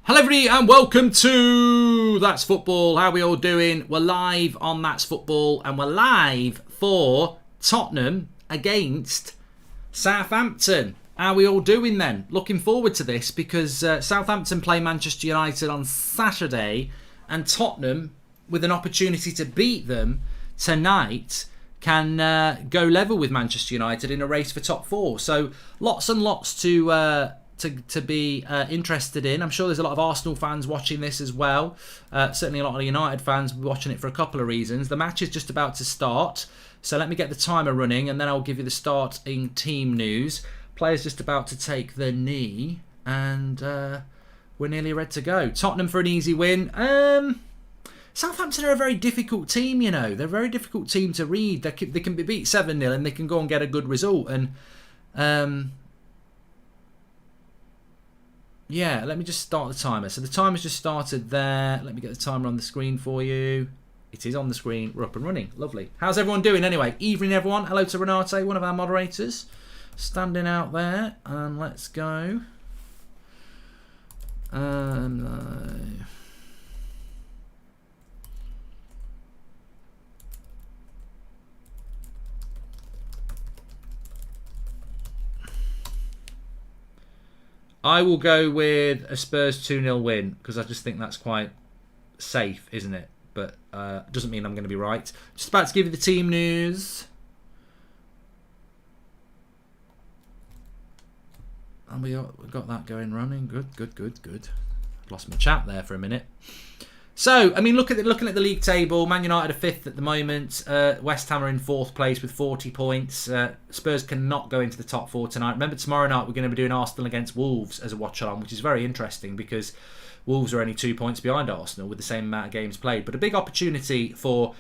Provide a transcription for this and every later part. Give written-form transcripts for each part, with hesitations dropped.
Hello everybody and welcome to That's Football. How are we all doing? We're live on That's Football and we're live for Tottenham against Southampton. How are we all doing then? Looking forward to this because Southampton play Manchester United on Saturday and Tottenham, with an opportunity to beat them tonight, can go level with Manchester United in a race for top four. So lots and lots to be interested in. I'm sure there's a lot of Arsenal fans watching this as well. Certainly a lot of United fans watching it for a couple of reasons. The match is just about to start, so let me get the timer running and then I'll give you the starting team news. Players just about to take the knee and we're nearly ready to go. Tottenham for an easy win. Southampton are a very difficult team, you know. They're a very difficult team to read. They can be beat 7-0 and they can go and get a good result. And yeah, let me just start the timer. So the timer's just started there. Let me get the timer on the screen for you. It is on the screen. We're up and running. Lovely. How's everyone doing anyway? Evening, everyone. Hello to Renate, one of our moderators, standing out there. And let's go. I will go with a Spurs 2-0 win because I just think that's quite safe, isn't it? But doesn't mean I'm going to be right. Just about to give you the team news. And we got that going running. Good. Lost my chat there for a minute. So, I mean, looking at the league table, Man United are 5th at the moment. West Ham are in 4th place with 40 points. Spurs cannot go into the top 4 tonight. Remember, tomorrow night we're going to be doing Arsenal against Wolves as a watch-along, which is very interesting because Wolves are only 2 points behind Arsenal with the same amount of games played. But a big opportunity for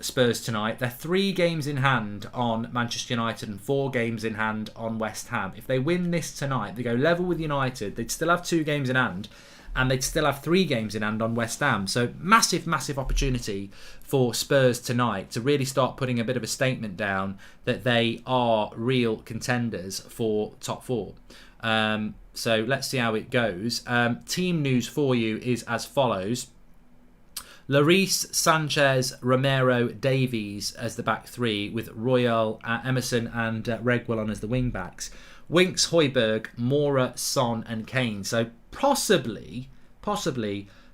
Spurs tonight. They're 3 games in hand on Manchester United and 4 games in hand on West Ham. If they win this tonight, they go level with United. They'd still have 2 games in hand. And they'd still have 3 games in hand on West Ham. So massive opportunity for Spurs tonight to really start putting a bit of a statement down that they are real contenders for top 4. So let's see how it goes. Team news for you is as follows. Lloris, Sanchez, Romero, Davies as the back 3 with Royal, Emerson and Reguilon as the wing backs. Winks, Højbjerg, Mora, Son and Kane. So possibly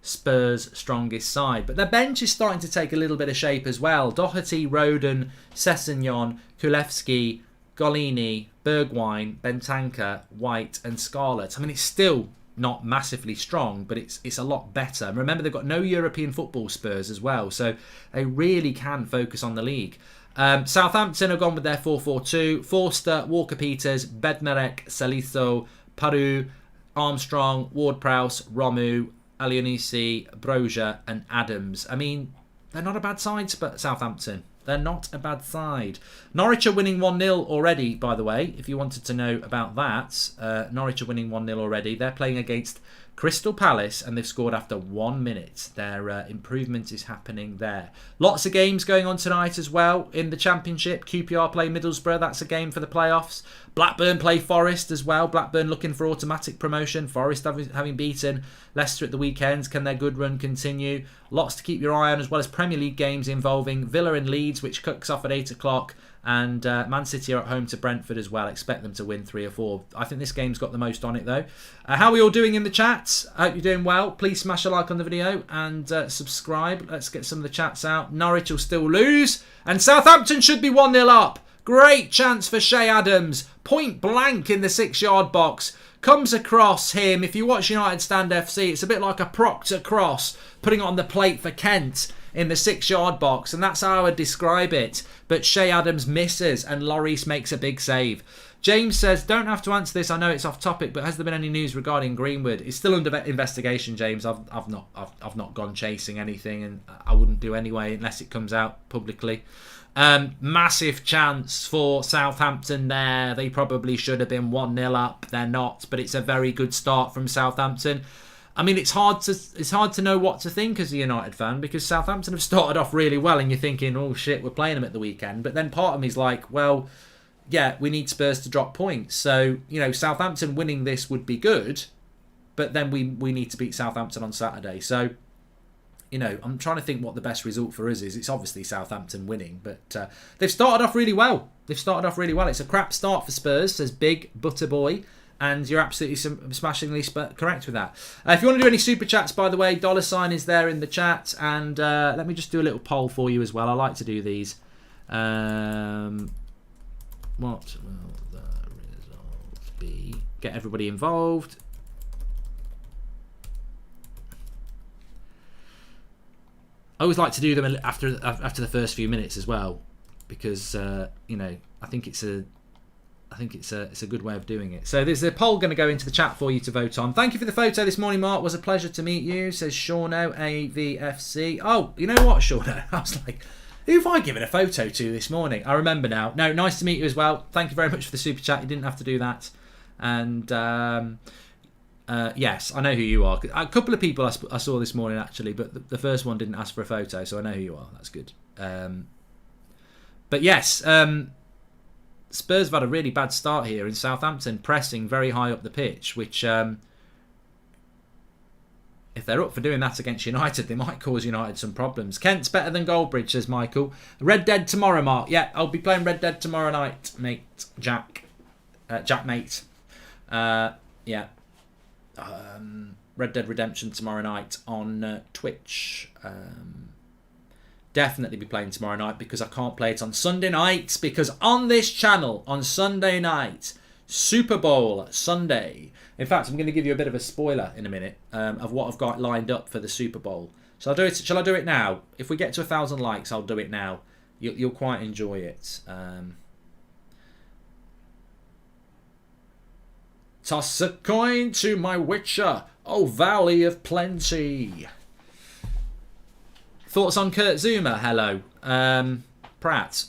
Spurs' strongest side. But their bench is starting to take a little bit of shape as well. Doherty, Roden, Sessegnon, Kulevski, Golini, Bergwijn, Bentancur, White and Scarlett. I mean, it's still not massively strong, but it's a lot better. And remember, they've got no European football, Spurs, as well. So they really can focus on the league. Southampton have gone with their 4-4-2. Forster, Walker-Peters, Bednarek, Salisu, Paru, Armstrong, Ward-Prowse, Romu, Alionisi, Broja and Adams. I mean, they're not a bad side, Southampton. They're not a bad side. Norwich are winning 1-0 already, by the way, if you wanted to know about that. Norwich are winning 1-0 already. They're playing against Crystal Palace and they've scored after 1 minute. Their improvement is happening there. Lots of games going on tonight as well in the Championship. QPR play Middlesbrough. That's a game for the playoffs. Blackburn play Forest as well. Blackburn looking for automatic promotion. Forest having beaten Leicester at the weekend. Can their good run continue? Lots to keep your eye on, as well as Premier League games involving Villa and Leeds, which kicks off at 8 o'clock. And Man City are at home to Brentford as well. Expect them to win 3 or 4. I think this game's got the most on it though. How are we all doing in the chat? I hope you're doing well. Please smash a like on the video and subscribe. Let's get some of the chats out. Norwich will still lose. And Southampton should be 1-0 up. Great chance for Shea Adams. Point blank in the 6-yard box. Comes across him. If you watch United Stand FC, it's a bit like a Proctor cross. Putting it on the plate for Kent in the 6-yard box, and that's how I would describe it. But Shea Adams misses and Lloris makes a big save. James says, don't have to answer this, I know it's off topic, but has there been any news regarding Greenwood? It's still under investigation, James. I've not gone chasing anything, and I wouldn't do anyway unless it comes out publicly. Massive chance for Southampton there. They probably should have been 1-0 up. They're not, but it's a very good start from Southampton. I mean, it's hard to know what to think as a United fan, because Southampton have started off really well and you're thinking, oh shit, we're playing them at the weekend. But then part of me is like, well, yeah, we need Spurs to drop points. So, you know, Southampton winning this would be good. but then we need to beat Southampton on Saturday. So, you know, I'm trying to think what the best result for us is. It's obviously Southampton winning, but they've started off really well. It's a crap start for Spurs, says Big Butterboy, and you're absolutely smashingly correct with that. If you want to do any super chats, by the way, $ is there in the chat, and let me just do a little poll for you as well. I like to do these. What will the result be? Get everybody involved. I always like to do them after the first few minutes as well, because you know, I think it's a good way of doing it. So there's a poll going to go into the chat for you to vote on. Thank you for the photo this morning, Mark. Was a pleasure to meet you, says Shauno AVFC. Oh, you know what, Shauno? I was like, who have I given a photo to this morning? I remember now. No, nice to meet you as well. Thank you very much for the super chat. You didn't have to do that. And yes, I know who you are. A couple of people I saw this morning actually, but the first one didn't ask for a photo, so I know who you are. That's good. But yes, Spurs have had a really bad start here in Southampton, pressing very high up the pitch, which if they're up for doing that against United, they might cause United some problems. Kent's better than Goldbridge, says Michael. Red Dead tomorrow, Mark. Yeah, I'll be playing Red Dead tomorrow night, mate. Jack mate. Yeah. Red Dead Redemption tomorrow night on Twitch. Definitely be playing tomorrow night, because I can't play it on Sunday nights, because on this channel on Sunday night, Super Bowl Sunday. In fact, I'm going to give you a bit of a spoiler in a minute of what I've got lined up for the Super Bowl. Shall I do it now? If we get to 1,000 likes, I'll do it now. You'll quite enjoy it. Toss a coin to my Witcher, oh Valley of Plenty. Thoughts on Kurt Zuma? Hello. Pratt.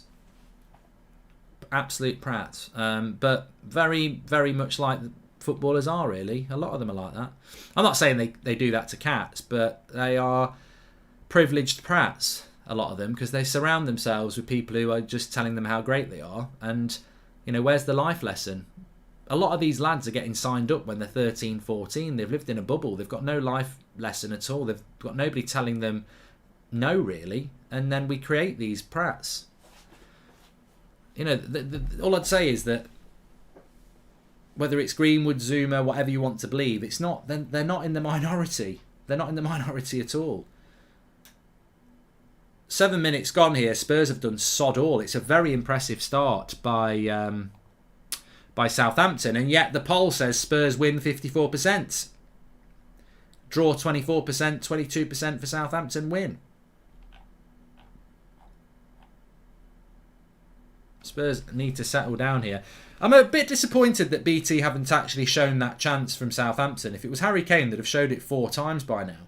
Absolute Pratt. But very, very much like footballers are, really. A lot of them are like that. I'm not saying they do that to cats, but they are privileged Pratts, a lot of them, because they surround themselves with people who are just telling them how great they are. And, you know, where's the life lesson? A lot of these lads are getting signed up when they're 13, 14. They've lived in a bubble. They've got no life lesson at all. They've got nobody telling them no, really. And then we create these Pratts. You know, all I'd say is that whether it's Greenwood, Zuma, whatever you want to believe, it's not. They're not in the minority. They're not in the minority at all. 7 minutes gone here. Spurs have done sod all. It's a very impressive start by Southampton, and yet the poll says Spurs win 54%. Draw 24%, 22% for Southampton win. Spurs need to settle down here. I'm a bit disappointed that BT haven't actually shown that chance from Southampton. If it was Harry Kane, they'd have showed it 4 times by now.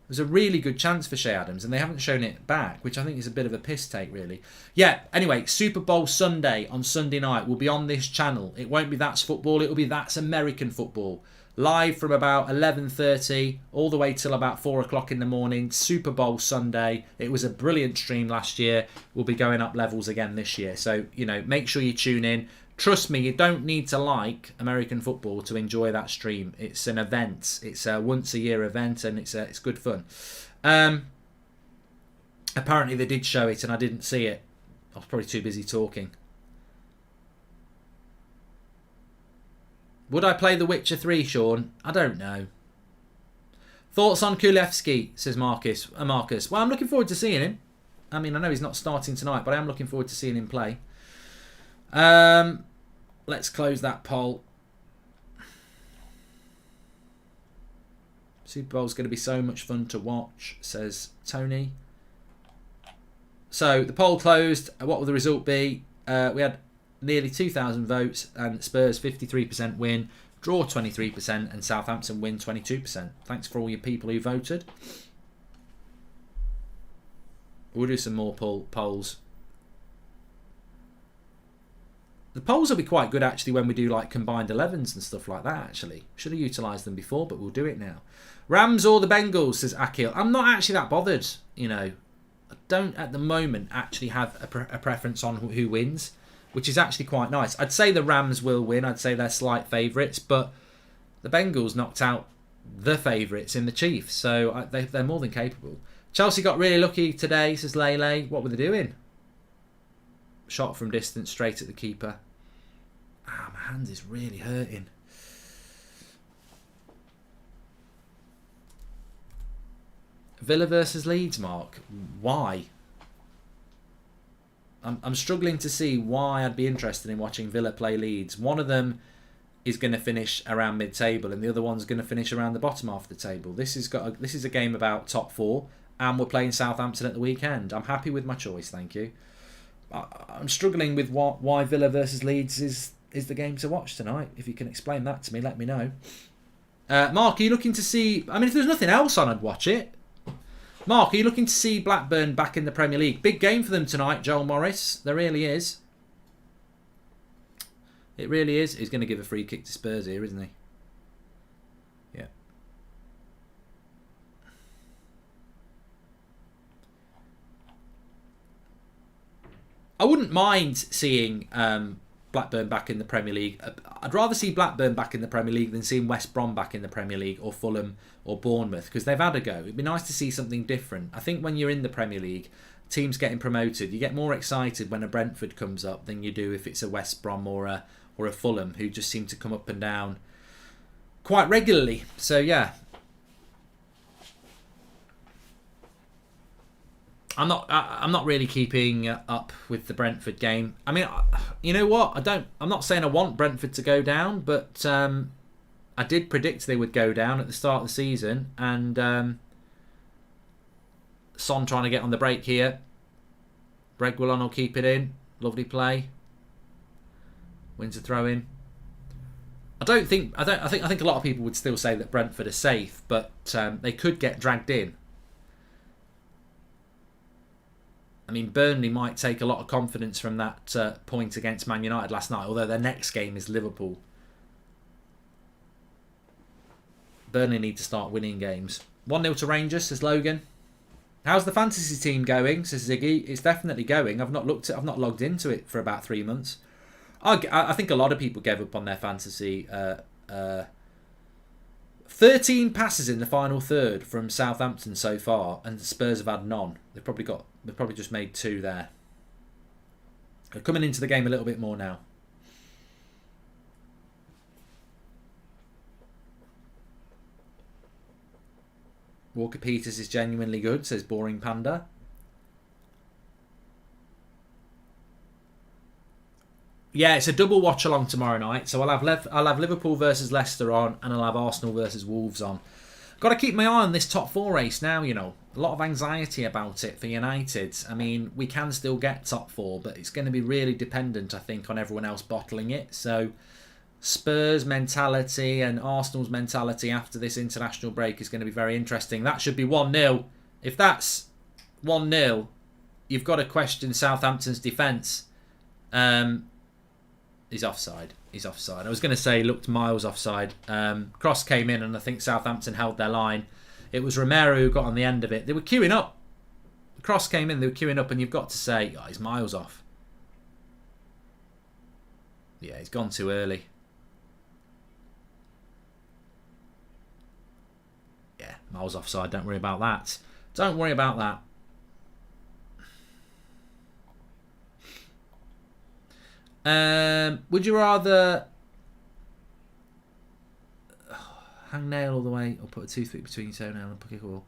It was a really good chance for Shea Adams, and they haven't shown it back, which I think is a bit of a piss take, really. Yeah, anyway, Super Bowl Sunday on Sunday night will be on this channel. It won't be That's Football, it'll be That's American Football. Live from about 11:30 all the way till about 4 o'clock in the morning. Super Bowl Sunday. It was a brilliant stream last year. We'll be going up levels again this year. So, you know, make sure you tune in. Trust me, you don't need to like American football to enjoy that stream. It's an event. It's a once-a-year event, and it's good fun. Apparently they did show it, and I didn't see it. I was probably too busy talking. Would I play The Witcher 3, Sean? I don't know. Thoughts on Kulevski, says Marcus. Well, I'm looking forward to seeing him. I mean, I know he's not starting tonight, but I am looking forward to seeing him play. Let's close that poll. Super Bowl's going to be so much fun to watch, says Tony. So the poll closed. What will the result be? We had nearly 2,000 votes, and Spurs 53% win, draw 23%, and Southampton win 22%. Thanks for all your people who voted. We'll do some more polls. The polls will be quite good actually when we do like combined 11s and stuff like that actually. Should have utilised them before, but we'll do it now. Rams or the Bengals, says Akil. I'm not actually that bothered, you know. I don't at the moment actually have a preference on who wins, which is actually quite nice. I'd say the Rams will win. I'd say they're slight favourites, but the Bengals knocked out the favourites in the Chiefs. So they're more than capable. Chelsea got really lucky today, says Lele. What were they doing? Shot from distance, straight at the keeper. Ah, my hand is really hurting. Villa versus Leeds, Mark. Why? I'm struggling to see why I'd be interested in watching Villa play Leeds. One of them is going to finish around mid-table, and the other one's going to finish around the bottom half of the table. This is a game about top four, and we're playing Southampton at the weekend. I'm happy with my choice, thank you. I'm struggling with why Villa versus Leeds is the game to watch tonight. If you can explain that to me, let me know. Mark, are you looking to see... I mean, if there's nothing else on, I'd watch it. Mark, are you looking to see Blackburn back in the Premier League? Big game for them tonight, Joel Morris. There really is. It really is. He's going to give a free kick to Spurs here, isn't he? Yeah. I wouldn't mind seeing Blackburn back in the Premier League. I'd rather see Blackburn back in the Premier League than seeing West Brom back in the Premier League, or Fulham or Bournemouth, because they've had a go. It'd be nice to see something different. I think when you're in the Premier League, teams getting promoted, you get more excited when a Brentford comes up than you do if it's a West Brom or a Fulham, who just seem to come up and down quite regularly. So yeah, I'm not really keeping up with the Brentford game. I mean, you know what? I'm not saying I want Brentford to go down, but I did predict they would go down at the start of the season, and Son trying to get on the break here. Reguilon will keep it in. Lovely play. Wins a throw in. I think a lot of people would still say that Brentford are safe, but they could get dragged in. I mean, Burnley might take a lot of confidence from that point against Man United last night, although their next game is Liverpool. Burnley need to start winning games. 1-0 to Rangers, says Logan. How's the fantasy team going, says Ziggy. It's definitely going. I've not logged into it for about 3 months. I think a lot of people gave up on their fantasy. 13 passes in the final third from Southampton so far, and the Spurs have had none. They've probably just made 2 there. They're coming into the game a little bit more now. Walker Peters is genuinely good, says Boring Panda. Yeah, it's a double watch along tomorrow night. So I'll have Liverpool versus Leicester on, and I'll have Arsenal versus Wolves on. Got to keep my eye on this top 4 race now, you know. A lot of anxiety about it for United. I mean, we can still get top 4, but it's going to be really dependent, I think, on everyone else bottling it. So Spurs' mentality and Arsenal's mentality after this international break is going to be very interesting. That should be 1-0. If that's 1-0, you've got to question Southampton's defence. He's offside. He's offside. I was going to say looked miles offside. Cross came in and I think Southampton held their line. It was Romero who got on the end of it. They were queuing up. The cross came in, they were queuing up, and you've got to say, oh, he's miles off. Yeah, he's gone too early. Yeah, miles offside. Don't worry about that. Don't worry about that. Would you rather hang nail all the way or put a toothpick between your toenail and pick a ball?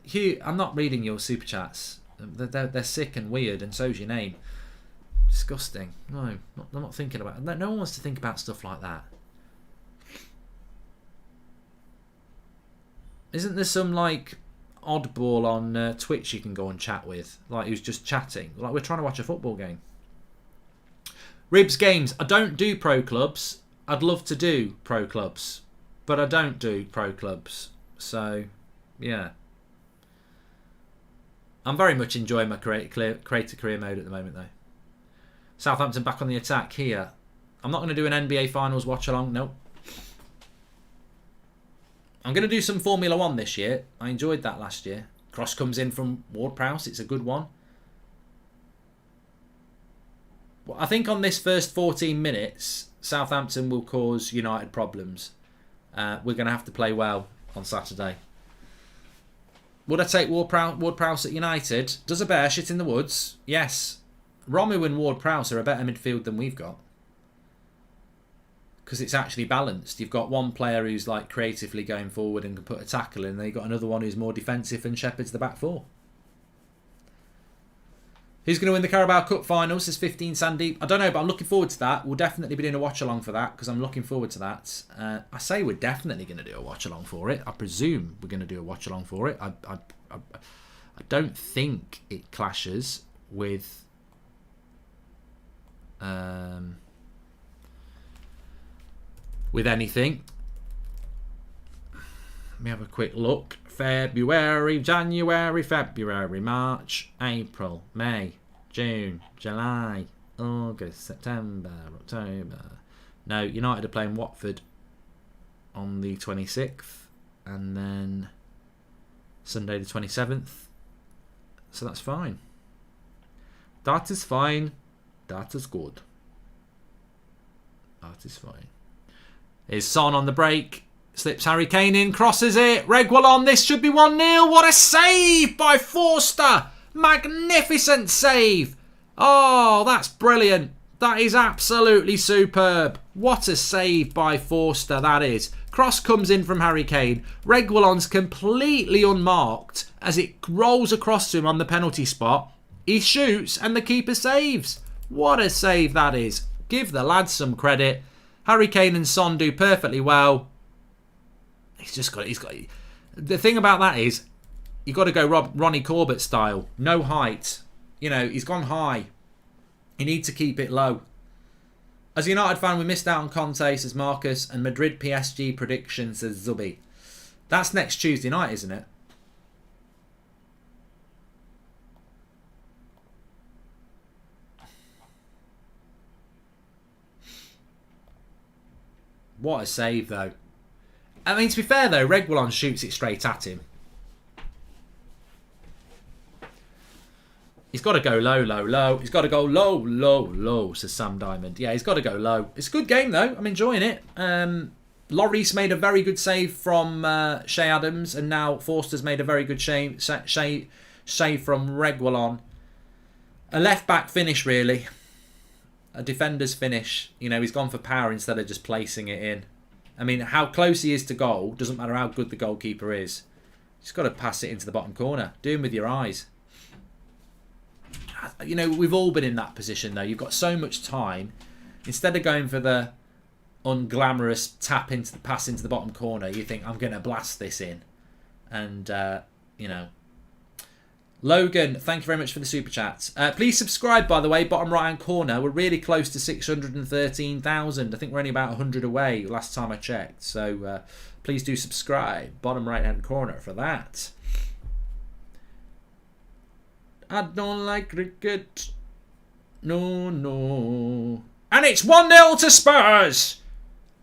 Hugh, I'm not reading your super chats. They're sick and weird, and so's your name. Disgusting. No, I'm not thinking about it. No one wants to think about stuff like that. Isn't there some like oddball on Twitch you can go and chat with, like who's just chatting, like we're trying to watch a football game? Ribs Games. I don't do pro clubs. I'd love to do pro clubs, but I don't do pro clubs. So, yeah. I'm very much enjoying my creator career mode at the moment, though. Southampton back on the attack here. I'm not going to do an NBA Finals watch along. Nope. I'm going to do some Formula 1 this year. I enjoyed that last year. Cross comes in from Ward-Prowse. It's a good one. Well, I think on this first 14 minutes, Southampton will cause United problems. We're going to have to play well. on Saturday. Would I take Ward-Prowse at United? Does a bear shit in the woods? Yes. Romu and Ward-Prowse are a better midfield than we've got. Because it's actually balanced. You've got one player who's like creatively going forward and can put a tackle in, and then you've got another one who's more defensive and shepherds the back four. Who's going to win the Carabao Cup final? Says 15 Sandeep. I don't know, but I'm looking forward to that. We'll definitely be doing a watch-along for that because I'm looking forward to that. I say we're definitely going to do a watch-along for it. I presume we're going to do a watch-along for it. I don't think it clashes with... with anything. Let me have a quick look. February, January, February, March, April, May, June, July, August, September, October. No, United are playing Watford on the 26th and then Sunday the 27th. So that's fine. That is fine. That is good. That is fine. Is Son on the break? Slips Harry Kane in, crosses it. Reguilon, this should be 1-0. What a save by Forster. Magnificent save. Oh, that's brilliant. That is absolutely superb. What a save by Forster that is. Cross comes in from Harry Kane. Reguilon's completely unmarked as it rolls across to him on the penalty spot. He shoots and the keeper saves. What a save that is. Give the lads some credit. Harry Kane and Son do perfectly well. He's got. The thing about that is, you've got to go Ronnie Corbett style. No height. You know, he's gone high. You need to keep it low. As a United fan, we missed out on Conte, says Marcus, and Madrid PSG prediction, says Zubi. That's next Tuesday night, isn't it? What a save, though. I mean, to be fair, though, Reguilon shoots it straight at him. He's got to go low, low, low. He's got to go low, low, low, says Sam Diamond. Yeah, he's got to go low. It's a good game, though. I'm enjoying it. Lloris made a very good save from Shea Adams, and now Forster's made a very good save from Reguilon. A left-back finish, really. A defender's finish. You know, he's gone for power instead of just placing it in. I mean, how close he is to goal doesn't matter how good the goalkeeper is. You've got to pass it into the bottom corner. Do him with your eyes. You know, we've all been in that position, though. You've got so much time. Instead of going for the unglamorous pass into the bottom corner, you think, I'm going to blast this in. And, you know. Logan, thank you very much for the super chat. Please subscribe, by the way, bottom right-hand corner. We're really close to 613,000. I think we're only about 100 away last time I checked. So please do subscribe, bottom right-hand corner for that. I don't like cricket. No, no. And it's 1-0 to Spurs.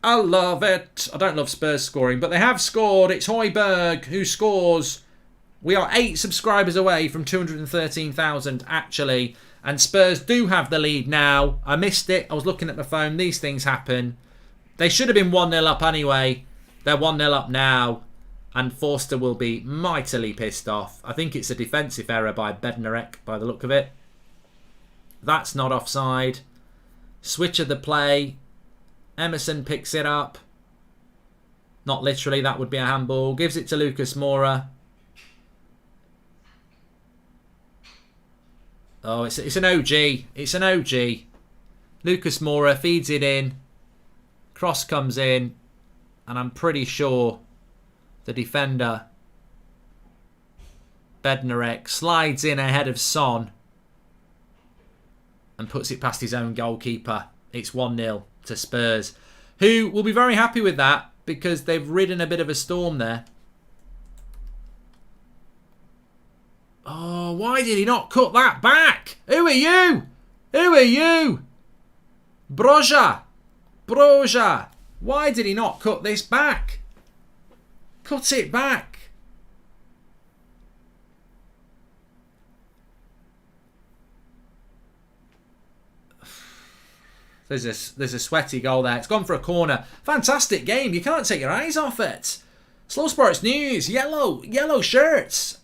I love it. I don't love Spurs scoring, but they have scored. It's Højbjerg who scores. We are 8 subscribers away from 213,000, actually. And Spurs do have the lead now. I missed it. I was looking at my phone. These things happen. They should have been 1-0 up anyway. They're 1-0 up now. And Forster will be mightily pissed off. I think it's a defensive error by Bednarek, by the look of it. That's not offside. Switch of the play. Emerson picks it up. Not literally, that would be a handball. Gives it to Lucas Moura. Oh, it's an OG. It's an OG. Lucas Moura feeds it in. Cross comes in. And I'm pretty sure the defender, Bednarek, slides in ahead of Son. And puts it past his own goalkeeper. It's 1-0 to Spurs. Who will be very happy with that because they've ridden a bit of a storm there. Oh, why did he not cut that back? Who are you? Who are you? Broja. Broja. Why did he not cut this back? Cut it back. There's a sweaty goal there. It's gone for a corner. Fantastic game. You can't take your eyes off it. Slow Sports News. Yellow shirts.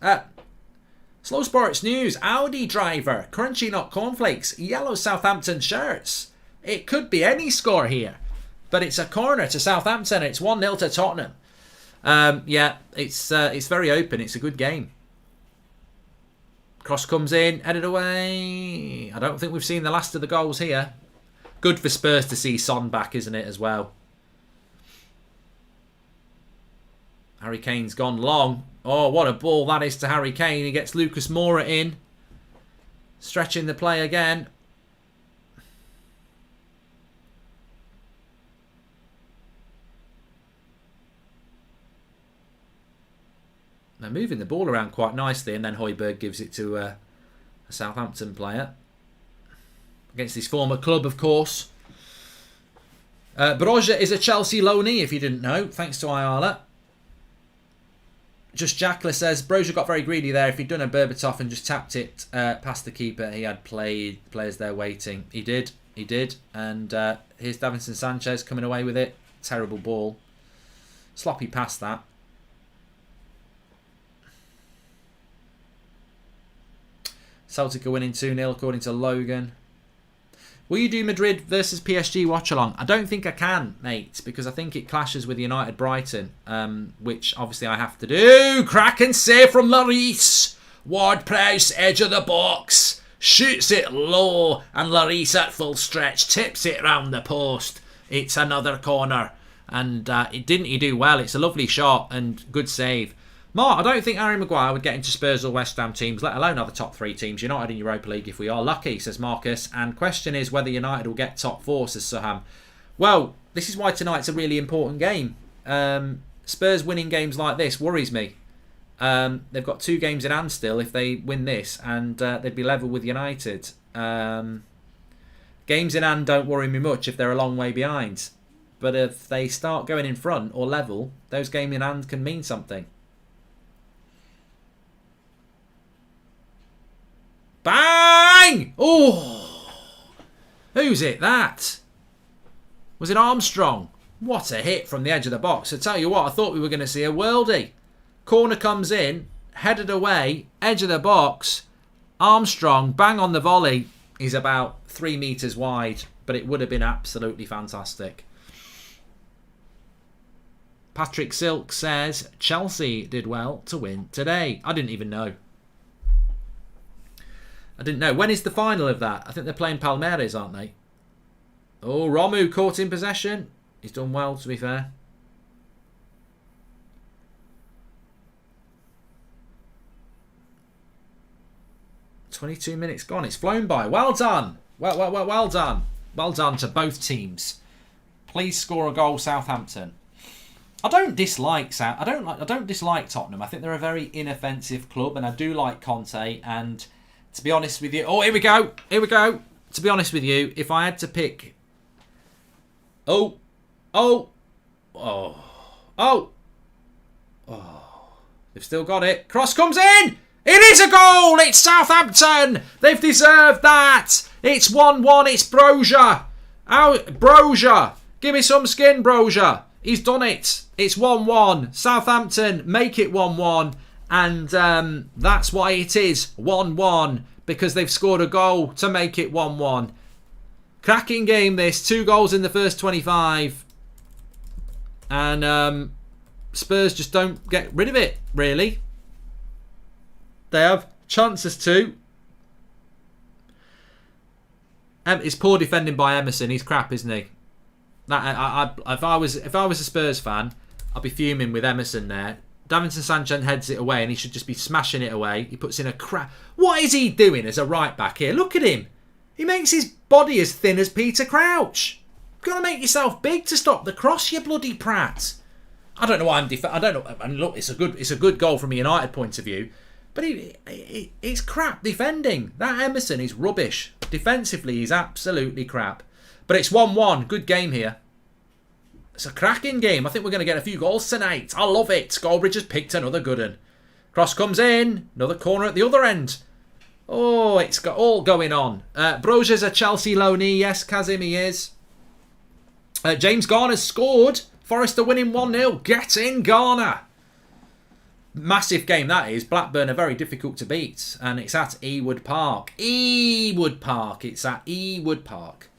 Slow Sports News. Audi driver. Crunchy Nut Cornflakes. Yellow Southampton shirts. It could be any score here. But it's a corner to Southampton. It's 1-0 to Tottenham. Yeah, it's very open. It's a good game. Cross comes in, headed away. I don't think we've seen the last of the goals here. Good for Spurs to see Son back, isn't it, as well? Harry Kane's gone long. Oh, what a ball that is to Harry Kane. He gets Lucas Moura in. Stretching the play again. They're moving the ball around quite nicely, and then Højbjerg gives it to a Southampton player. Against his former club, of course. Broja is a Chelsea loanee, if you didn't know, thanks to Ayala. Just Jackler says, Broja got very greedy there. If he'd done a Berbatov and just tapped it past the keeper, he had players there waiting. He did. And here's Davinson Sanchez coming away with it. Terrible ball. Sloppy pass, that. Celtic are winning 2-0 according to Logan. Will you do Madrid versus PSG watch-along? I don't think I can, mate, because I think it clashes with United Brighton, which obviously I have to do. Cracking save from Lloris. Ward-Prowse, edge of the box. Shoots it low, and Lloris at full stretch tips it round the post. It's another corner. And didn't he do well? It's a lovely shot and good save. Mark, I don't think Harry Maguire would get into Spurs or West Ham teams, let alone other top 3 teams. United in Europa League if we are lucky, says Marcus. And question is whether United will get top 4, says Soham. Well, this is why tonight's a really important game. Spurs winning games like this worries me. They've got 2 games in hand still if they win this, and they'd be level with United. Games in hand don't worry me much if they're a long way behind. But if they start going in front or level, those games in hand can mean something. Bang! Oh! Who's it, that? Was it Armstrong? What a hit from the edge of the box. I tell you what, I thought we were going to see a worldie. Corner comes in, headed away, edge of the box. Armstrong, bang on the volley. He's about 3 metres wide, but it would have been absolutely fantastic. Patrick Silk says, Chelsea did well to win today. I didn't even know. I didn't know. When is the final of that? I think they're playing Palmeiras, aren't they? Oh, Romu caught in possession. He's done well, to be fair. "22 minutes gone. It's flown by. Well done. Well done. Well done to both teams. Please score a goal, Southampton. I don't dislike Tottenham. I think they're a very inoffensive club, and I do like Conte. And to be honest with you, here we go. To be honest with you, if I had to pick, they've still got it. Cross comes in. It is a goal. It's Southampton. They've deserved that. It's 1-1. It's Broja. Broja. Give me some skin, Broja. He's done it. It's 1-1. Southampton make it 1-1. And that's why it is 1-1. Because they've scored a goal to make it 1-1. Cracking game this. 2 goals in the first 25. And Spurs just don't get rid of it, really. They have chances to. It's poor defending by Emerson. He's crap, isn't he? If I was a Spurs fan, I'd be fuming with Emerson there. Davinson Sanchez heads it away, and he should just be smashing it away. He puts in a crap. What is he doing as a right back here? Look at him. He makes his body as thin as Peter Crouch. You've got to make yourself big to stop the cross, you bloody prat. I don't know why I don't know. I mean, look, it's a good goal from a United point of view, but it's crap defending. That Emerson is rubbish. Defensively, he's absolutely crap. But it's 1-1. Good game here. It's a cracking game. I think we're going to get a few goals tonight. I love it. Goldbridge has picked another good one. Cross comes in. Another corner at the other end. Oh, it's got all going on. Broja's a Chelsea loanee. Yes, Kazim, he is. James Garner's scored. Forest are winning 1-0. Get in, Garner. Massive game that is. Blackburn are very difficult to beat. And it's at Ewood Park. Ewood Park. It's at Ewood Park.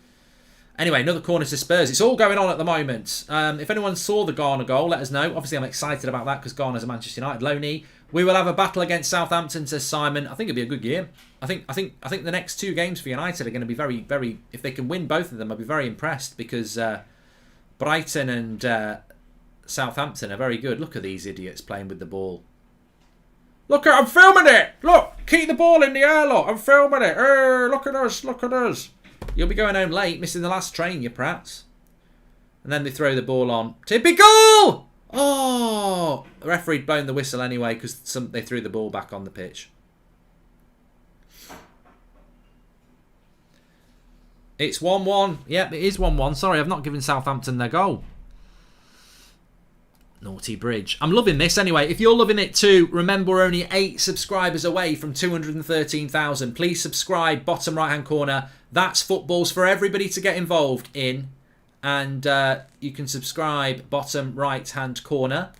Anyway, another corner to Spurs. It's all going on at the moment. If anyone saw the Garner goal, let us know. Obviously, I'm excited about that because Garner's a Manchester United loanee. We will have a battle against Southampton, says Simon. I think it'll be a good game. I think the next 2 games for United are going to be very, very... If they can win both of them, I'll be very impressed because Brighton and Southampton are very good. Look at these idiots playing with the ball. Look, I'm filming it. Look, keep the ball in the air, look. I'm filming it. Look at us, look at us. You'll be going home late, missing the last train, you prats. And then they throw the ball on. Typical! Oh! The referee blown the whistle anyway because they threw the ball back on the pitch. It's 1-1. Yep, it is 1-1. Sorry, I've not given Southampton their goal. Naughty Bridge. I'm loving this anyway. If you're loving it too, remember we're only 8 subscribers away from 213,000. Please subscribe, bottom right hand corner. That's footballs for everybody to get involved in. And you can subscribe, bottom right hand corner.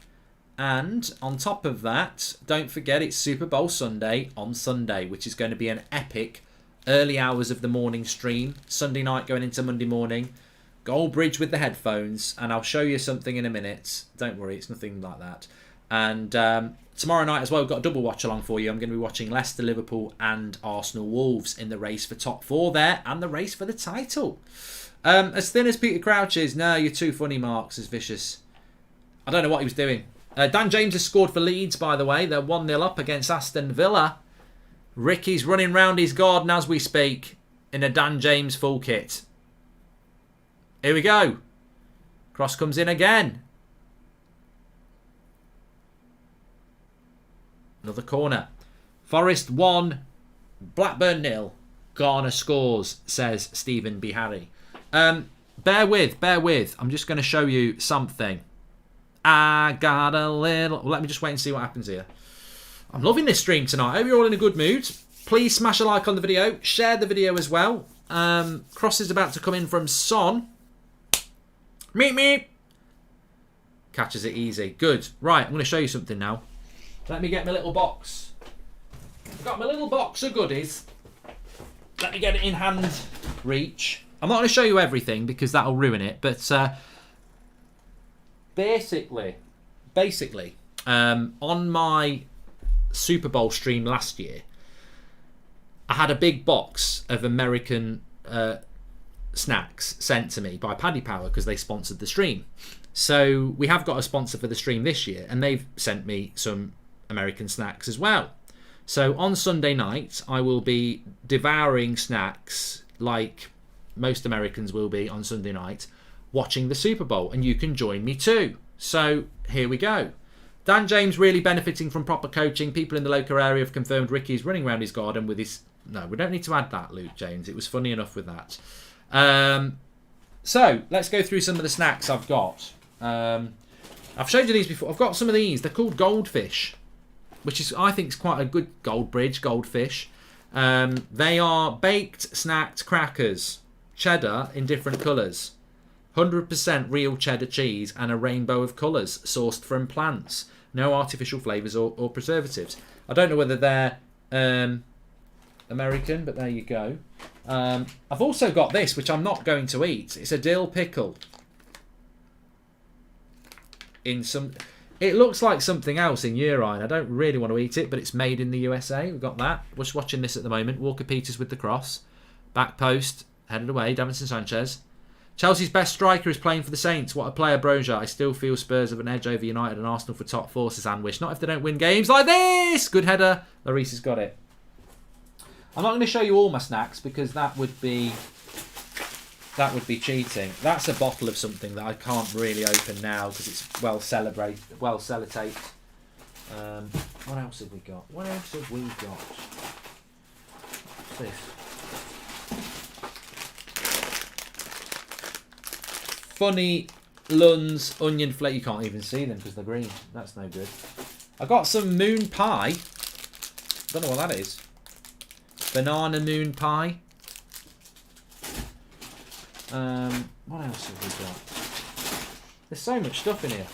And on top of that, don't forget it's Super Bowl Sunday on Sunday, which is going to be an epic early hours of the morning stream. Sunday night going into Monday morning. Goldbridge with the headphones, and I'll show you something in a minute. Don't worry, it's nothing like that. And tomorrow night as well, we've got a double watch along for you. I'm going to be watching Leicester, Liverpool and Arsenal Wolves in the race for top 4 there, and the race for the title. As thin as Peter Crouch is, no, you're too funny, Mark, says Vicious. I don't know what he was doing. Dan James has scored for Leeds, by the way. They're 1-0 up against Aston Villa. Ricky's running round his garden as we speak in a Dan James full kit. Here we go. Cross comes in again. Another corner. Forest 1, Blackburn 0. Garner scores, says Stephen B. Harry. Bear with. I'm just going to show you something. I got a little... Well, let me just wait and see what happens here. I'm loving this stream tonight. I hope you're all in a good mood. Please smash a like on the video. Share the video as well. Cross is about to come in from Son. Meep. Catches it easy. Good. Right, I'm going to show you something now. Let me get my little box. I've got my little box of goodies. Let me get it in hand reach. I'm not going to show you everything because that'll ruin it. But basically, on my Super Bowl stream last year, I had a big box of American... snacks sent to me by Paddy Power because they sponsored the stream. So we have got a sponsor for the stream this year and they've sent me some American snacks as well. So on Sunday night I will be devouring snacks like most Americans will be on Sunday night watching the Super Bowl, and you can join me too. So here we go. Dan James really benefiting from proper coaching. People in the local area have confirmed Ricky's running around his garden with his... No, we don't need to add that, Luke James. It was funny enough with that. So let's go through some of the snacks I've got. I've showed you these before. I've got some of these. They're called goldfish, which is, I think, is quite a good Goldbridge goldfish. They are baked snacked crackers, cheddar in different colours, 100% real cheddar cheese, and a rainbow of colours sourced from plants. No artificial flavours or preservatives. I don't know whether they're American, but there you go. I've also got this, which I'm not going to eat. It's a dill pickle. It looks like something else in urine. I don't really want to eat it, but it's made in the USA. We've got that. We're just watching this at the moment. Walker Peters with the cross. Back post. Headed away. Davinson Sanchez. Chelsea's best striker is playing for the Saints. What a player, Broja. I still feel Spurs have an edge over United and Arsenal for top 4, says Anwish. Not if they don't win games like this. Good header. Lloris has got it. I'm not going to show you all my snacks because that would be cheating. That's a bottle of something that I can't really open now because it's well sellotaped. What else have we got? What's this? Funny Lunds onion flake. You can't even see them because they're green. That's no good. I got some moon pie. Don't know what that is. Banana moon pie. What else have we got? There's so much stuff in here.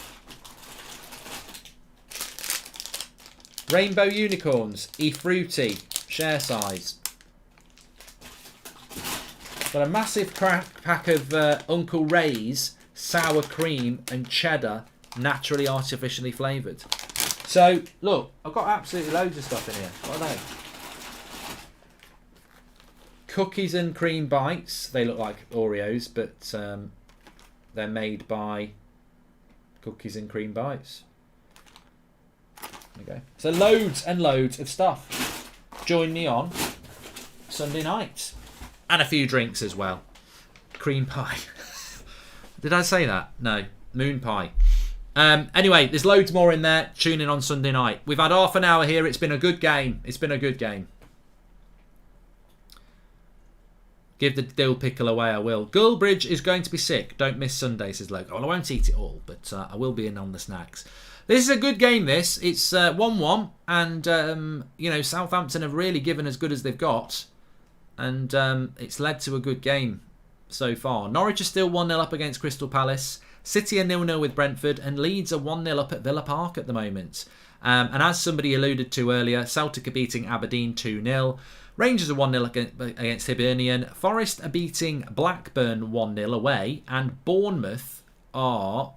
Rainbow Unicorns, E-Fruity, share size. Got a massive pack of Uncle Ray's sour cream and cheddar, naturally artificially flavoured. So, look, I've got absolutely loads of stuff in here. What are they? Cookies and cream bites. They look like Oreos, but they're made by Cookies and Cream Bites. There we go. So loads and loads of stuff. Join me on Sunday night. And a few drinks as well. Cream pie. Did I say that? No. Moon pie. Anyway, there's loads more in there. Tune in on Sunday night. We've had half an hour here. It's been a good game. It's been a good game. Give the dill pickle away, I will. Goldbridge is going to be sick. Don't miss Sunday, says Loco. Well, I won't eat it all, but I will be in on the snacks. This is a good game, this. It's 1-1, and, you know, Southampton have really given as good as they've got, and it's led to a good game so far. Norwich are still 1-0 up against Crystal Palace. City are 0-0 with Brentford, and Leeds are 1-0 up at Villa Park at the moment. And as somebody alluded to earlier, Celtic are beating Aberdeen 2-0. Rangers are 1-0 against Hibernian. Forest are beating Blackburn 1-0 away. And Bournemouth are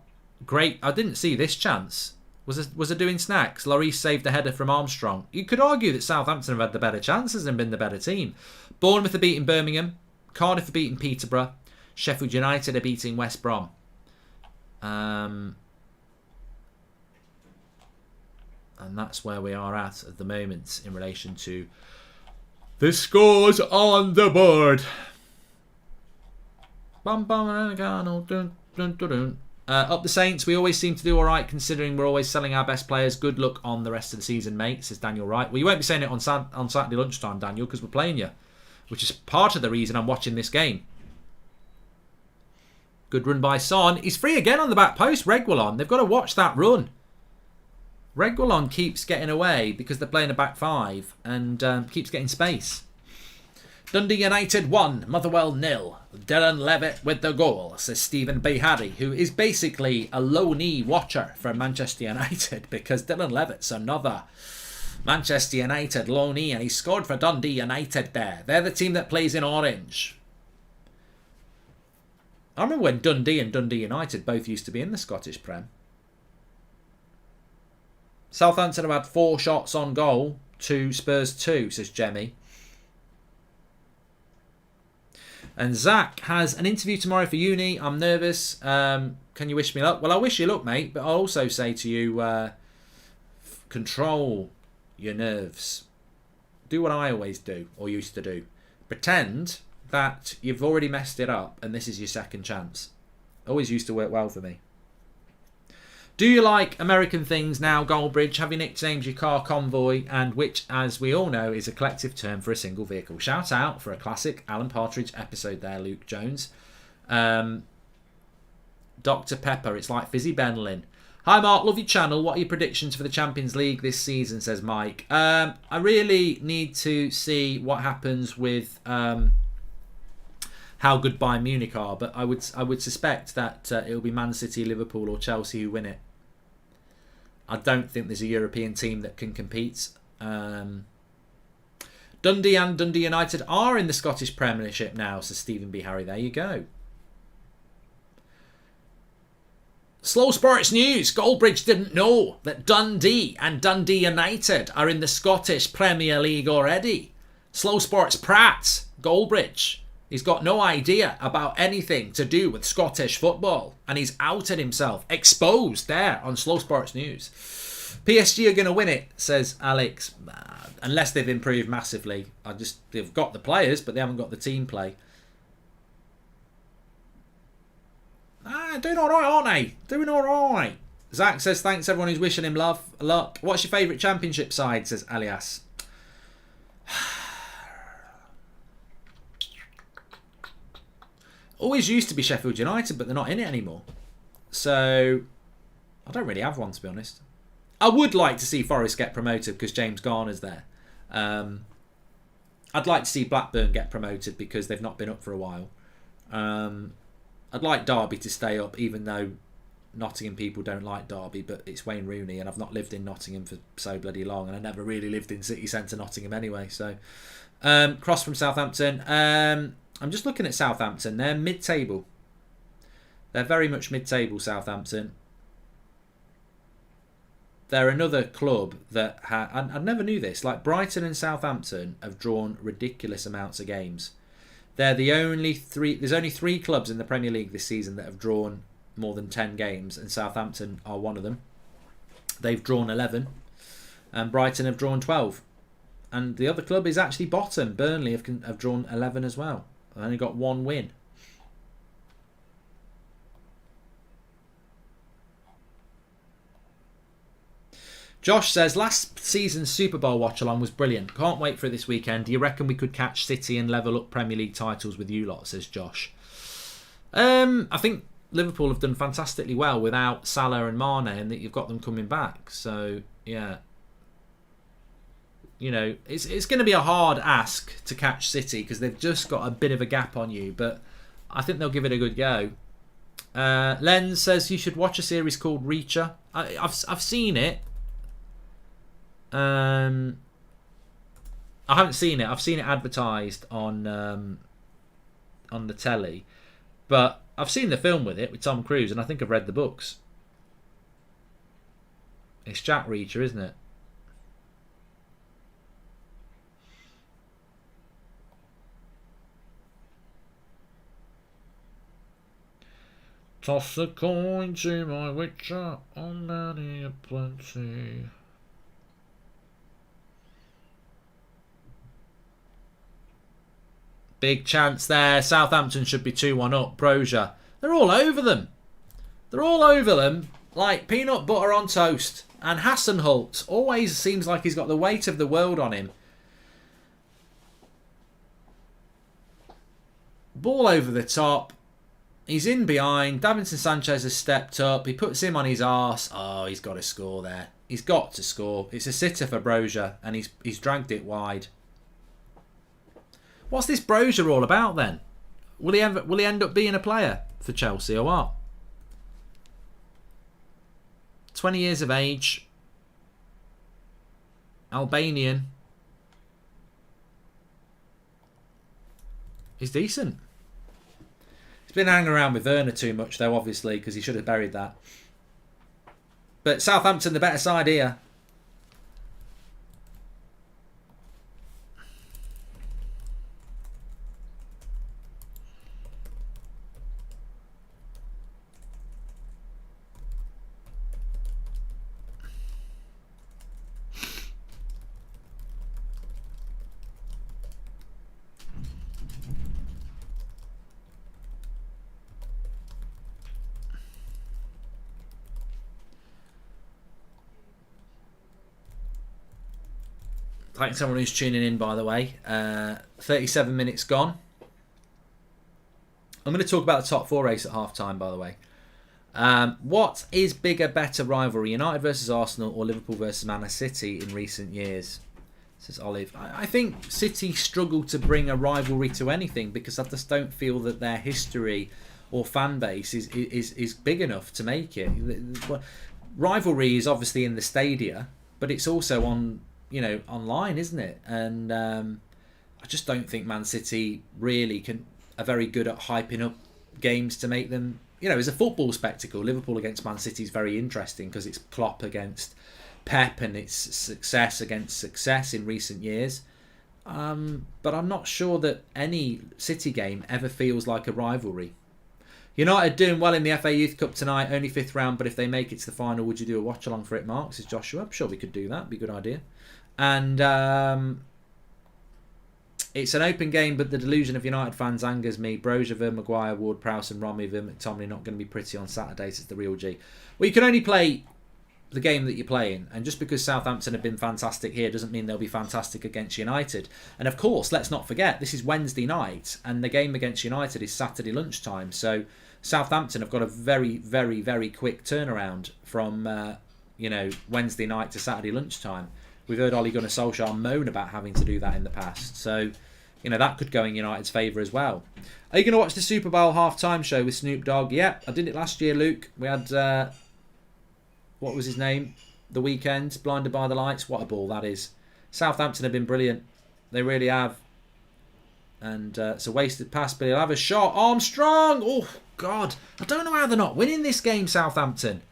great. I didn't see this chance. Was it doing snacks? Lloris saved a header from Armstrong. You could argue that Southampton have had the better chances and been the better team. Bournemouth are beating Birmingham. Cardiff are beating Peterborough. Sheffield United are beating West Brom. And that's where we are at the moment in relation to the scores on the board. Up the Saints. We always seem to do all right considering we're always selling our best players. Good luck on the rest of the season, mate, says Daniel Wright. Well, you won't be saying it on Saturday lunchtime, Daniel, because we're playing you, which is part of the reason I'm watching this game. Good run by Son. He's free again on the back post, Reguilon. They've got to watch that run. Reguilon keeps getting away because they're playing a back five and keeps getting space. Dundee United 1, Motherwell 0. Dylan Levitt with the goal, says Stephen Behari, who is basically a low-knee watcher for Manchester United because Dylan Levitt's another Manchester United low-knee and he scored for Dundee United there. They're the team that plays in orange. I remember when Dundee and Dundee United both used to be in the Scottish Prem. Southampton have had 4 shots on goal to Spurs 2, says Jemmy. And Zach has an interview tomorrow for uni. I'm nervous. Can you wish me luck? Well, I wish you luck, mate. But I'll also say to you, control your nerves. Do what I always do, or used to do. Pretend that you've already messed it up and this is your second chance. Always used to work well for me. Do you like American things now, Goldbridge? Have you nicknamed your car Convoy, and which, as we all know, is a collective term for a single vehicle? Shout out for a classic Alan Partridge episode there, Luke Jones. Dr. Pepper, it's like fizzy Benlin. Hi Mark, love your channel. What are your predictions for the Champions League this season, says Mike. I really need to see what happens with how good Bayern Munich are, but I would suspect that it'll be Man City, Liverpool or Chelsea who win it. I don't think there's a European team that can compete. Dundee and Dundee United are in the Scottish Premiership now, says Stephen B. Harry. There you go. Slow Sports News. Goldbridge didn't know that Dundee and Dundee United are in the Scottish Premier League already. Slow Sports Pratt. Goldbridge. He's got no idea about anything to do with Scottish football. And he's outed himself. Exposed there on Slow Sports News. PSG are going to win it, says Alex. Unless they've improved massively. They've got the players, but they haven't got the team play. Doing all right, aren't they? Doing all right. Zach says, thanks everyone who's wishing him luck. What's your favourite championship side, says Alias. Always used to be Sheffield United, but they're not in it anymore. So, I don't really have one, to be honest. I would like to see Forest get promoted because James Garner's there. I'd like to see Blackburn get promoted because they've not been up for a while. I'd like Derby to stay up, even though Nottingham people don't like Derby, but it's Wayne Rooney, and I've not lived in Nottingham for so bloody long, and I never really lived in city centre Nottingham anyway. So, Cross from Southampton. I'm just looking at Southampton. They're mid-table. They're very much mid-table, Southampton. They're another club that I never knew this. Like Brighton and Southampton have drawn ridiculous amounts of games. They're the only three. There's only 3 clubs in the Premier League this season that have drawn more than 10 games, and Southampton are one of them. They've drawn 11, and Brighton have drawn 12. And the other club is actually bottom. Burnley have drawn 11 as well. They've only got 1 win. Josh says, last season's Super Bowl watch-along was brilliant. Can't wait for it this weekend. Do you reckon we could catch City and level up Premier League titles with you lot, says Josh. I think Liverpool have done fantastically well without Salah and Mane, and that you've got them coming back. So, yeah. You know, it's going to be a hard ask to catch City because they've just got a bit of a gap on you, but I think they'll give it a good go. Len says you should watch a series called Reacher. I've seen it. I haven't seen it. I've seen it advertised on the telly, but I've seen the film with Tom Cruise, and I think I've read the books. It's Jack Reacher, isn't it? Toss a coin to my witcher on many a plenty. Big chance there. Southampton should be 2-1 up. Brozier. They're all over them. They're all over them like peanut butter on toast. And Hassenhult always seems like he's got the weight of the world on him. Ball over the top. He's in behind. Davinson Sanchez has stepped up. He puts him on his arse. Oh, he's got to score there. He's got to score. It's a sitter for Brozier, and he's dragged it wide. What's this Brozier all about then? Will he end up being a player for Chelsea or what? 20 years of age. Albanian. He's decent. He's been hanging around with Werner too much though, obviously, because he should have buried that. But Southampton, the better side here. Thanks everyone who's tuning in, by the way. 37 minutes gone. I'm going to talk about the top 4 race at half-time, by the way. What is bigger, better rivalry, United versus Arsenal or Liverpool versus Man City in recent years? Says Olive. I think City struggle to bring a rivalry to anything because I just don't feel that their history or fan base is big enough to make it. Rivalry is obviously in the stadia, but it's also on... online, isn't it? And I just don't think Man City really are very good at hyping up games to make them, as a football spectacle. Liverpool against Man City is very interesting because it's Klopp against Pep and it's success against success in recent years. But I'm not sure that any City game ever feels like a rivalry. United doing well in the FA Youth Cup tonight, only 5th round, but if they make it to the final, would you do a watch-along for it, Mark? Says Joshua. I'm sure we could do that. It'd be a good idea. And it's an open game, but the delusion of United fans angers me. Brozier, Maguire, Ward, Prowse and Romy, McTominay not going to be pretty on Saturdays. It's the real G. Well, you can only play the game that you're playing. And just because Southampton have been fantastic here doesn't mean they'll be fantastic against United. And of course, let's not forget, this is Wednesday night and the game against United is Saturday lunchtime. So Southampton have got a very, very, very quick turnaround from Wednesday night to Saturday lunchtime. We've heard Ole Gunnar Solskjaer moan about having to do that in the past. So, you know, that could go in United's favour as well. Are you going to watch the Super Bowl half-time show with Snoop Dogg? Yeah, I did it last year, Luke. We had, what was his name? The Weeknd, Blinded by the Lights. What a ball that is. Southampton have been brilliant. They really have. And it's a wasted pass, but he'll have a shot. Armstrong! Oh, God. I don't know how they're not winning this game, Southampton.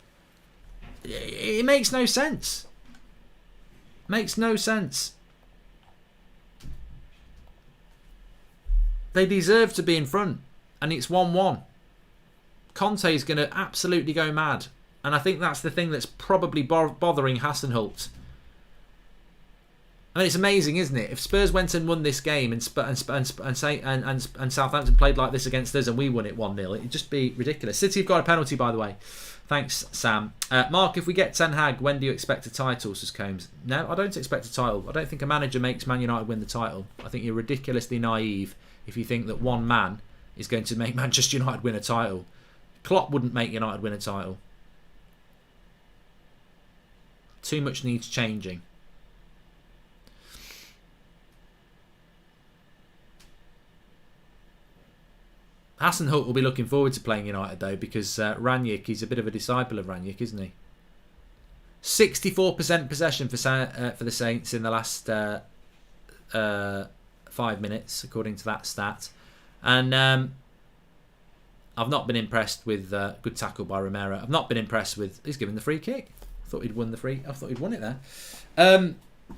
It makes no sense. Makes no sense. They deserve to be in front. And it's 1-1. Conte's going to absolutely go mad. And I think that's the thing that's probably bothering Hasenhüttl. I mean, it's amazing, isn't it? If Spurs went and won this game and Southampton played like this against us and we won it 1-0, it'd just be ridiculous. City have got a penalty, by the way. Thanks, Sam. Mark, if we get Ten Hag, when do you expect a title, says Combs? No, I don't expect a title. I don't think a manager makes Man United win the title. I think you're ridiculously naive if you think that one man is going to make Manchester United win a title. Klopp wouldn't make United win a title. Too much needs changing. Hasenhüttl will be looking forward to playing United though, because Ranić, he's a bit of a disciple of Ranić, isn't he? 64% possession for the Saints in the last 5 minutes, according to that stat. And I've not been impressed with good tackle by Romero. I've not been impressed with. He's given the free kick. I thought he'd won it there.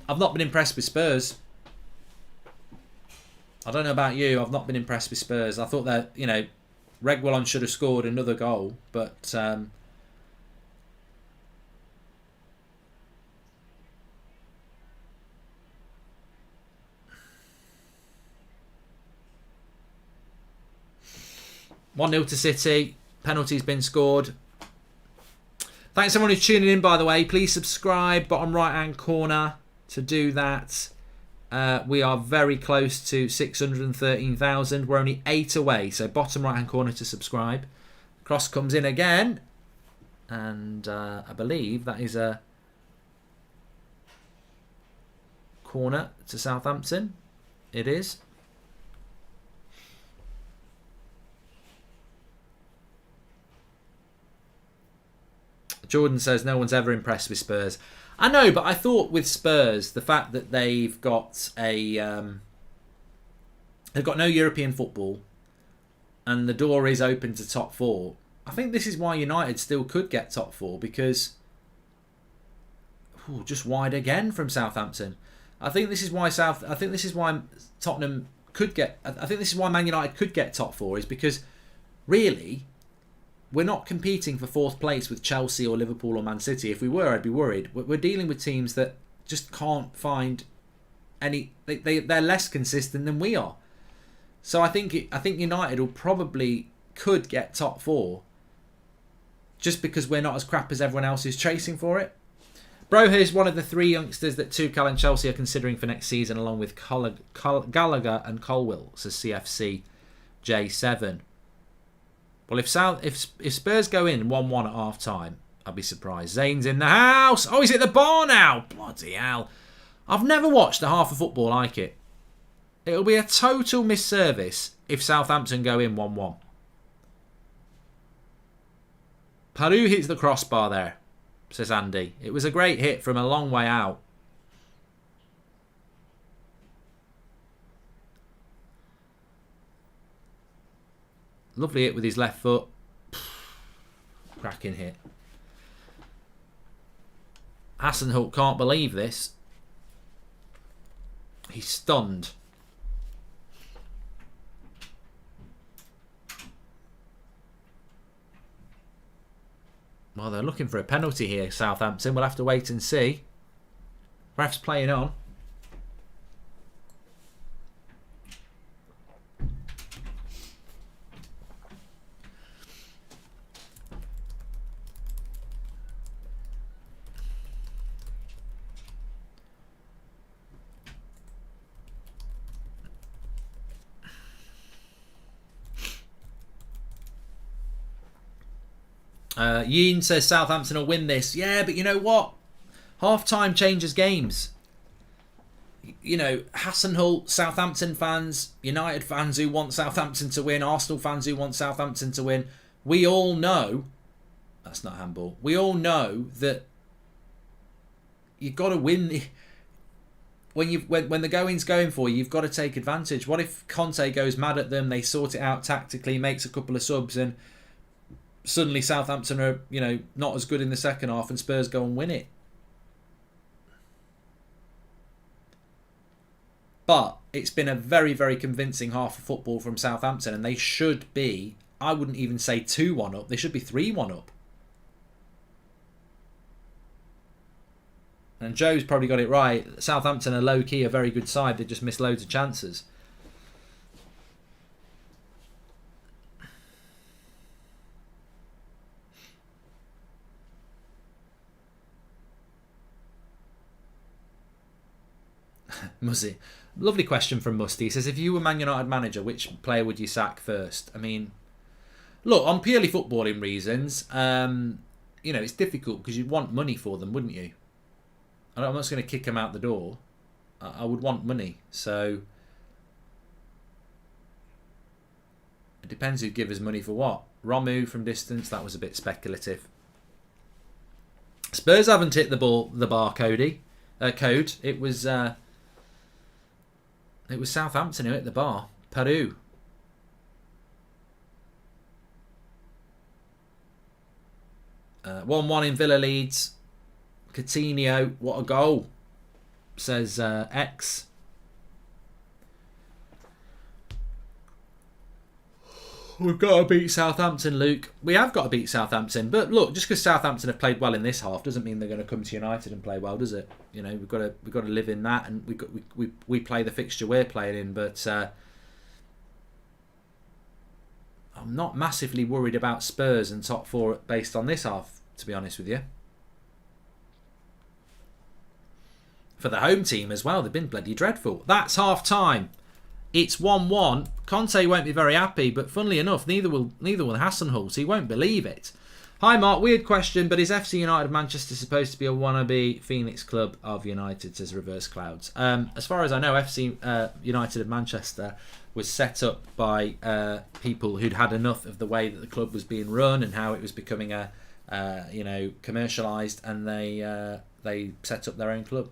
I've not been impressed with Spurs. I don't know about you. I've not been impressed with Spurs. I thought that, you know, Reguilón should have scored another goal, but One 0 to City. Penalty's been scored. Thanks everyone who's tuning in, by the way. Please subscribe, bottom right hand corner, to do that. We are very close to 613,000. We're only 8 away, so bottom right hand corner to subscribe. Cross comes in again, and I believe that is a corner to Southampton. It is. Jordan says no one's ever impressed with Spurs. I know, but I thought with Spurs, the fact that they've got they've got no European football, and the door is open to top 4. I think this is why United still could get top 4, because just wide again from Southampton. I think this is why Tottenham could get. I think this is why Man United could get top 4, is because really, we're not competing for 4th place with Chelsea or Liverpool or Man City. If we were, I'd be worried. We're dealing with teams that just can't find any. They're less consistent than we are. So I think United will probably could get top 4, just because we're not as crap as everyone else who's chasing for it. Bro, here's one of the 3 youngsters that Tuchel and Chelsea are considering for next season, along with Gallagher and Colwill, says CFC J7. Well, if Spurs go in 1-1 at half time, I'd be surprised. Zane's in the house. Oh, he's at the bar now. Bloody hell. I've never watched a half of football like it. It'll be a total misservice if Southampton go in 1-1. Paru hits the crossbar there, says Andy. It was a great hit from a long way out. Lovely hit with his left foot. Cracking hit. Hasenhüttl can't believe this. He's stunned. Well, they're looking for a penalty here, Southampton. We'll have to wait and see. Ref's playing on. Yeen says Southampton will win this. Yeah, but you know what? Half-time changes games. you know, Hassenhull, Southampton fans, United fans who want Southampton to win, Arsenal fans who want Southampton to win, we all know, that's not handball, we all know that you've got to win. When the going's going for you, you've got to take advantage. What if Conte goes mad at them, they sort it out tactically, makes a couple of subs, and suddenly Southampton are, you know, not as good in the second half and Spurs go and win it? But it's been a very, very convincing half of football from Southampton, and they should be, I wouldn't even say 2-1 up, they should be 3-1 up. And Joe's probably got it right. Southampton are low-key a very good side. They just missed loads of chances. Muzzy. Lovely question from Musty. He says, if you were Man United manager, which player would you sack first? I mean, look, on purely footballing reasons, you know, it's difficult because you'd want money for them, wouldn't you? I'm not just going to kick them out the door. I would want money. So it depends who'd give us money for what. Romu from distance, that was a bit speculative. Spurs haven't hit the bar, Cody. Code. It was Southampton who hit the bar. Peru. Uh, 1-1 in Villa Leeds. Coutinho, what a goal, says X. We've got to beat Southampton, Luke. We have got to beat Southampton. But look, just because Southampton have played well in this half doesn't mean they're going to come to United and play well, does it? You know, we've got to live in that, and we play the fixture we're playing in. But I'm not massively worried about Spurs and top four based on this half, to be honest with you. For the home team as well, they've been bloody dreadful. That's half time. It's 1-1. Conte won't be very happy, but funnily enough, neither will Hassenhull, so he won't believe it. Hi Mark, weird question, but is FC United Manchester supposed to be a wannabe Phoenix club of United, says Reverse Clouds? As far as I know, FC United of Manchester was set up by people who'd had enough of the way that the club was being run and how it was becoming a commercialised, and they set up their own club.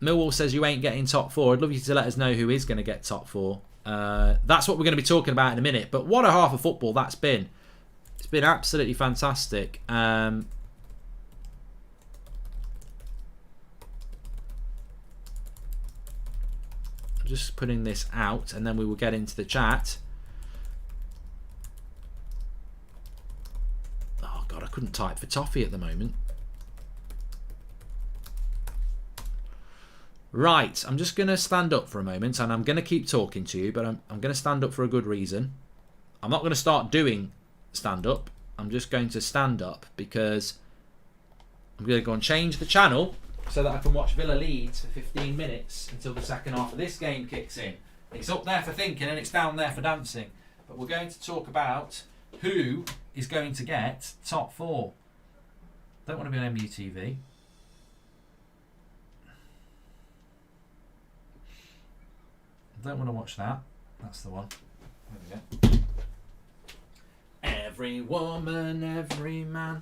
Millwall says you ain't getting top four. I'd love you to let us know who is going to get top four. That's what we're going to be talking about in a minute. But what a half of football that's been. It's been absolutely fantastic. Just putting this out and then we will get into the chat. Oh God, I couldn't type for toffee at the moment. Right, I'm just going to stand up for a moment, and I'm going to keep talking to you, but I'm going to stand up for a good reason. I'm not going to start doing stand up. I'm just going to stand up because I'm going to go and change the channel so that I can watch Villa Leeds for 15 minutes until the second half of this game kicks in. It's up there for thinking and it's down there for dancing. But we're going to talk about who is going to get top four. Don't want to be on MUTV. Don't want to watch that. That's the one. There we go. Every woman, every man,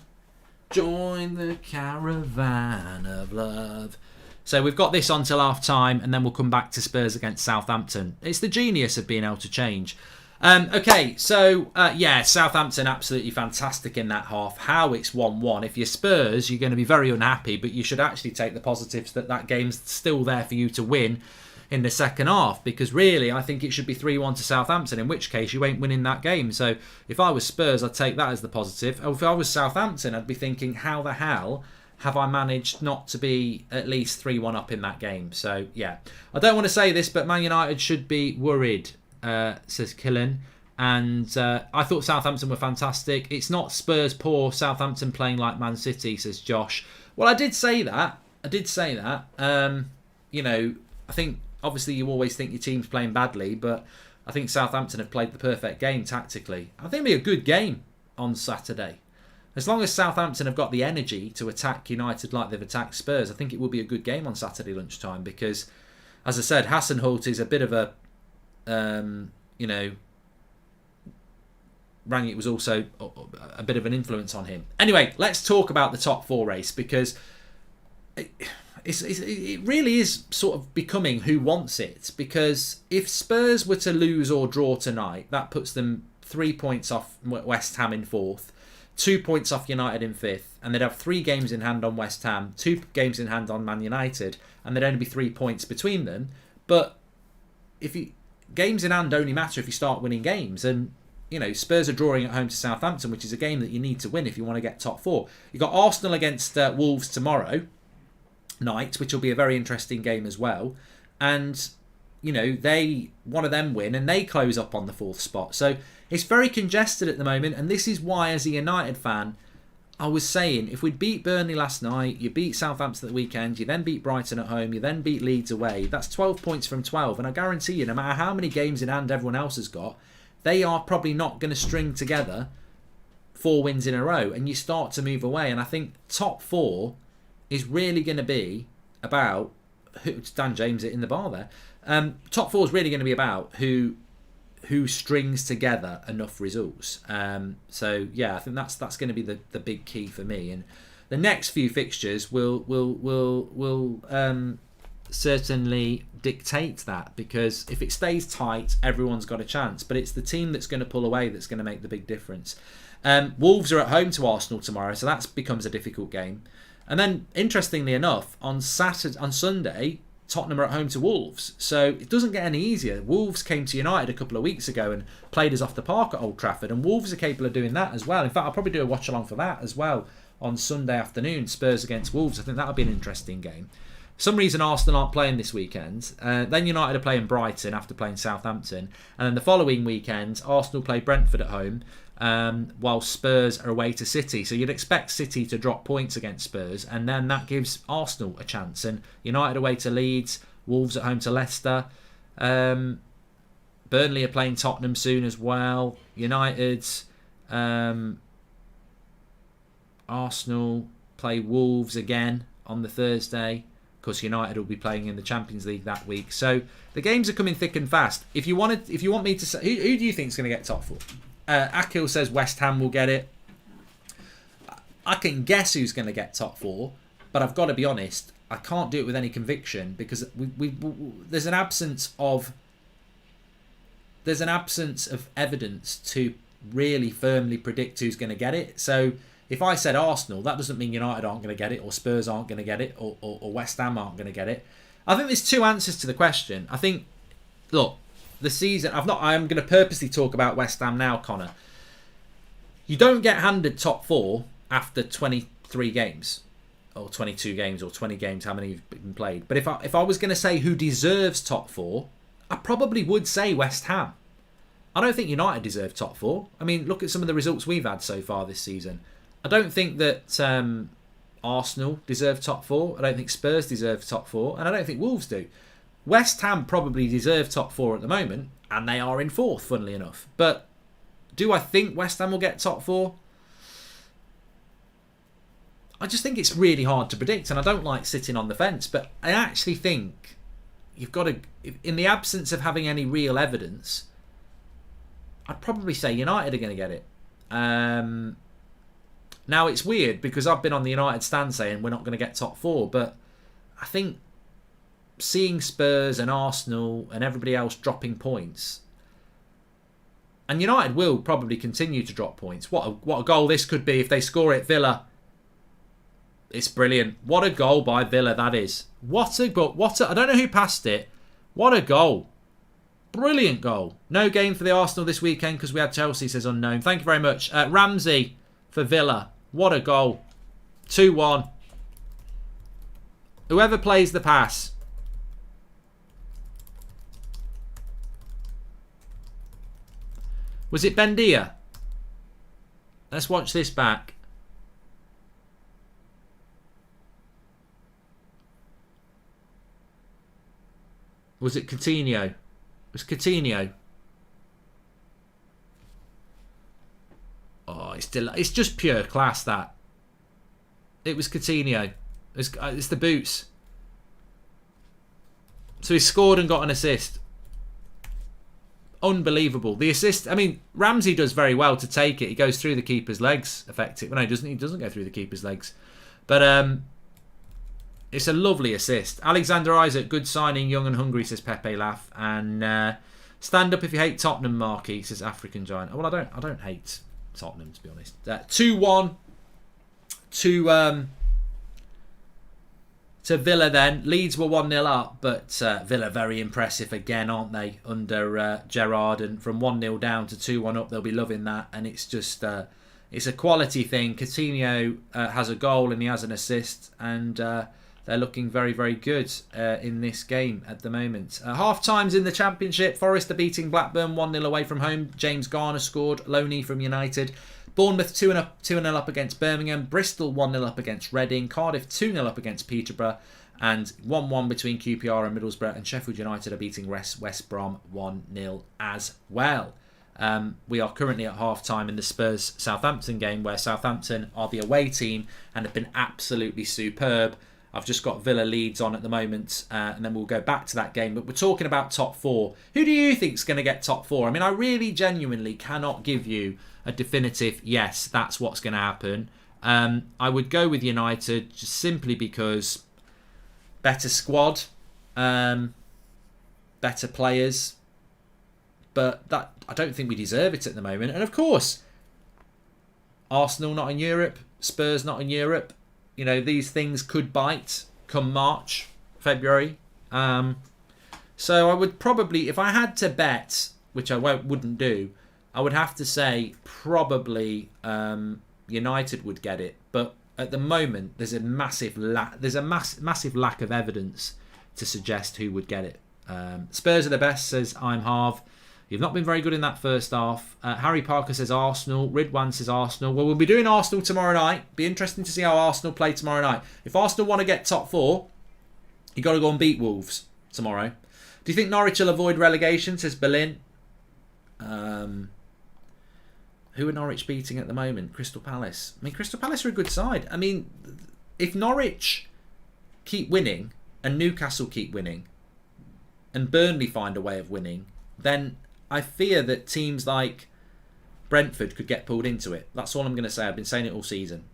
join the caravan of love. So we've got this on till half time, and then we'll come back to Spurs against Southampton. It's the genius of being able to change. Okay, so yeah, Southampton absolutely fantastic in that half. How it's 1-1. If you're Spurs, you're going to be very unhappy, but you should actually take the positives that game's still there for you to win in the second half, because really I think it should be 3-1 to Southampton, in which case you ain't winning that game. So if I was Spurs, I'd take that as the positive. Or if I was Southampton, I'd be thinking, how the hell have I managed not to be at least 3-1 up in that game? So yeah, I don't want to say this, but Man United should be worried, says Killen. And I thought Southampton were fantastic. It's not Spurs poor, Southampton playing like Man City, says Josh. Well, I did say that. You know, I think obviously you always think your team's playing badly, but I think Southampton have played the perfect game tactically. I think it'll be a good game on Saturday. as long as Southampton have got the energy to attack United like they've attacked Spurs, I think it will be a good game on Saturday lunchtime because, as I said, Hasenhüttl is a bit of a, Rangnick was also a bit of an influence on him. Anyway, let's talk about the top 4 race because it really is sort of becoming who wants it. Because if Spurs were to lose or draw tonight, that puts them 3 points off West Ham in 4th, 2 points off United in 5th, and they'd have 3 games in hand on West Ham, 2 games in hand on Man United, and there'd only be 3 points between them. But games in hand only matter if you start winning games, and Spurs are drawing at home to Southampton, which is a game that you need to win if you want to get top 4. You've got Arsenal against Wolves tomorrow night, which will be a very interesting game as well. And, one of them win and they close up on the 4th spot. So it's very congested at the moment. And this is why, as a United fan, I was saying, if we'd beat Burnley last night, you beat Southampton at the weekend, you then beat Brighton at home, you then beat Leeds away, that's 12 points from 12. And I guarantee you, no matter how many games in hand everyone else has got, they are probably not going to string together 4 wins in a row, and you start to move away. And I think top 4 is really going to be about Dan James in the bar there. Top 4 is really going to be about who strings together enough results. So yeah, I think that's going to be the big key for me. And the next few fixtures will certainly dictate that, because if it stays tight, everyone's got a chance, but it's the team that's going to pull away that's going to make the big difference. Wolves are at home to Arsenal tomorrow, so that becomes a difficult game. And then, interestingly enough, on Sunday, Tottenham are at home to Wolves, so it doesn't get any easier. Wolves came to United a couple of weeks ago and played us off the park at Old Trafford, and Wolves are capable of doing that as well. In fact, I'll probably do a watch-along for that as well on Sunday afternoon, Spurs against Wolves. I think that'll be an interesting game. For some reason, Arsenal aren't playing this weekend. Then United are playing Brighton after playing Southampton. And then the following weekend, Arsenal play Brentford at home, while Spurs are away to City. So you'd expect City to drop points against Spurs, and then that gives Arsenal a chance. And United away to Leeds, Wolves at home to Leicester. Burnley are playing Tottenham soon as well. United's Arsenal play Wolves again on the Thursday. Of course, United will be playing in the Champions League that week. So the games are coming thick and fast. If you want me to say, who do you think is going to get top 4? Akil says West Ham will get it. I can guess who's going to get top 4, but I've got to be honest, I can't do it with any conviction because there's an absence of evidence to really firmly predict who's going to get it. So if I said Arsenal, that doesn't mean United aren't going to get it, or Spurs aren't going to get it, or West Ham aren't going to get it. I think there's 2 answers to the question. I think, look, the season, I'm going to purposely talk about West Ham now, Connor. You don't get handed top 4 after 23 games, or 22 games, or 20 games, how many you've been played. But if I was going to say who deserves top 4, I probably would say West Ham. I don't think United deserve top 4. I mean, look at some of the results we've had so far this season. I don't think that Arsenal deserve top 4. I don't think Spurs deserve top 4. And I don't think Wolves do. West Ham probably deserve top 4 at the moment. And they are in 4th, funnily enough. But do I think West Ham will get top 4? I just think it's really hard to predict. And I don't like sitting on the fence. But I actually think you've got to, in the absence of having any real evidence, I'd probably say United are going to get it. Now, it's weird because I've been on the United stand saying we're not going to get top 4, but I think seeing Spurs and Arsenal and everybody else dropping points, and United will probably continue to drop points. What a goal this could be if they score it, Villa. It's brilliant. What a goal by Villa that is. I don't know who passed it. What a goal. Brilliant goal. No game for the Arsenal this weekend because we had Chelsea, says unknown. Thank you very much. Ramsey for Villa. What a goal. 2-1. Whoever plays the pass. Was it Bendia? Let's watch this back. Was it Coutinho? It was Coutinho. Oh, it's just pure class, that. It was Coutinho. It's the boots. So he scored and got an assist. Unbelievable. The assist, I mean, Ramsey does very well to take it. He goes through the keeper's legs, effectively. No, he doesn't go through the keeper's legs. But it's a lovely assist. Alexander Isaac, good signing, young and hungry, says Pepe Laugh. And stand up if you hate Tottenham, Marky, says African Giant. Well, I don't hate Tottenham, to be honest. 2-1 to Villa then. Leeds were 1-0 up, but Villa very impressive again, aren't they, under Gerrard, and from 1-0 down to 2-1 up, they'll be loving that. And it's just it's a quality thing. Coutinho has a goal and he has an assist, and they're looking very, very good in this game at the moment. Half times in the Championship, Forest are beating Blackburn 1-0 away from home. James Garner scored, Loney from United. Bournemouth 2-0 up against Birmingham. Bristol 1-0 up against Reading. Cardiff 2-0 up against Peterborough. And 1-1 between QPR and Middlesbrough. And Sheffield United are beating West Brom 1-0 as well. We are currently at half-time in the Spurs-Southampton game, where Southampton are the away team and have been absolutely superb. I've just got Villa Leeds on at the moment, and then we'll go back to that game. But we're talking about top four. Who do you think's going to get top four? I mean, I really genuinely cannot give you a definitive yes, that's what's going to happen. I would go with United just simply because better squad, better players, but that I don't think we deserve it at the moment. And of course, Arsenal not in Europe, Spurs not in Europe. You know, these things could bite come March, February. So I would probably, if I had to bet, which I wouldn't do, I would have to say probably United would get it. But at the moment, there's a massive massive lack of evidence to suggest who would get it. Spurs are the best, says I'm Harv. You've not been very good in that first half. Harry Parker says Arsenal. Ridwan says Arsenal. Well, we'll be doing Arsenal tomorrow night. Be interesting to see how Arsenal play tomorrow night. If Arsenal want to get top four, you got to go and beat Wolves tomorrow. Do you think Norwich will avoid relegation, says Berlin? Who are Norwich beating at the moment? Crystal Palace. I mean, Crystal Palace are a good side. I mean, if Norwich keep winning and Newcastle keep winning and Burnley find a way of winning, then I fear that teams like Brentford could get pulled into it. That's all I'm going to say. I've been saying it all season.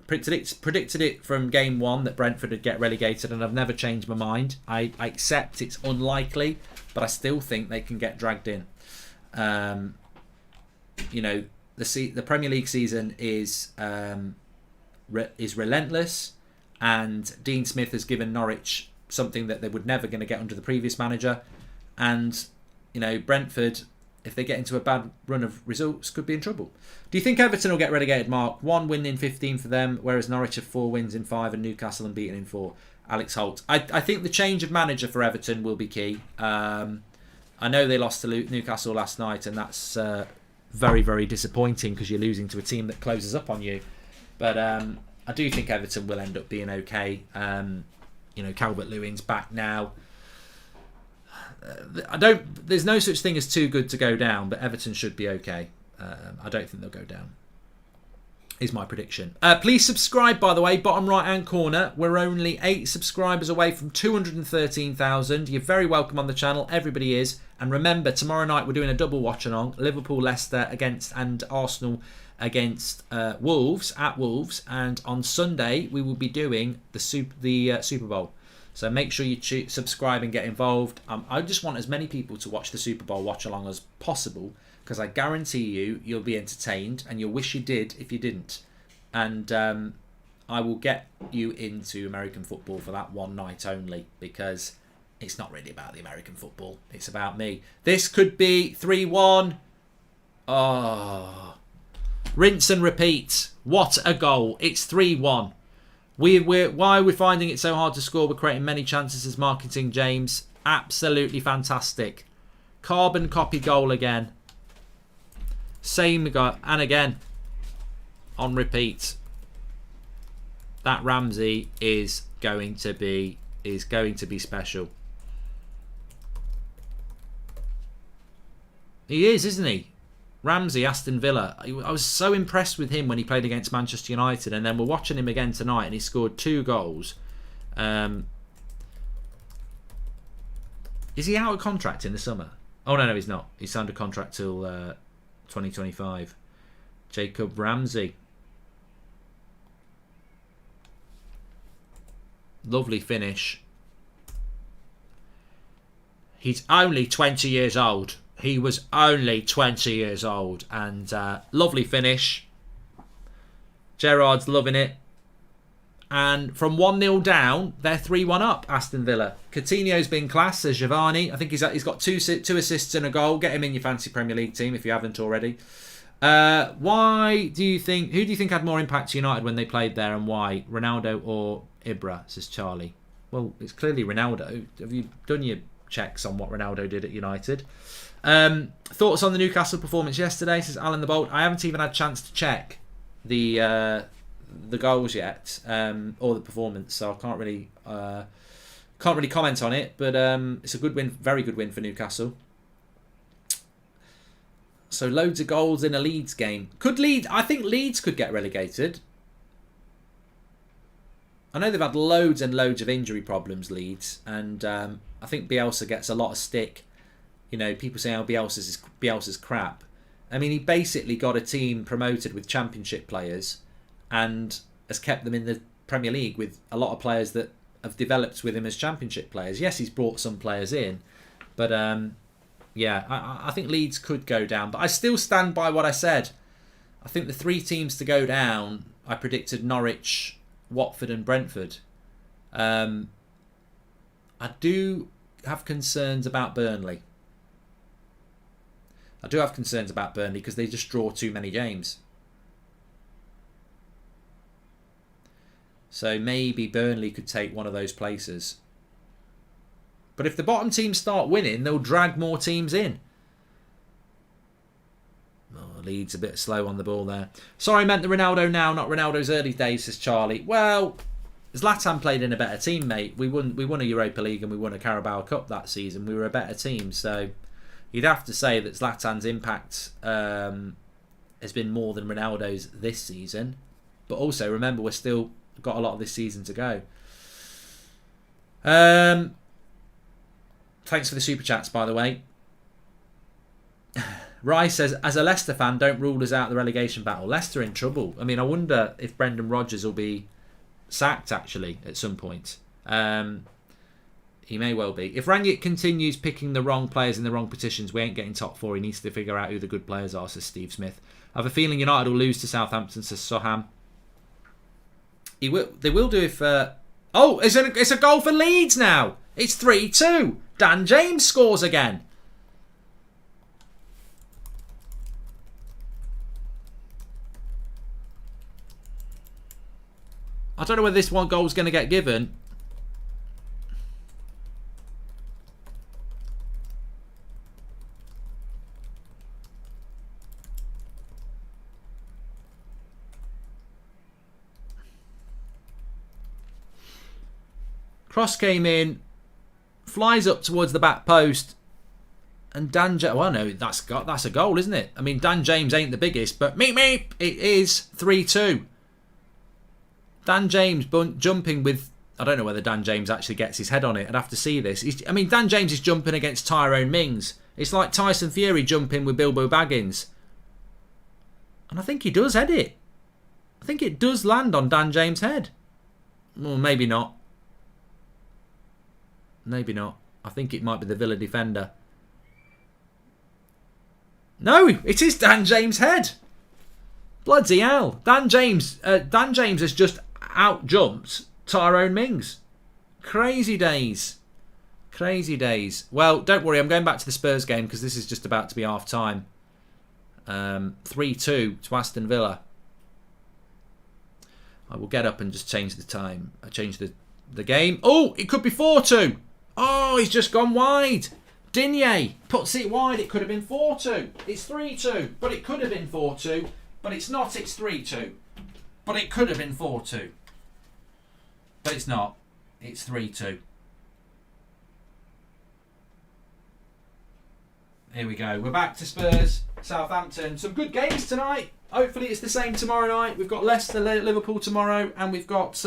Predicted it from game one that Brentford would get relegated, and I've never changed my mind. I accept it's unlikely, but I still think they can get dragged in. You know, the Premier League season is relentless, and Dean Smith has given Norwich something that they were never going to get under the previous manager. And, you know, Brentford, if they get into a bad run of results, could be in trouble. Do you think Everton will get relegated, Mark? 1 win in 15 for them, whereas Norwich have 4 wins in 5 and Newcastle unbeaten in 4. Alex Holt. I think the change of manager for Everton will be key. I know they lost to Newcastle last night, and that's very, very disappointing because you're losing to a team that closes up on you. But I do think Everton will end up being okay. You know, Calvert-Lewin's back now. There's no such thing as too good to go down, but Everton should be okay. I don't think they'll go down, is my prediction. Please subscribe, by the way, bottom right hand corner. We're only 8 subscribers away from 213,000. You're very welcome on the channel, everybody is. And remember, tomorrow night we're doing a double watch along. Liverpool, Leicester and Arsenal against Wolves, at Wolves. And on Sunday we will be doing the Super Bowl. So make sure you subscribe and get involved. I just want as many people to watch the Super Bowl watch along as possible, because I guarantee you'll be entertained and you'll wish you did if you didn't. And I will get you into American football for that one night only, because it's not really about the American football. It's about me. This could be 3-1. Oh, rinse and repeat. What a goal. It's 3-1. Why are we finding it so hard to score? We're creating many chances as Marketing James. Absolutely fantastic. Carbon copy goal again. Same guy. And again. On repeat. That Ramsey is going to be special. He is, isn't he? Ramsey, Aston Villa. I was so impressed with him when he played against Manchester United, and then we're watching him again tonight, and he scored 2 goals. Is he out of contract in the summer? Oh, no, he's not. He signed a contract till 2025. Jacob Ramsey. Lovely finish. He's only 20 years old. He was only 20 years old. And lovely finish. Gerrard's loving it. And from 1-0 down, they're 3-1 up, Aston Villa. Coutinho's been class, says Giovanni. I think he's got two assists and a goal. Get him in your fancy Premier League team if you haven't already. Who do you think had more impact to United when they played there, and why? Ronaldo or Ibra, says Charlie. Well, it's clearly Ronaldo. Have you done your checks on what Ronaldo did at United? Thoughts on the Newcastle performance yesterday, says Alan the Bolt. I haven't even had a chance to check the goals yet, or the performance, so I can't really comment on it. But it's a good win, very good win for Newcastle. So loads of goals in a Leeds game. I think Leeds could get relegated. I know they've had loads and loads of injury problems, Leeds, and I think Bielsa gets a lot of stick. You know, people say, "Oh, Bielsa's crap." I mean, he basically got a team promoted with Championship players, and has kept them in the Premier League with a lot of players that have developed with him as Championship players. Yes, he's brought some players in, but yeah, I think Leeds could go down. But I still stand by what I said. I think the 3 teams to go down, I predicted Norwich, Watford and Brentford. I do have concerns about Burnley. Because they just draw too many games. So maybe Burnley could take one of those places. But if the bottom teams start winning, they'll drag more teams in. Oh, Leeds a bit slow on the ball there. Sorry, I meant the Ronaldo now, not Ronaldo's early days, says Charlie. Well, Zlatan played in a better team, mate. We won a Europa League and we won a Carabao Cup that season. We were a better team, so you'd have to say that Zlatan's impact has been more than Ronaldo's this season. But also, remember, we're still got a lot of this season to go. Thanks for the super chats, by the way. Rice says, as a Leicester fan, don't rule us out of the relegation battle. Leicester in trouble. I mean, I wonder if Brendan Rodgers will be sacked, actually, at some point. He may well be. If Rangnick continues picking the wrong players in the wrong positions, we ain't getting top 4. He needs to figure out who the good players are, says Steve Smith. I have a feeling United will lose to Southampton, says Soham. They will do if... Oh, it's a goal for Leeds now. It's 3-2. Dan James scores again. I don't know whether this one goal's going to get given. Cross came in, flies up towards the back post, and Dan James... Well, no, that's a goal, isn't it? I mean, Dan James ain't the biggest, but meep, it is 3-2. Dan James jumping with... I don't know whether Dan James actually gets his head on it. I'd have to see this. Dan James is jumping against Tyrone Mings. It's like Tyson Fury jumping with Bilbo Baggins. And I think he does head it. I think it does land on Dan James' head. Well, maybe not. Maybe not. I think it might be the Villa defender. No, it is Dan James' head. Bloody hell. Dan James has just out-jumped Tyrone Mings. Crazy days. Crazy days. Well, don't worry. I'm going back to the Spurs game because this is just about to be half-time. 3-2 to Aston Villa. I will get up and just change the time. I change the game. Oh, it could be 4-2. Oh, he's just gone wide. Digne puts it wide. It could have been 4-2. It's 3-2, but it could have been 4-2. But it's not. It's 3-2. But it could have been 4-2. But it's not. It's 3-2. Here we go. We're back to Spurs, Southampton. Some good games tonight. Hopefully it's the same tomorrow night. We've got Leicester, Liverpool tomorrow, and we've got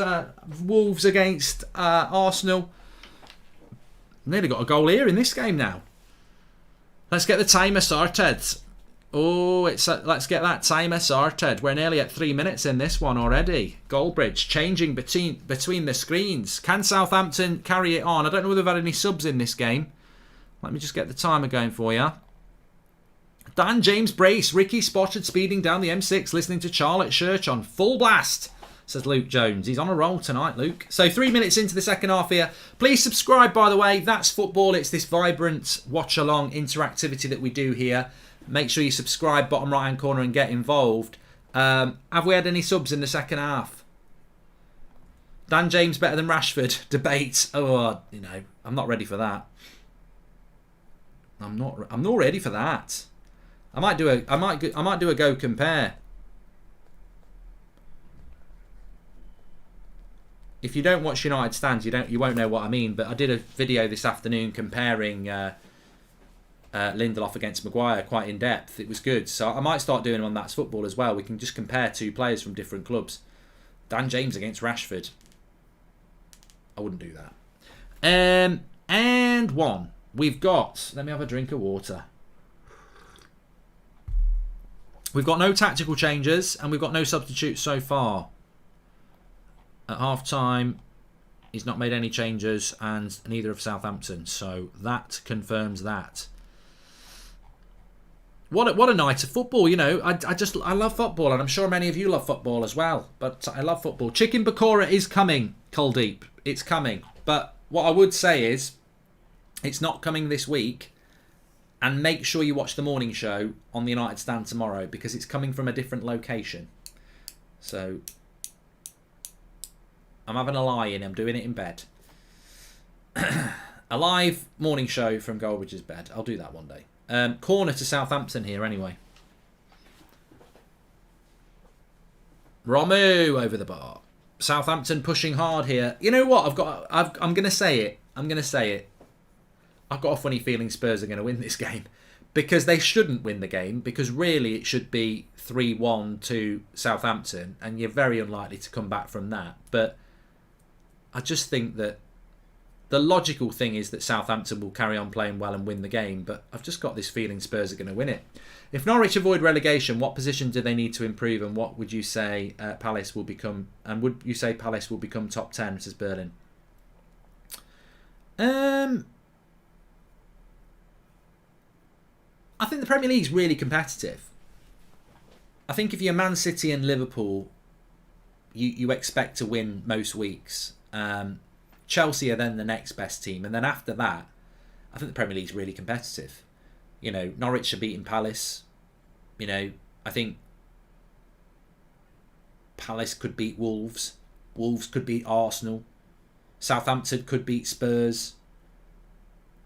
Wolves against Arsenal. Nearly got a goal here in this game now. Let's get the timer sorted. Oh, let's get that timer sorted. We're nearly at 3 minutes in this one already. Goldbridge changing between the screens. Can Southampton carry it on? I don't know whether they've had any subs in this game. Let me just get the timer going for you. Dan James Brace, Ricky spotted speeding down the M6 listening to Charlotte Church on full blast, says Luke Jones. He's on a roll tonight, Luke. So 3 minutes into the second half here. Please subscribe, by the way. That's football. It's this vibrant watch-along interactivity that we do here. Make sure you subscribe, bottom right-hand corner, and get involved. Have we had any subs in the second half? Dan James better than Rashford? Debate. Oh, I'm not ready for that. I'm not ready for that. I might do a go compare. If you don't watch United stands, you won't know what I mean. But I did a video this afternoon comparing Lindelof against Maguire quite in depth. It was good, so I might start doing them on That's Football as well. We can just compare two players from different clubs. Dan James against Rashford. I wouldn't do that. And one. We've got... Let me have a drink of water. We've got no tactical changes and we've got no substitutes so far. At half-time, he's not made any changes and neither have Southampton. So that confirms that. What a night of football, I love football, and I'm sure many of you love football as well. But I love football. Chicken Bakora is coming, Kuldeep. It's coming. But what I would say is, it's not coming this week. And make sure you watch the morning show on the United Stand tomorrow, because it's coming from a different location. So, I'm having a lie-in. I'm doing it in bed. A live morning show from Goldbridge's bed. I'll do that one day. Corner to Southampton here anyway. Romu over the bar. Southampton pushing hard here. You know what? I'm going to say it. I've got a funny feeling Spurs are going to win this game. Because they shouldn't win the game. Because really it should be 3-1 to Southampton. And you're very unlikely to come back from that. But I just think that the logical thing is that Southampton will carry on playing well and win the game. But I've just got this feeling Spurs are going to win it. If Norwich avoid relegation, what position do they need to improve? And what would you say Palace will become? And would you say Palace will become top 10, says Berlin? I think the Premier League's really competitive. I think if you're Man City and Liverpool, you expect to win most weeks. Chelsea are then the next best team. And then after that, I think the Premier League's really competitive. Norwich are beating Palace. I think Palace could beat Wolves. Wolves could beat Arsenal. Southampton could beat Spurs.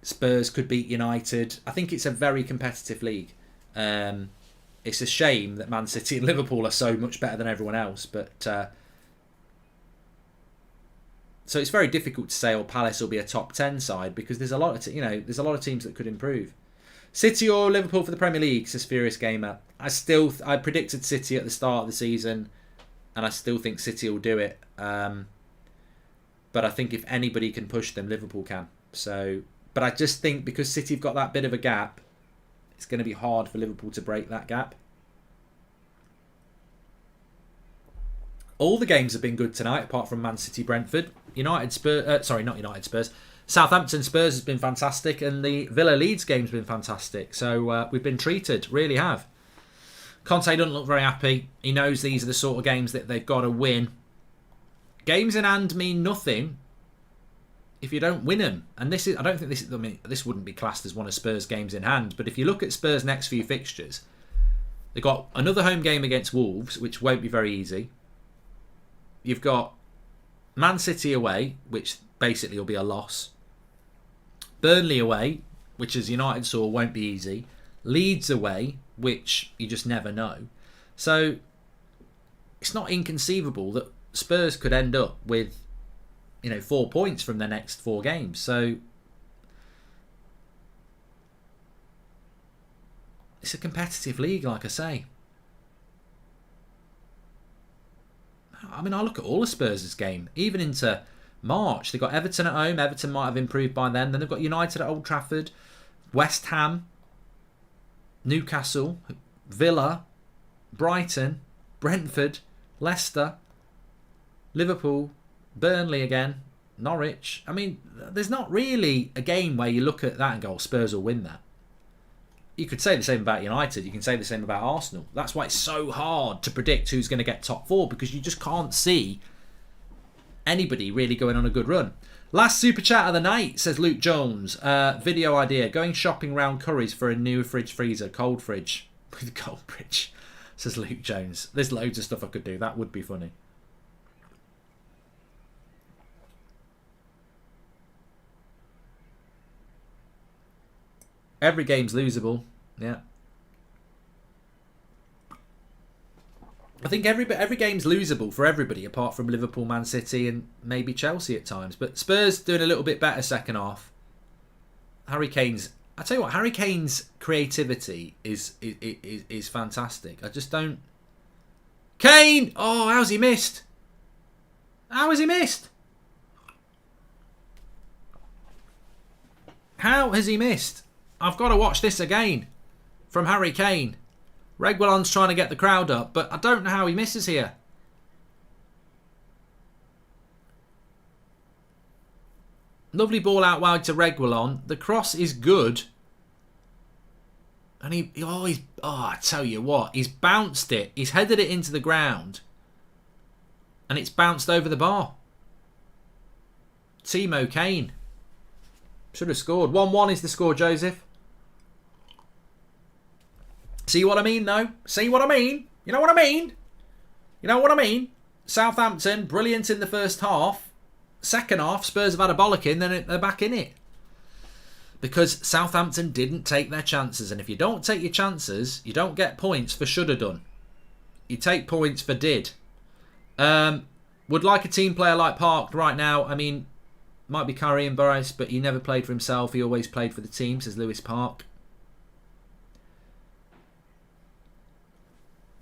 Spurs could beat United. I think it's a very competitive league. It's a shame that Man City and Liverpool are so much better than everyone else. But so it's very difficult to say, Palace will be a top 10 side, because there's a lot of there's a lot of teams that could improve. City or Liverpool for the Premier League, says Furious Gamer. I predicted City at the start of the season, and I still think City will do it. But I think if anybody can push them, Liverpool can. So, but I just think because City have got that bit of a gap, it's going to be hard for Liverpool to break that gap. All the games have been good tonight, apart from Man City Brentford. Southampton Spurs has been fantastic, and the Villa Leeds game's been fantastic. So we've been treated, really have. Conte doesn't look very happy. He knows these are the sort of games that they've got to win. Games in hand mean nothing if you don't win them. And this wouldn't be classed as one of Spurs' games in hand. But if you look at Spurs' next few fixtures, they've got another home game against Wolves, which won't be very easy. You've got Man City away, which basically will be a loss. Burnley away, which as United saw won't be easy. Leeds away, which you just never know. So it's not inconceivable that Spurs could end up with 4 points from their next 4 games. So It's a competitive league, like I say. I mean, I look at all of Spurs' game, even into March. They've got Everton at home. Everton might have improved by then. Then they've got United at Old Trafford, West Ham, Newcastle, Villa, Brighton, Brentford, Leicester, Liverpool, Burnley again, Norwich. I mean, there's not really a game where you look at that and go, Spurs will win that. You could say the same about United. You can say the same about Arsenal. That's why it's so hard to predict who's going to get top four, because you just can't see anybody really going on a good run. Last super chat of the night, says Luke Jones. Video idea. Going shopping round Curry's for a new fridge freezer. Cold fridge. With Goldbridge, says Luke Jones. There's loads of stuff I could do. That would be funny. Every game's losable. Yeah. I think every game's losable for everybody apart from Liverpool, Man City and maybe Chelsea at times. But Spurs doing a little bit better second half. Harry Kane's... I tell you what, Harry Kane's creativity is fantastic. I just don't... Kane! Oh, how's he missed? How has he missed? How has he missed? I've got to watch this again from Harry Kane. Reguilon's trying to get the crowd up, but I don't know how he misses here. Lovely ball out wide to Reguilon. The cross is good. And I tell you what, he's bounced it. He's headed it into the ground. And it's bounced over the bar. Timo Kane. Should have scored. 1-1 is the score, Joseph. See what I mean, though? See what I mean? You know what I mean? You know what I mean? Southampton, brilliant in the first half. Second half, Spurs have had a bollocking, then they're back in it. Because Southampton didn't take their chances. And if you don't take your chances, you don't get points for should have done. You take points for did. Would like a team player like Park right now. I mean, might be Curry and Burris, but he never played for himself. He always played for the team, says Lewis Park.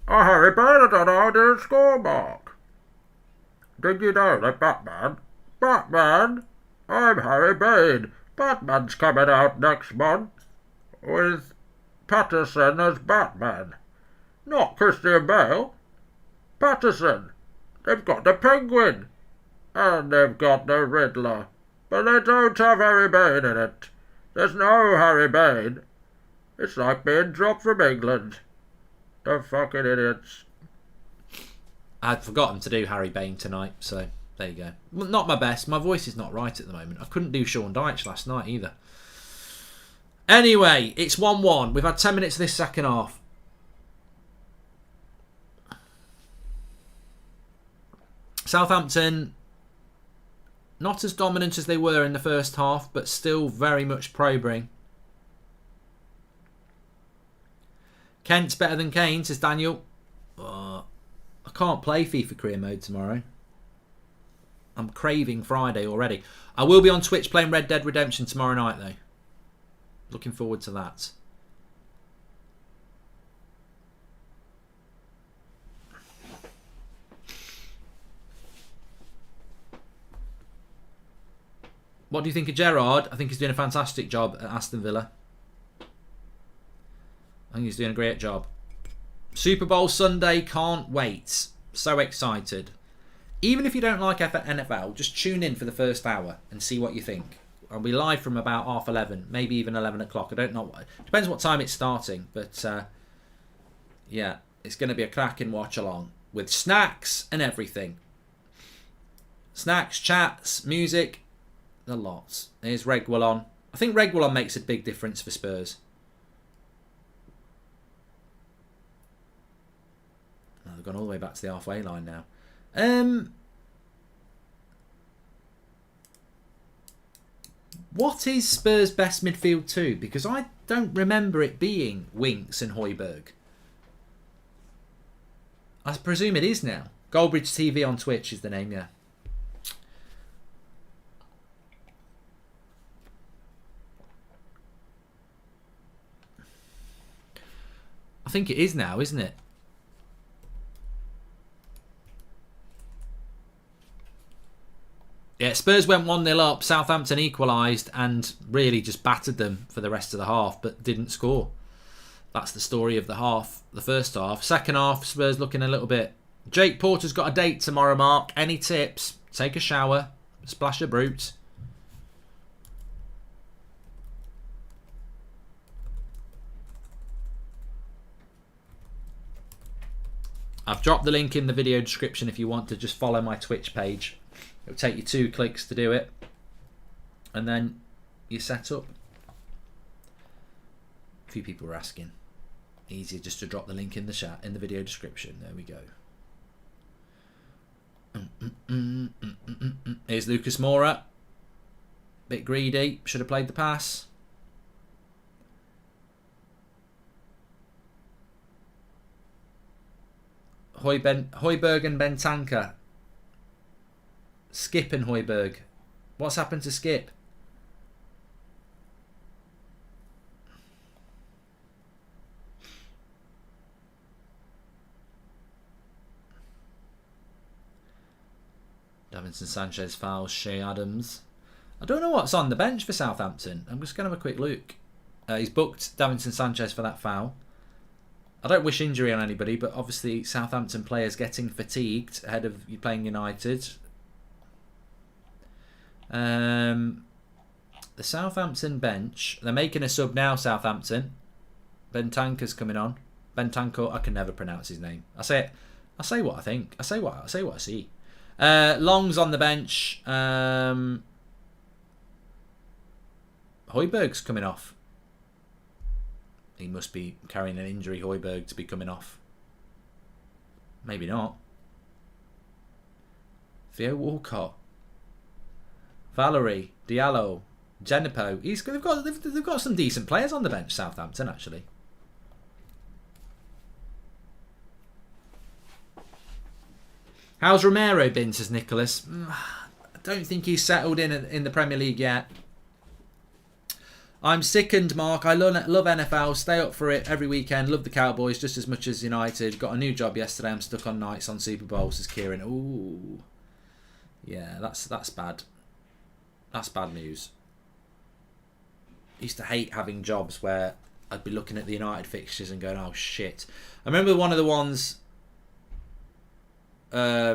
Oh, Harry Bane, I don't know how to score, Mark. Did you know that Batman? I'm Harry Bane. Batman's coming out next month with Patterson as Batman. Not Christian Bale. Patterson. They've got the Penguin. And they've got the Riddler. But they don't have Harry Bane in it. There's no Harry Bane. It's like being dropped from England. The fucking idiots. I'd forgotten to do Harry Bane tonight, so there you go. Well, not my best. My voice is not right at the moment. I couldn't do Sean Dyche last night either. Anyway, it's 1-1. We've had 10 minutes of this second half. Southampton, not as dominant as they were in the first half, but still very much probing. Kent's better than Kane, says Daniel. I can't play FIFA career mode tomorrow. I'm craving Friday already. I will be on Twitch playing Red Dead Redemption tomorrow night, though. Looking forward to that. What do you think of Gerrard? I think he's doing a fantastic job at Aston Villa. I think he's doing a great job. Super Bowl Sunday, can't wait. So excited. Even if you don't like NFL, just tune in for the first hour and see what you think. I'll be live from about 11:30, maybe even 11 o'clock. I don't know. Depends what time it's starting. But yeah, it's going to be a cracking watch along with snacks and everything. Snacks, chats, music, the lots. Here's Reguilon. I think Reguilon makes a big difference for Spurs. Oh, they've gone all the way back to the halfway line now. What is Spurs' best midfield two? Because I don't remember it being Winks and Højbjerg. I presume it is now. Goldbridge TV on Twitch is the name, yeah. think it is now, isn't it? Yeah, Spurs went 1-0 up. Southampton equalised and really just battered them for the rest of the half, but didn't score. That's the story of the half, the first half. Second half, Spurs looking a little bit. Jake Porter's got a date tomorrow, Mark. Any tips? Take a shower, splash a brute. I've dropped the link in the video description if you want to just follow my Twitch page. It'll take you 2 clicks to do it. And then you're set up. A few people were asking. Easier just to drop the link in the chat, in the video description. There we go. Here's Lucas Moura. Bit greedy. Should have played the pass. Højbjerg and Bentancur. Skip and Højbjerg. What's happened to Skip? Davinson Sanchez fouls Shea Adams. I don't know what's on the bench for Southampton. I'm just going to have a quick look. He's booked Davinson Sanchez for that foul. I don't wish injury on anybody, but obviously Southampton players getting fatigued ahead of you playing United. The Southampton bench, they're making a sub now, Southampton. Bentancur's coming on. Bentancur, I can never pronounce his name. I say what I think. I say what I see. Long's on the bench. Højbjerg's coming off. He must be carrying an injury, Højbjerg, to be coming off. Maybe not. Theo Walcott. Valerie, Diallo, Genipo. They've got some decent players on the bench, Southampton, actually. How's Romero been, says Nicholas? I don't think he's settled in the Premier League yet. I'm sickened, Mark. I love NFL. Stay up for it every weekend. Love the Cowboys just as much as United. Got a new job yesterday. I'm stuck on nights on Super Bowl, says Kieran. Ooh. Yeah, that's bad. That's bad news. I used to hate having jobs where I'd be looking at the United fixtures and going, oh, shit. I remember one of the ones... I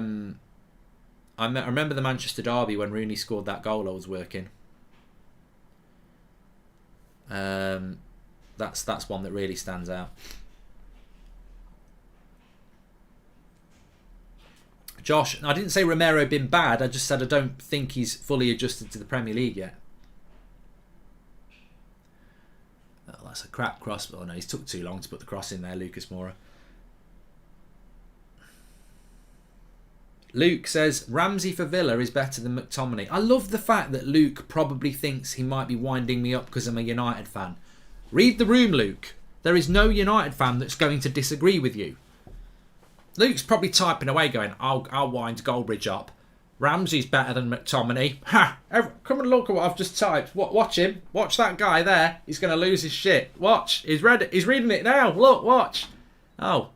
remember the Manchester derby when Rooney scored that goal. I was working. That's one that really stands out. Josh, I didn't say Romero been bad. I just said I don't think he's fully adjusted to the Premier League yet. Oh, that's a crap cross. Oh no, he's took too long to put the cross in there, Lucas Moura. Luke says Ramsey for Villa is better than McTominay. I love the fact that Luke probably thinks he might be winding me up because I'm a United fan. Read the room, Luke. There is no United fan that's going to disagree with you. Luke's probably typing away going, I'll wind Goldbridge up. Ramsey's better than McTominay. Ha! Come and look at what I've just typed. Watch him. Watch that guy there. He's going to lose his shit. Watch. He's reading it now. Look, watch. Oh.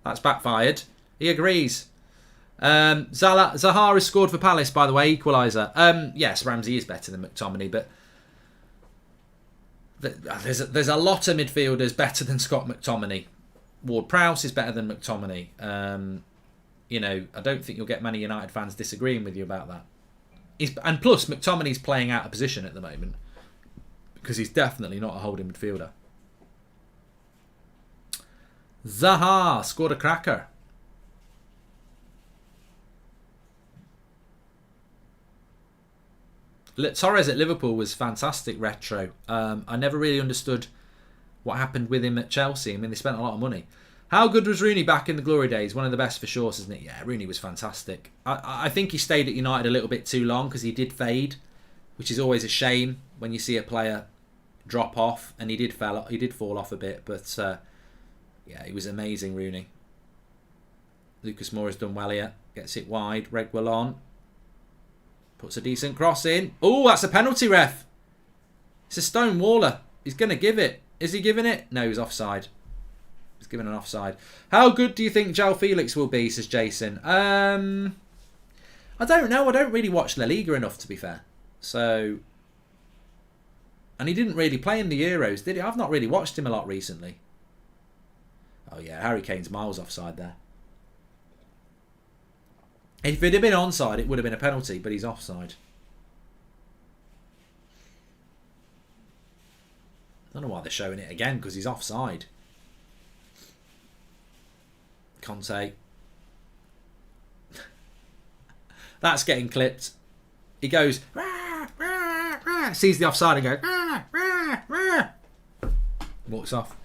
That's backfired. He agrees. Zaha has scored for Palace, by the way, equaliser. Yes, Ramsey is better than McTominay, but there's a lot of midfielders better than Scott McTominay. Ward-Prowse is better than McTominay. I don't think you'll get many United fans disagreeing with you about that. And plus, McTominay's playing out of position at the moment because he's definitely not a holding midfielder. Zaha scored a cracker. Torres at Liverpool was fantastic retro. I never really understood what happened with him at Chelsea. I mean, they spent a lot of money. How good was Rooney back in the glory days? One of the best for sure, isn't it? Yeah, Rooney was fantastic. I think he stayed at United a little bit too long because he did fade, which is always a shame when you see a player drop off, and he did fall off a bit. But yeah, he was amazing, Rooney. Lucas Moura's done well here. Gets it wide. Reguilon puts a decent cross in. Oh, that's a penalty, ref. It's a stone waller. He's going to give it. Is he giving it? No, he's offside. He's given an offside. How good do you think João Felix will be, says Jason? I don't know. I don't really watch La Liga enough, to be fair. So, and he didn't really play in the Euros, did he? I've not really watched him a lot recently. Oh yeah, Harry Kane's miles offside there. If it had been onside, it would have been a penalty, but he's offside. I don't know why they're showing it again, because he's offside. Conte. That's getting clipped. He goes, rah, rah, rah, sees the offside and goes, rah, rah, rah. Walks off.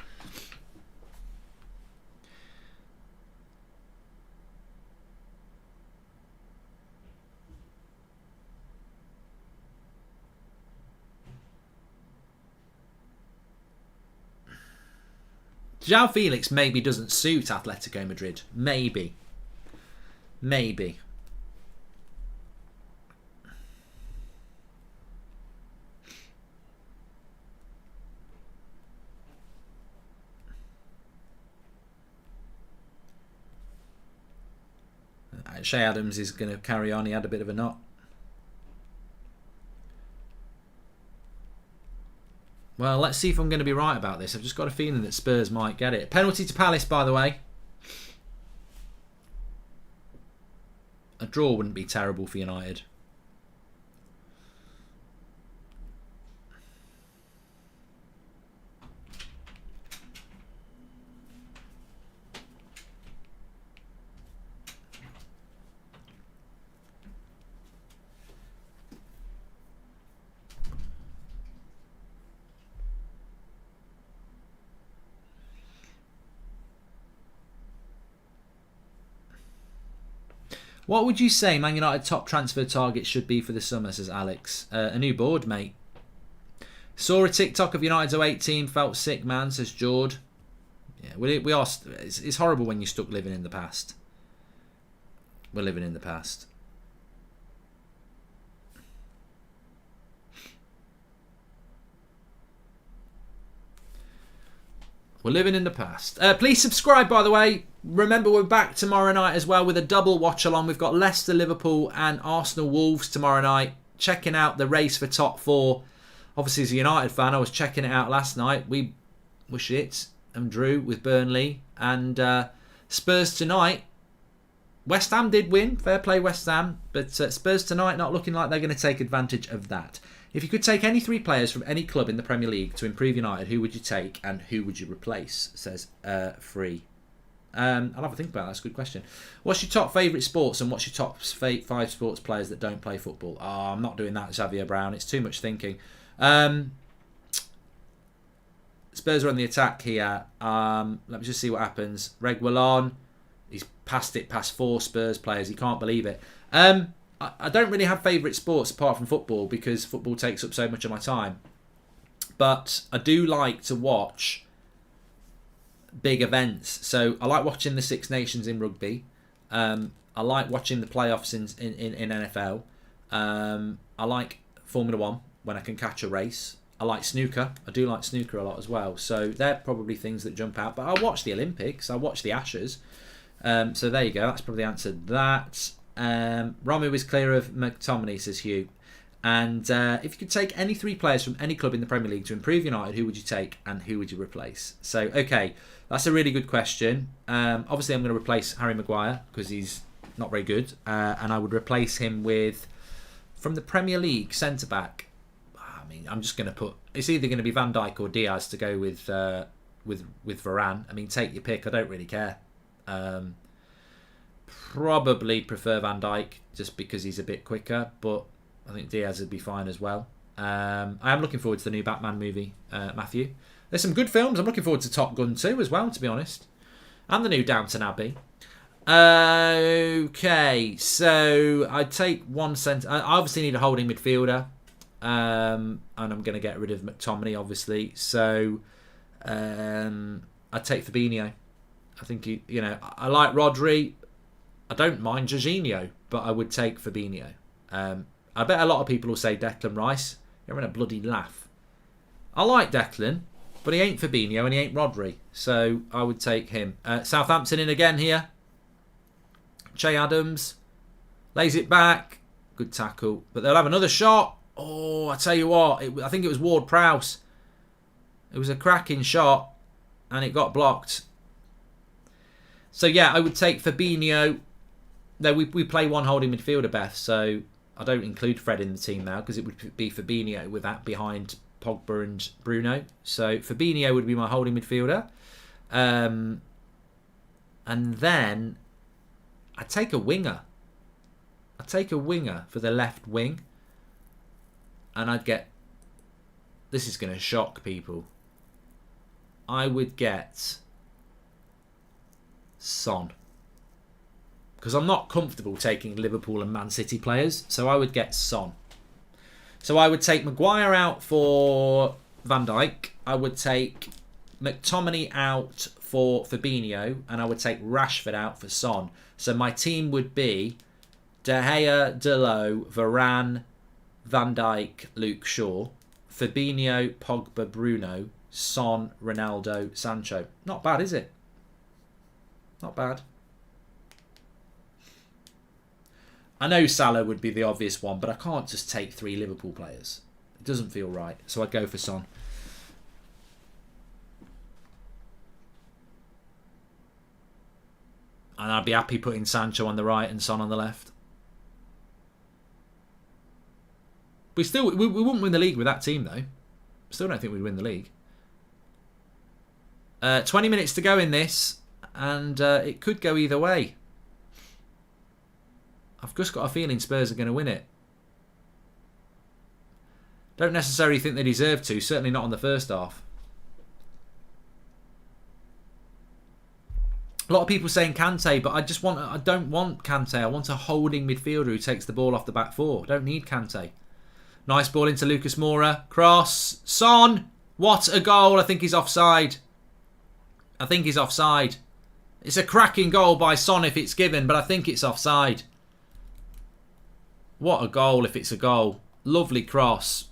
João Felix maybe doesn't suit Atletico Madrid. Maybe. Maybe. Shea Adams is going to carry on. He had a bit of a knot. Well, let's see if I'm going to be right about this. I've just got a feeling that Spurs might get it. Penalty to Palace, by the way. A draw wouldn't be terrible for United. What would you say Man United top transfer target should be for the summer, says Alex? A new board, mate. Saw a TikTok of United's 08 team, felt sick, man, says Jord. Yeah, we are. It's horrible when you're stuck living in the past. We're living in the past. We're living in the past. Please subscribe, by the way. Remember, we're back tomorrow night as well with a double watch-along. We've got Leicester, Liverpool and Arsenal Wolves tomorrow night. Checking out the race for top four. Obviously, as a United fan, I was checking it out last night. We were shit and drew with Burnley. And Spurs tonight. West Ham did win. Fair play, West Ham. But Spurs tonight not looking like they're going to take advantage of that. If you could take any three players from any club in the Premier League to improve United, who would you take and who would you replace? Says Free. I'll have a think about that. That's a good question. What's your top favourite sports and what's your top 5 sports players that don't play football? Oh, I'm not doing that, Xavier Brown. It's too much thinking. Spurs are on the attack here. Let me just see what happens. Reguilon. He's passed 4 Spurs players. He can't believe it. I don't really have favourite sports apart from football because football takes up so much of my time. But I do like to watch big events. So I like watching the Six Nations in rugby. I like watching the playoffs in NFL. I like Formula 1 when I can catch a race. I like snooker. I do like snooker a lot as well. So they're probably things that jump out. But I watch the Olympics. I watch the Ashes. So there you go. That's probably answered that. Romu is clear of McTominay, says Hugh. And if you could take any 3 players from any club in the Premier League to improve United, who would you take and who would you replace? So, okay, that's a really good question. Obviously, I'm going to replace Harry Maguire because he's not very good. And I would replace him with, from the Premier League, centre-back. I mean, I'm just going to put... It's either going to be Van Dijk or Diaz to go with Varane. I mean, take your pick. I don't really care. Probably prefer Van Dijk just because he's a bit quicker, but I think Diaz would be fine as well. I am looking forward to the new Batman movie, Matthew. There's some good films. I'm looking forward to Top Gun 2 as well, to be honest. And the new Downton Abbey. Okay, so I take one centre. I obviously need a holding midfielder. And I'm going to get rid of McTominay, obviously. So I'd take Fabinho. I think, I like Rodri. I don't mind Jorginho, but I would take Fabinho. I bet a lot of people will say Declan Rice. You're having a bloody laugh. I like Declan, But he ain't Fabinho and he ain't Rodri. So I would take him. Southampton in again here. Che Adams. Lays it back. Good tackle. But they'll have another shot. Oh, I tell you what. I think it was Ward-Prowse. It was a cracking shot. And it got blocked. So yeah, I would take Fabinho. No, we play one holding midfielder, Beth. So I don't include Fred in the team now. Because it would be Fabinho with that behind Pogba and Bruno. So Fabinho would be my holding midfielder. And then I'd take a winger. I'd take a winger for the left wing. And I'd get... This is going to shock people. I would get Son. Because I'm not comfortable taking Liverpool and Man City players. So I would get Son. So I would take Maguire out for Van Dijk. I would take McTominay out for Fabinho. And I would take Rashford out for Son. So my team would be De Gea, Delot, Varane, Van Dijk, Luke Shaw, Fabinho, Pogba, Bruno, Son, Ronaldo, Sancho. Not bad, is it? Not bad. I know Salah would be the obvious one, but I can't just take 3 Liverpool players. It doesn't feel right. So I'd go for Son. And I'd be happy putting Sancho on the right and Son on the left. We wouldn't win the league with that team, though. Still don't think we'd win the league. 20 minutes to go in this, and it could go either way. I've just got a feeling Spurs are going to win it. Don't necessarily think they deserve to. Certainly not on the first half. A lot of people saying Kante, but I don't want Kante. I want a holding midfielder who takes the ball off the back four. I don't need Kante. Nice ball into Lucas Moura. Cross. Son. What a goal. I think he's offside. I think he's offside. It's a cracking goal by Son if it's given, but I think it's offside. What a goal if it's a goal. Lovely cross.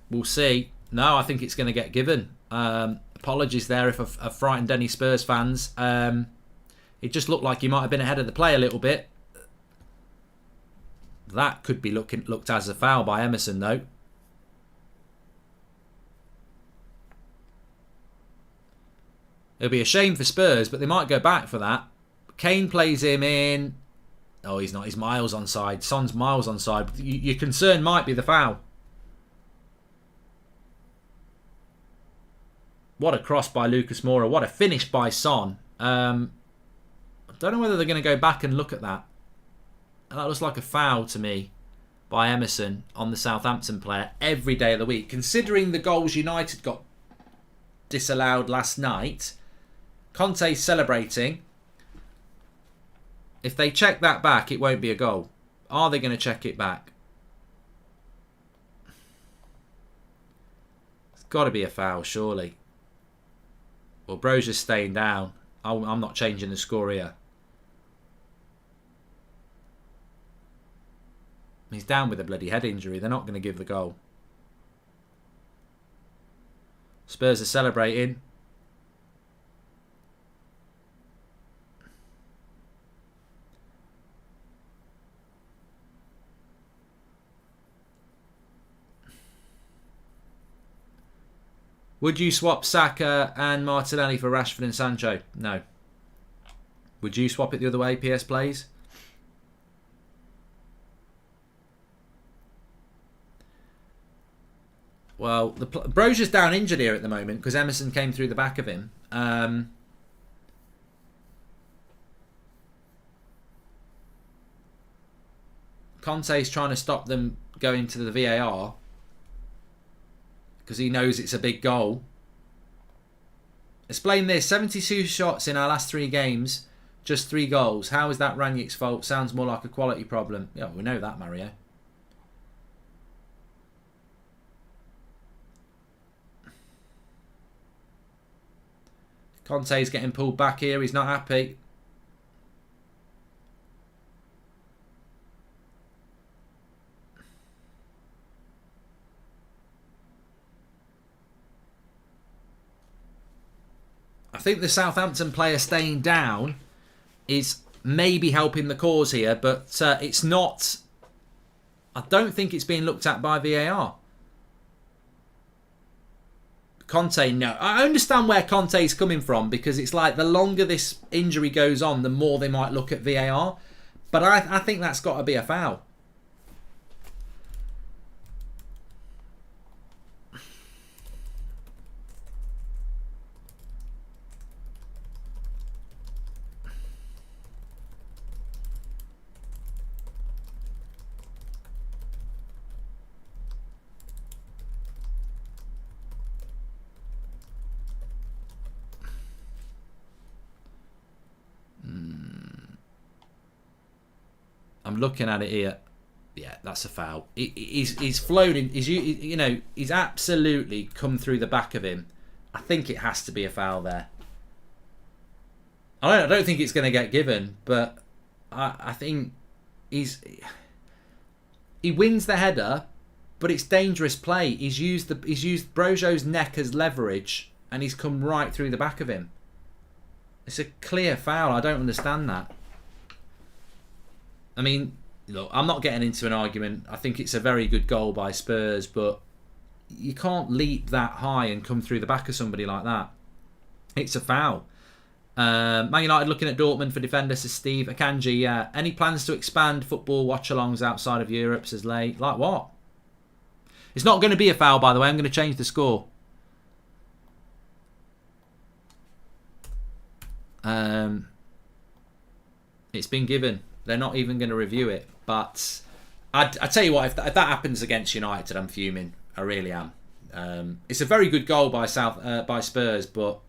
We'll see. No, I think it's going to get given. Apologies there if I've frightened any Spurs fans. It just looked like he might have been ahead of the play a little bit. That could be looked as a foul by Emerson, though. It'll be a shame for Spurs, but they might go back for that. Kane plays him in. Oh, he's not. He's miles onside. Son's miles onside. Your concern might be the foul. What a cross by Lucas Moura. What a finish by Son. I don't know whether they're going to go back and look at that. That looks like a foul to me by Emerson on the Southampton player every day of the week. Considering the goals United got disallowed last night, Conte's celebrating. If they check that back, it won't be a goal. Are they going to check it back? It's got to be a foul, surely. Well, Brozier's staying down. I'm not changing the score here. He's down with a bloody head injury. They're not going to give the goal. Spurs are celebrating. Would you swap Saka and Martinelli for Rashford and Sancho? No. Would you swap it the other way, PS Plays? Well, Brozier's down injured here at the moment because Emerson came through the back of him. Conte's trying to stop them going to the VAR because he knows it's a big goal. Explain this. 72 shots in our last 3 games, just 3 goals. How is that Rangnick's fault? Sounds more like a quality problem. Yeah, we know that, Mario. Conte's getting pulled back here. He's not happy. I think the Southampton player staying down is maybe helping the cause here, but it's not. I don't think it's being looked at by VAR. Conte, no. I understand where Conte's coming from, because it's like the longer this injury goes on, the more they might look at VAR. But I think that's got to be a foul. I'm looking at it here. Yeah, that's a foul. He's floating. He's absolutely come through the back of him. I think it has to be a foul there. I don't think it's going to get given, but I think he wins the header, but it's dangerous play. He's used Brojo's neck as leverage, and he's come right through the back of him. It's a clear foul. I don't understand that. I mean, look, I'm not getting into an argument. I think it's a very good goal by Spurs, but you can't leap that high and come through the back of somebody like that. It's a foul. Man United looking at Dortmund for defender, says Steve. Akanji, yeah. Any plans to expand football watch-alongs outside of Europe, says Lay. Like what? It's not going to be a foul, by the way. I'm going to change the score. It's been given. They're not even going to review it. But I tell you what, if that happens against United, I'm fuming. I really am. It's a very good goal by Spurs, but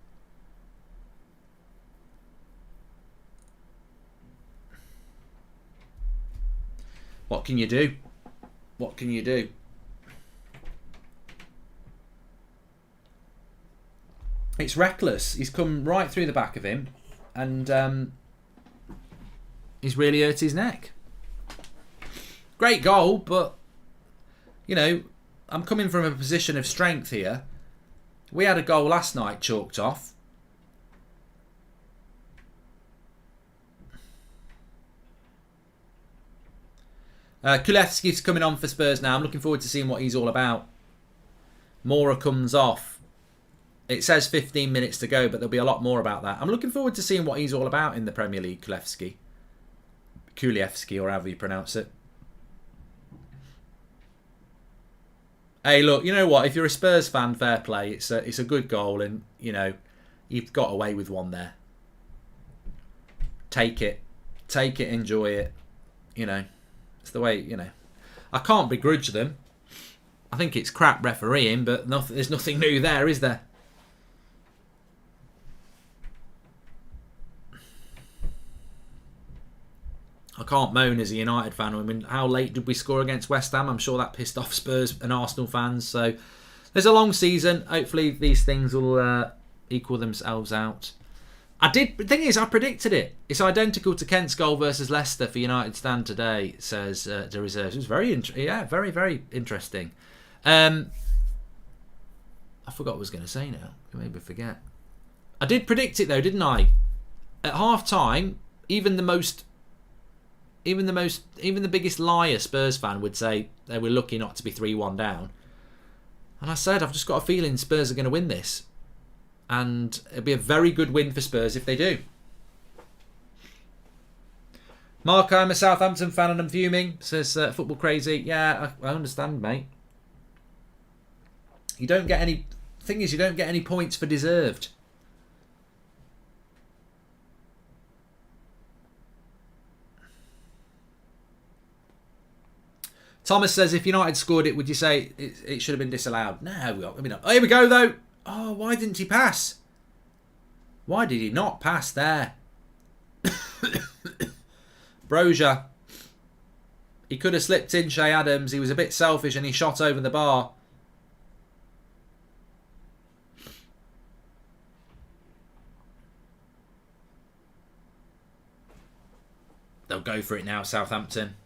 what can you do? What can you do? It's reckless. He's come right through the back of him, and he's really hurt his neck. Great goal, but I'm coming from a position of strength here. We had a goal last night chalked off. Kulevski's coming on for Spurs now. I'm looking forward to seeing what he's all about. Mora comes off. It says 15 minutes to go, but there'll be a lot more about that. I'm looking forward to seeing what he's all about in the Premier League, Kulevski, or however you pronounce it. Hey, look, you know what? If you're a Spurs fan, fair play. It's a good goal, and you've got away with one there. Take it, enjoy it. It's the way. I can't begrudge them. I think it's crap refereeing, but there's nothing new there, is there? I can't moan as a United fan. I mean, how late did we score against West Ham? I'm sure that pissed off Spurs and Arsenal fans. So there's a long season. Hopefully these things will equal themselves out. The thing is, I predicted it. It's identical to Kent's goal versus Leicester for United stand today, says De Reserves. It was very very interesting. I forgot what I was going to say now. I maybe forget. I did predict it though, didn't I? At half time, even the biggest liar Spurs fan would say they were lucky not to be 3-1 down. And I said, I've just got a feeling Spurs are going to win this. And it'll be a very good win for Spurs if they do. Mark, I'm a Southampton fan and I'm fuming, says Football Crazy. Yeah, I understand, mate. You don't get any... Thing is, you don't get any points for deserved. Thomas says, if United scored it, would you say it should have been disallowed? No, I mean, here we go, though. Oh, why didn't he pass? Why did he not pass there? Broja. He could have slipped in Shea Adams. He was a bit selfish and he shot over the bar. They'll go for it now, Southampton.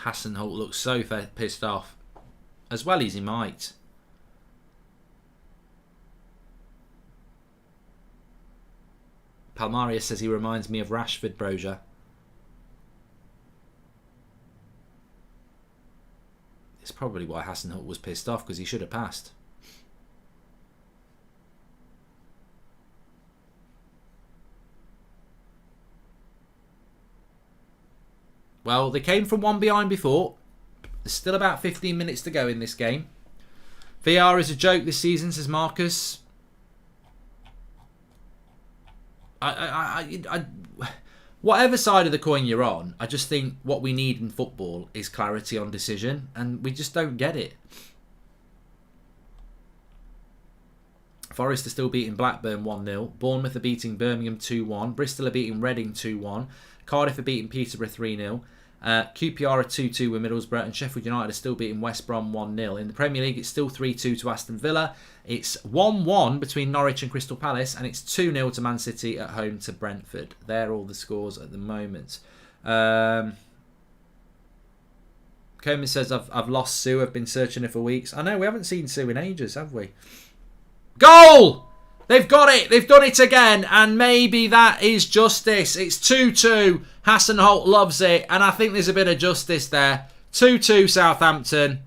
Hassenholt looks so pissed off. As well as he might. Palmaria says he reminds me of Rashford, Broja. It's probably why Hassenholt was pissed off, because he should have passed. Well, they came from one behind before. There's still about 15 minutes to go in this game. VR is a joke this season, says Marcus. Whatever side of the coin you're on, I just think what we need in football is clarity on decision, and we just don't get it. Forest are still beating Blackburn 1-0. Bournemouth are beating Birmingham 2-1. Bristol are beating Reading 2-1. Cardiff are beating Peterborough 3-0. QPR are 2-2 with Middlesbrough, and Sheffield United are still beating West Brom 1-0. In the Premier League, it's still 3-2 to Aston Villa. It's 1-1 between Norwich and Crystal Palace, and it's 2-0 to Man City at home to Brentford. They're all the scores at the moment. Coleman says, I've lost Sue. I've been searching her for weeks. I know, we haven't seen Sue in ages, have we? Goal! They've got it. They've done it again. And maybe that is justice. It's 2-2. Hassenholt loves it. And I think there's a bit of justice there. 2-2 Southampton.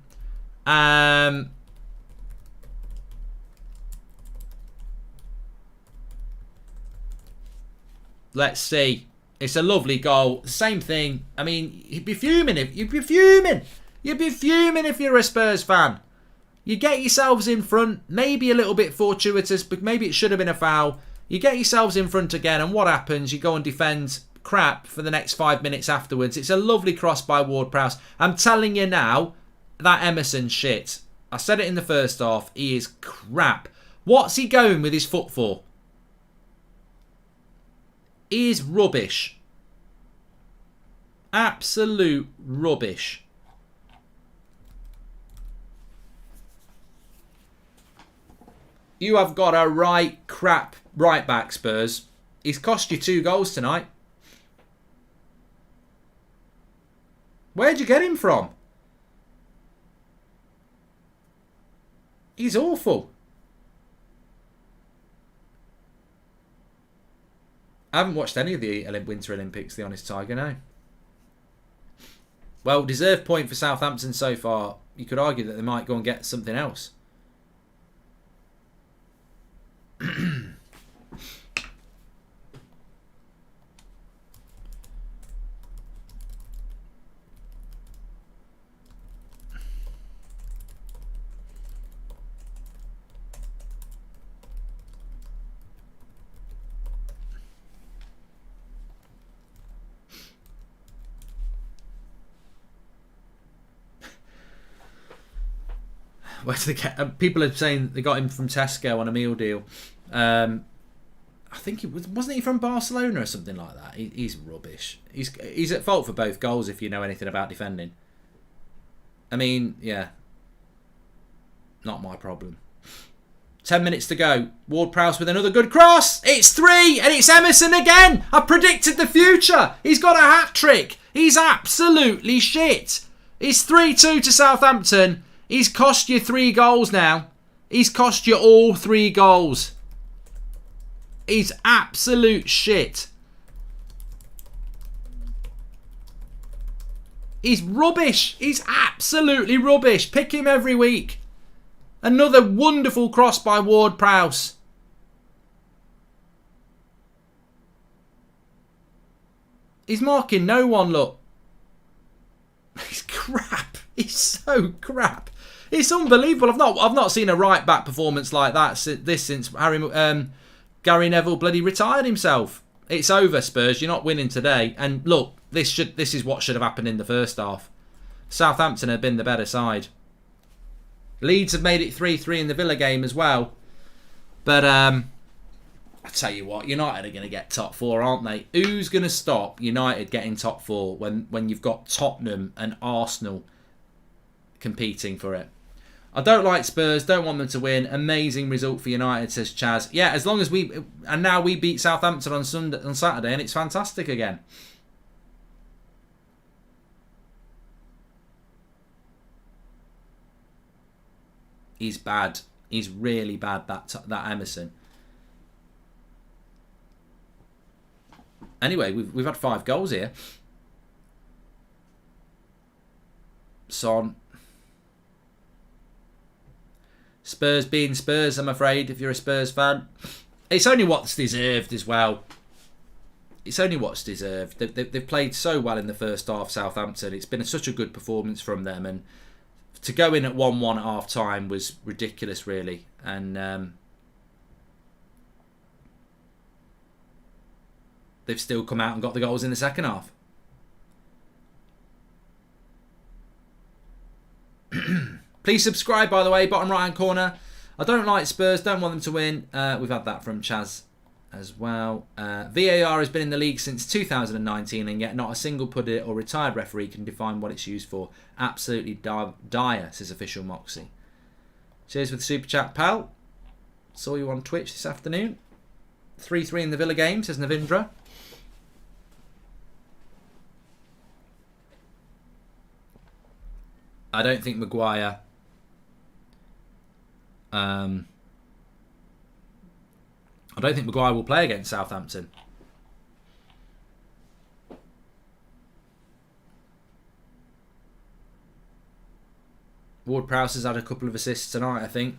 Let's see. It's a lovely goal. Same thing. I mean, you'd be fuming if you'd be fuming. You'd be fuming if you're a Spurs fan. You get yourselves in front, maybe a little bit fortuitous, but maybe it should have been a foul. You get yourselves in front again, and what happens? You go and defend crap for the next 5 minutes afterwards. It's a lovely cross by Ward-Prowse. I'm telling you now, that Emerson's shit. I said it in the first half. He is crap. What's he going with his foot for? He is rubbish. Absolute rubbish. You have got a right crap right back, Spurs. He's cost you 2 goals tonight. Where'd you get him from? He's awful. I haven't watched any of the Winter Olympics, the honest Tiger, no. Well, deserved point for Southampton so far. You could argue that they might go and get something else. Where did they get? People are saying they got him from Tesco on a meal deal. I think wasn't he from Barcelona or something like that. He's rubbish. He's at fault for both goals if you know anything about defending. I mean, yeah, not my problem. 10 minutes to go. Ward-Prowse with another good cross. It's 3 and it's Emerson again. I predicted the future. He's got a hat-trick. He's absolutely shit. It's 3-2 to Southampton. He's cost you 3 goals now. He's cost you all 3 goals. He's absolute shit. He's rubbish. He's absolutely rubbish. Pick him every week. Another wonderful cross by Ward-Prowse. He's marking no one, look. He's crap. He's so crap. It's unbelievable. I've not seen a right back performance like that since Gary Neville bloody retired himself. It's over, Spurs. You're not winning today. And look, this is what should have happened in the first half. Southampton have been the better side. Leeds have made it 3-3 in the Villa game as well. But I tell you what, United are going to get top 4, aren't they? Who's going to stop United getting top 4 when you've got Tottenham and Arsenal competing for it? I don't like Spurs, don't want them to win. Amazing result for United, says Chaz. Yeah, as long as now we beat Southampton on Saturday, and it's fantastic again. He's bad. He's really bad, that Emerson. Anyway, we've had 5 goals here. Son. Spurs being Spurs, I'm afraid, if you're a Spurs fan. It's only what's deserved as well. It's only what's deserved. They've played so well in the first half, Southampton. It's been such a good performance from them. And to go in at 1-1 at half-time was ridiculous, really. And they've still come out and got the goals in the second half. Please subscribe, by the way, bottom right-hand corner. I don't like Spurs, don't want them to win. We've had that from Chaz as well. VAR has been in the league since 2019 and yet not a single pundit or retired referee can define what it's used for. Absolutely dire, says Official Moxie. Cheers for the super chat, pal. Saw you on Twitch this afternoon. 3-3 in the Villa game, says Navindra. I don't think Maguire I don't think Maguire will play against Southampton. Ward-Prowse has had a couple of assists tonight, I think.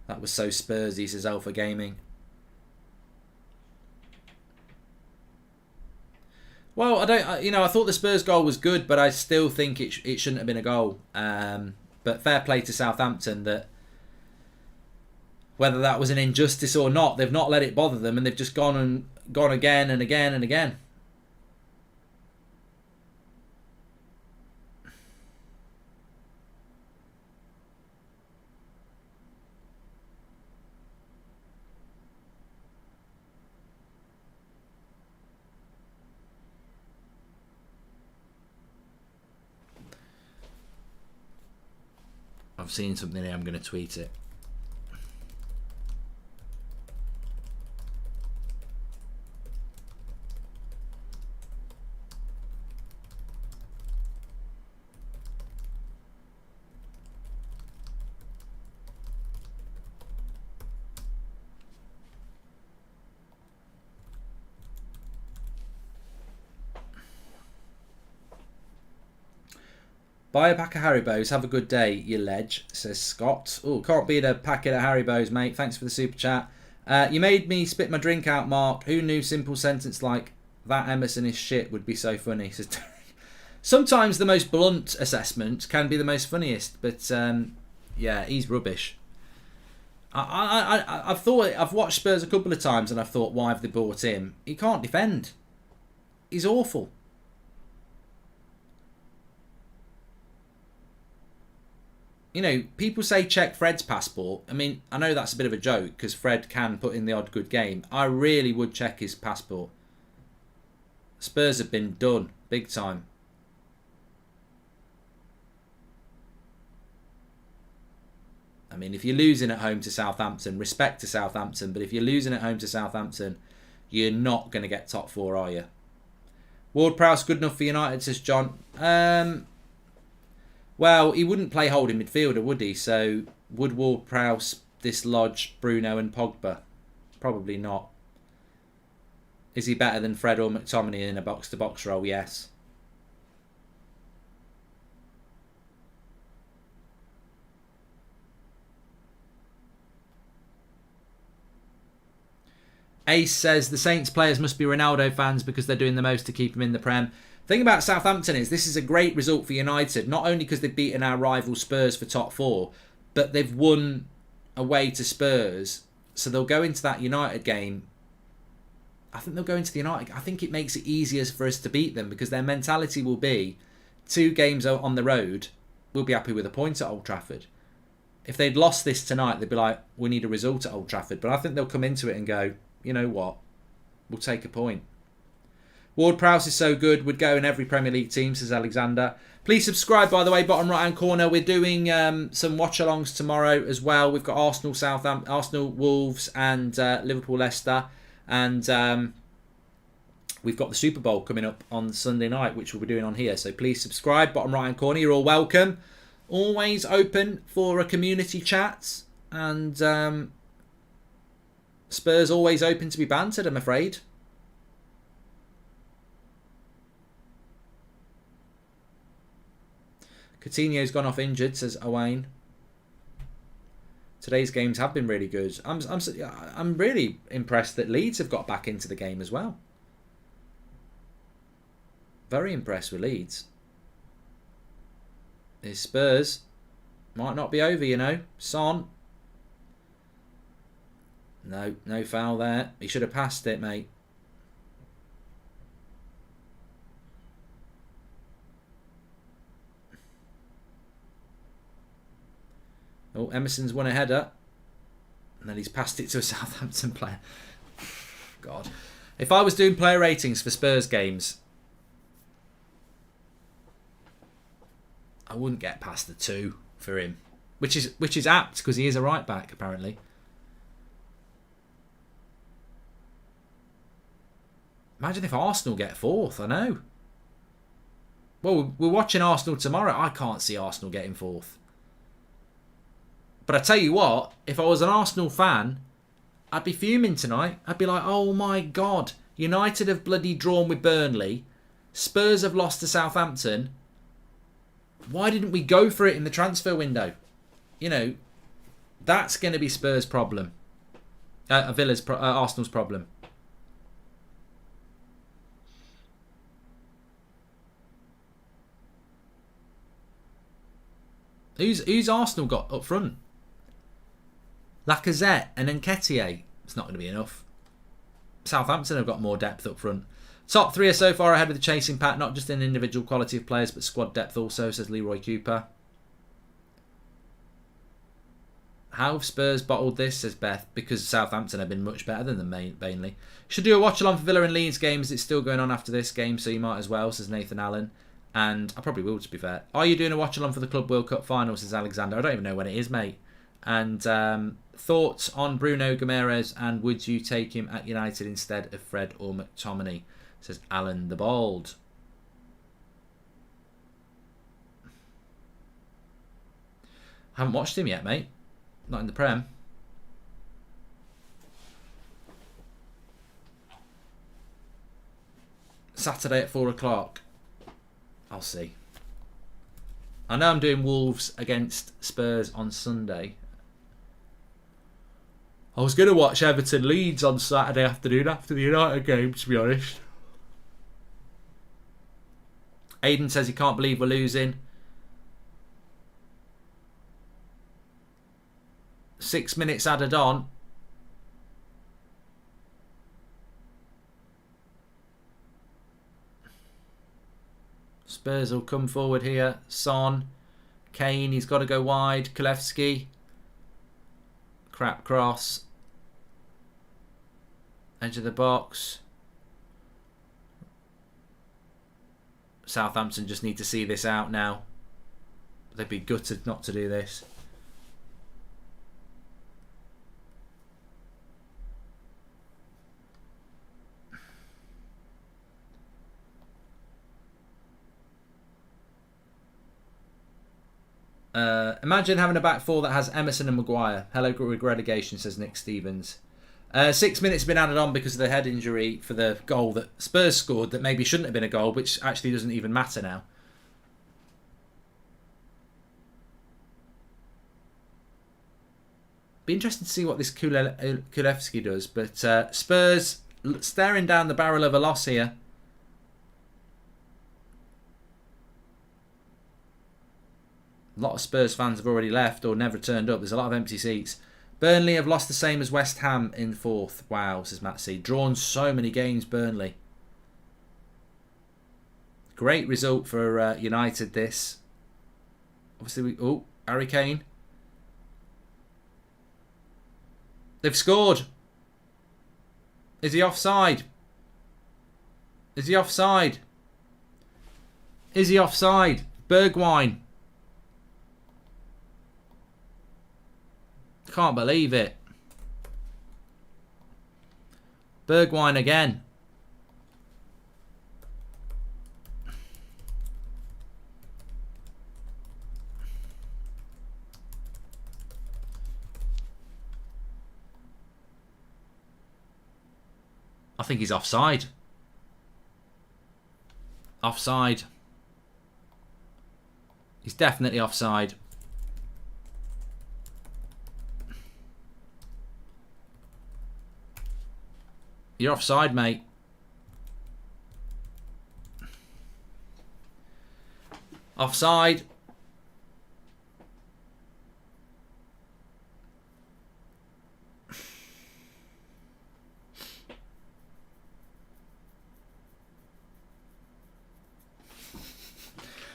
That was so Spursy, says Alpha Gaming. Well, I thought the Spurs goal was good, but I still think it shouldn't have been a goal. But fair play to Southampton that whether that was an injustice or not, they've not let it bother them, and they've just gone again and again and again. I've seen something here, I'm going to tweet it. Buy a pack of Haribos. Have a good day, you ledge, says Scott. Oh, can't beat a packet of Haribos, mate. Thanks for the super chat. You made me spit my drink out, Mark. Who knew simple sentence like, that Emerson is shit, would be so funny, says Derek. Sometimes the most blunt assessment can be the most funniest, but yeah, he's rubbish. I've watched Spurs a couple of times and I've thought, why have they bought him? He can't defend. He's awful. You know, people say check Fred's passport. I mean, I know that's a bit of a joke because Fred can put in the odd good game. I really would check his passport. Spurs have been done big time. I mean, if you're losing at home to Southampton, respect to Southampton, but if you're losing at home to Southampton, you're not going to get top 4, are you? Ward-Prowse good enough for United, says John. Well, he wouldn't play holding midfielder, would he? So, would Ward-Prowse dislodge Bruno and Pogba? Probably not. Is he better than Fred or McTominay in a box-to-box role? Yes. Ace says the Saints players must be Ronaldo fans because they're doing the most to keep him in the Prem. The thing about Southampton is this is a great result for United, not only because they've beaten our rival Spurs for top 4, but they've won away to Spurs, so they'll go into that United game. I think they'll go into the United. I think it makes it easier for us to beat them because their mentality will be 2 games on the road, we'll be happy with a point at Old Trafford. If they'd lost this tonight, they'd be like, we need a result at Old Trafford. But I think they'll come into it and go, you know what, we'll take a point. Ward-Prowse is so good, would go in every Premier League team, says Alexander. Please subscribe, by the way, bottom right-hand corner. We're doing some watch-alongs tomorrow as well. We've got Arsenal, Southampton, Arsenal, Wolves and Liverpool, Leicester. And we've got the Super Bowl coming up on Sunday night, which we'll be doing on here. So please subscribe, bottom right hand corner. You're all welcome. Always open for a community chat, and Spurs always open to be bantered, I'm afraid. Coutinho's gone off injured, says Owain. Today's games have been really good. I'm really impressed that Leeds have got back into the game as well. Very impressed with Leeds. His Spurs might not be over, you know. Son. No foul there. He should have passed it, mate. Oh, Emerson's won a header. And then he's passed it to a Southampton player. God. If I was doing player ratings for Spurs games, I wouldn't get past the 2 for him. Which is apt, because he is a right back, apparently. Imagine if Arsenal get 4th, I know. Well, we're watching Arsenal tomorrow. I can't see Arsenal getting 4th. But I tell you what, if I was an Arsenal fan, I'd be fuming tonight. I'd be like, oh my God, United have bloody drawn with Burnley. Spurs have lost to Southampton. Why didn't we go for it in the transfer window? You know, that's going to be Spurs' problem. Arsenal's problem. Who's Arsenal got up front? Lacazette and Nketiah. It's not going to be enough. Southampton have got more depth up front. Top 3 are so far ahead with the chasing pack, not just in individual quality of players, but squad depth also, says Leroy Cooper. How have Spurs bottled this, says Beth, because Southampton have been much better than them, mainly. Should do a watch-along for Villa and Leeds games. It's still going on after this game, so you might as well, says Nathan Allen. And I probably will, to be fair. Are you doing a watch-along for the Club World Cup final, says Alexander. I don't even know when it is, mate. And thoughts on Bruno Guimaraes, and would you take him at United instead of Fred or McTominay, says Alan the Bald. Haven't watched him yet, mate. Not in the Prem. Saturday at 4 o'clock. I'll see. I know I'm doing Wolves against Spurs on Sunday. I was going to watch Everton Leeds on Saturday afternoon after the United game, to be honest. Aiden says he can't believe we're losing. 6 minutes added on. Spurs will come forward here. Son. Kane, he's got to go wide. Kulevski. Crap cross. Edge of the box. Southampton just need to see this out now. They'd be gutted not to do this. Imagine having a back four that has Emerson and Maguire. Hello, relegation, says Nick Stevens. 6 minutes have been added on because of the head injury for the goal that Spurs scored that maybe shouldn't have been a goal, which actually doesn't even matter now. Be interested to see what this Kulevski does, but Spurs staring down the barrel of a loss here. A lot of Spurs fans have already left or never turned up. There's a lot of empty seats. Burnley have lost the same as West Ham in 4th. Wow, says Matt C. Drawn so many games, Burnley. Great result for United, this. Obviously, Harry Kane. They've scored. Is he offside? Is he offside? Is he offside? Bergwijn. Can't believe it. Bergwijn again. think he's offside. Offside. He's definitely offside. You're offside, mate. Offside.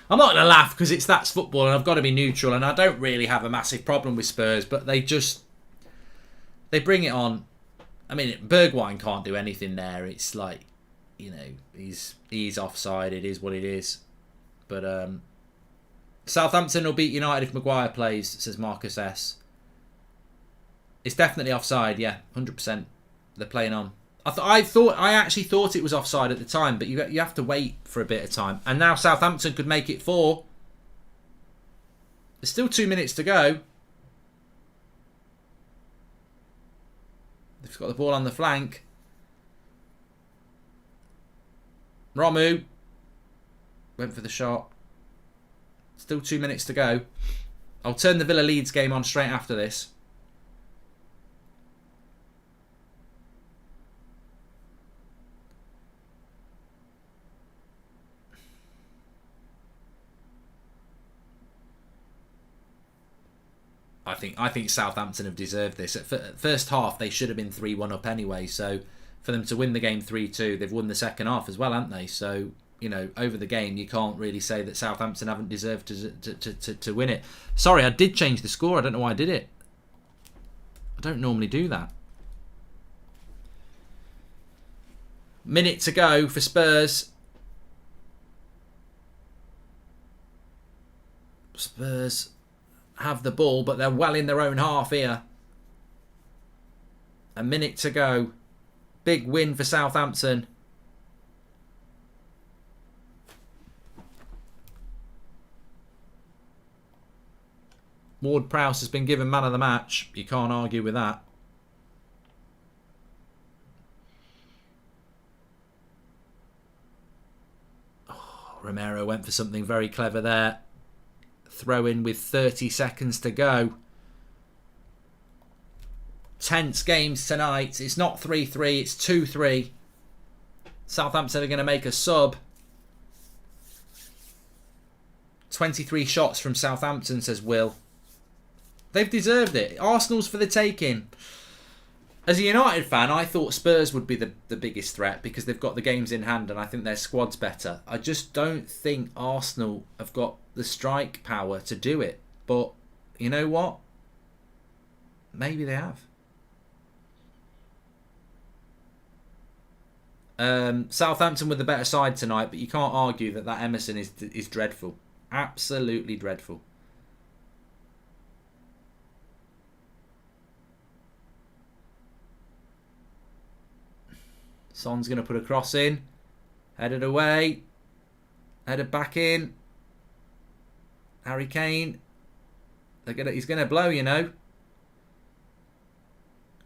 I'm not going to laugh because that's football and I've got to be neutral, and I don't really have a massive problem with Spurs, but they bring it on. I mean, Bergwijn can't do anything there. It's like, you know, he's offside. It is what it is. But Southampton will beat United if Maguire plays, says Marcus S. It's definitely offside, yeah, 100%. They're playing on. I actually thought it was offside at the time, but you have to wait for a bit of time. And now Southampton could make it 4. There's still 2 minutes to go. They've got the ball on the flank. Romu went for the shot. Still 2 minutes to go. I'll turn the Villa Leeds game on straight after this. I think Southampton have deserved this. At first half, they should have been 3-1 up anyway. So for them to win the game 3-2, they've won the second half as well, haven't they? So, you know, over the game, you can't really say that Southampton haven't deserved to win it. Sorry, I did change the score. I don't know why I did it. I don't normally do that. Minute to go for Spurs. Spurs have the ball, but they're well in their own half here. A minute to go. Big win for Southampton. Ward-Prowse has been given man of the match. You can't argue with that. Oh, Romero went for something very clever there. Throw in with 30 seconds to go. Tense games tonight. It's not 3-3, it's 2-3. Southampton are going to make a sub. 23 shots from Southampton, says Will. They've deserved it. Arsenal's for the taking. As a United fan, I thought Spurs would be the biggest threat because they've got the games in hand and I think their squad's better. I just don't think Arsenal have got the strike power to do it. But you know what? Maybe they have. Southampton with the better side tonight, but you can't argue that Emerson is dreadful. Absolutely dreadful. Son's going to put a cross in. Headed away. Headed back in. Harry Kane. He's going to blow, you know.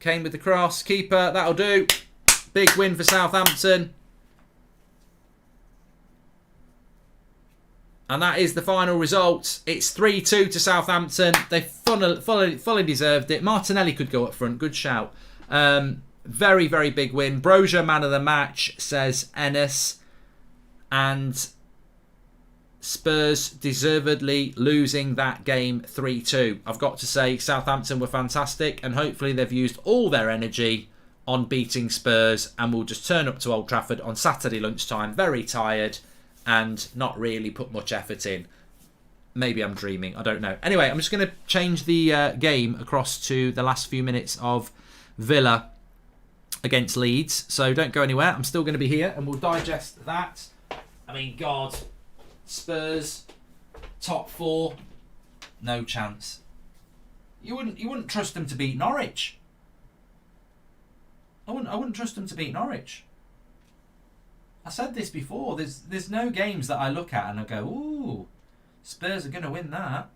Kane with the cross. Keeper. That'll do. Big win for Southampton. And that is the final result. It's 3-2 to Southampton. They fully deserved it. Martinelli could go up front. Good shout. Very, very big win. Brozier, man of the match, says Ennis. And Spurs deservedly losing that game 3-2. I've got to say, Southampton were fantastic. And hopefully they've used all their energy on beating Spurs. And will just turn up to Old Trafford on Saturday lunchtime, very tired. And not really put much effort in. Maybe I'm dreaming. I don't know. Anyway, I'm just going to change the game across to the last few minutes of Villa against Leeds. So don't go anywhere. I'm still going to be here and we'll digest that. I mean, God. Spurs, top 4. No chance. You wouldn't trust them to beat Norwich. I wouldn't trust them to beat Norwich. I said this before. There's no games that I look at and I go, ooh, Spurs are going to win that.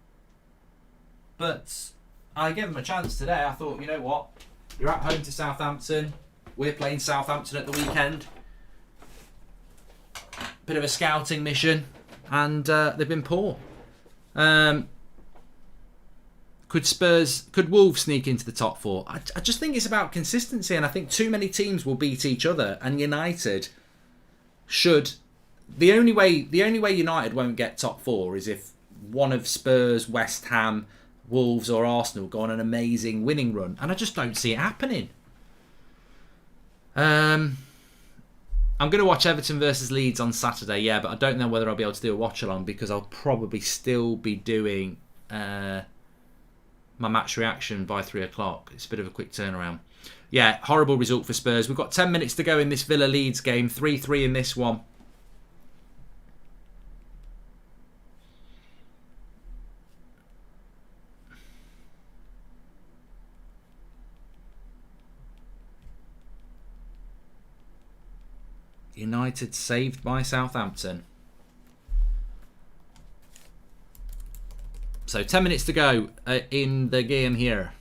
But I gave them a chance today. I thought, you know what? You're at home to Southampton. We're playing Southampton at the weekend. Bit of a scouting mission, and they've been poor. Could Wolves sneak into the top four? I just think it's about consistency, and I think too many teams will beat each other, and United should. The only way United won't get top four is if one of Spurs, West Ham, Wolves or Arsenal go on an amazing winning run, and I just don't see it happening. I'm going to watch Everton versus Leeds on Saturday, yeah, but I don't know whether I'll be able to do a watch-along because I'll probably still be doing my match reaction by 3 o'clock. It's a bit of a quick turnaround. Yeah, horrible result for Spurs. We've got 10 minutes to go in this Villa-Leeds game. 3-3 in this one. United saved by Southampton. So 10 minutes to go in the game here.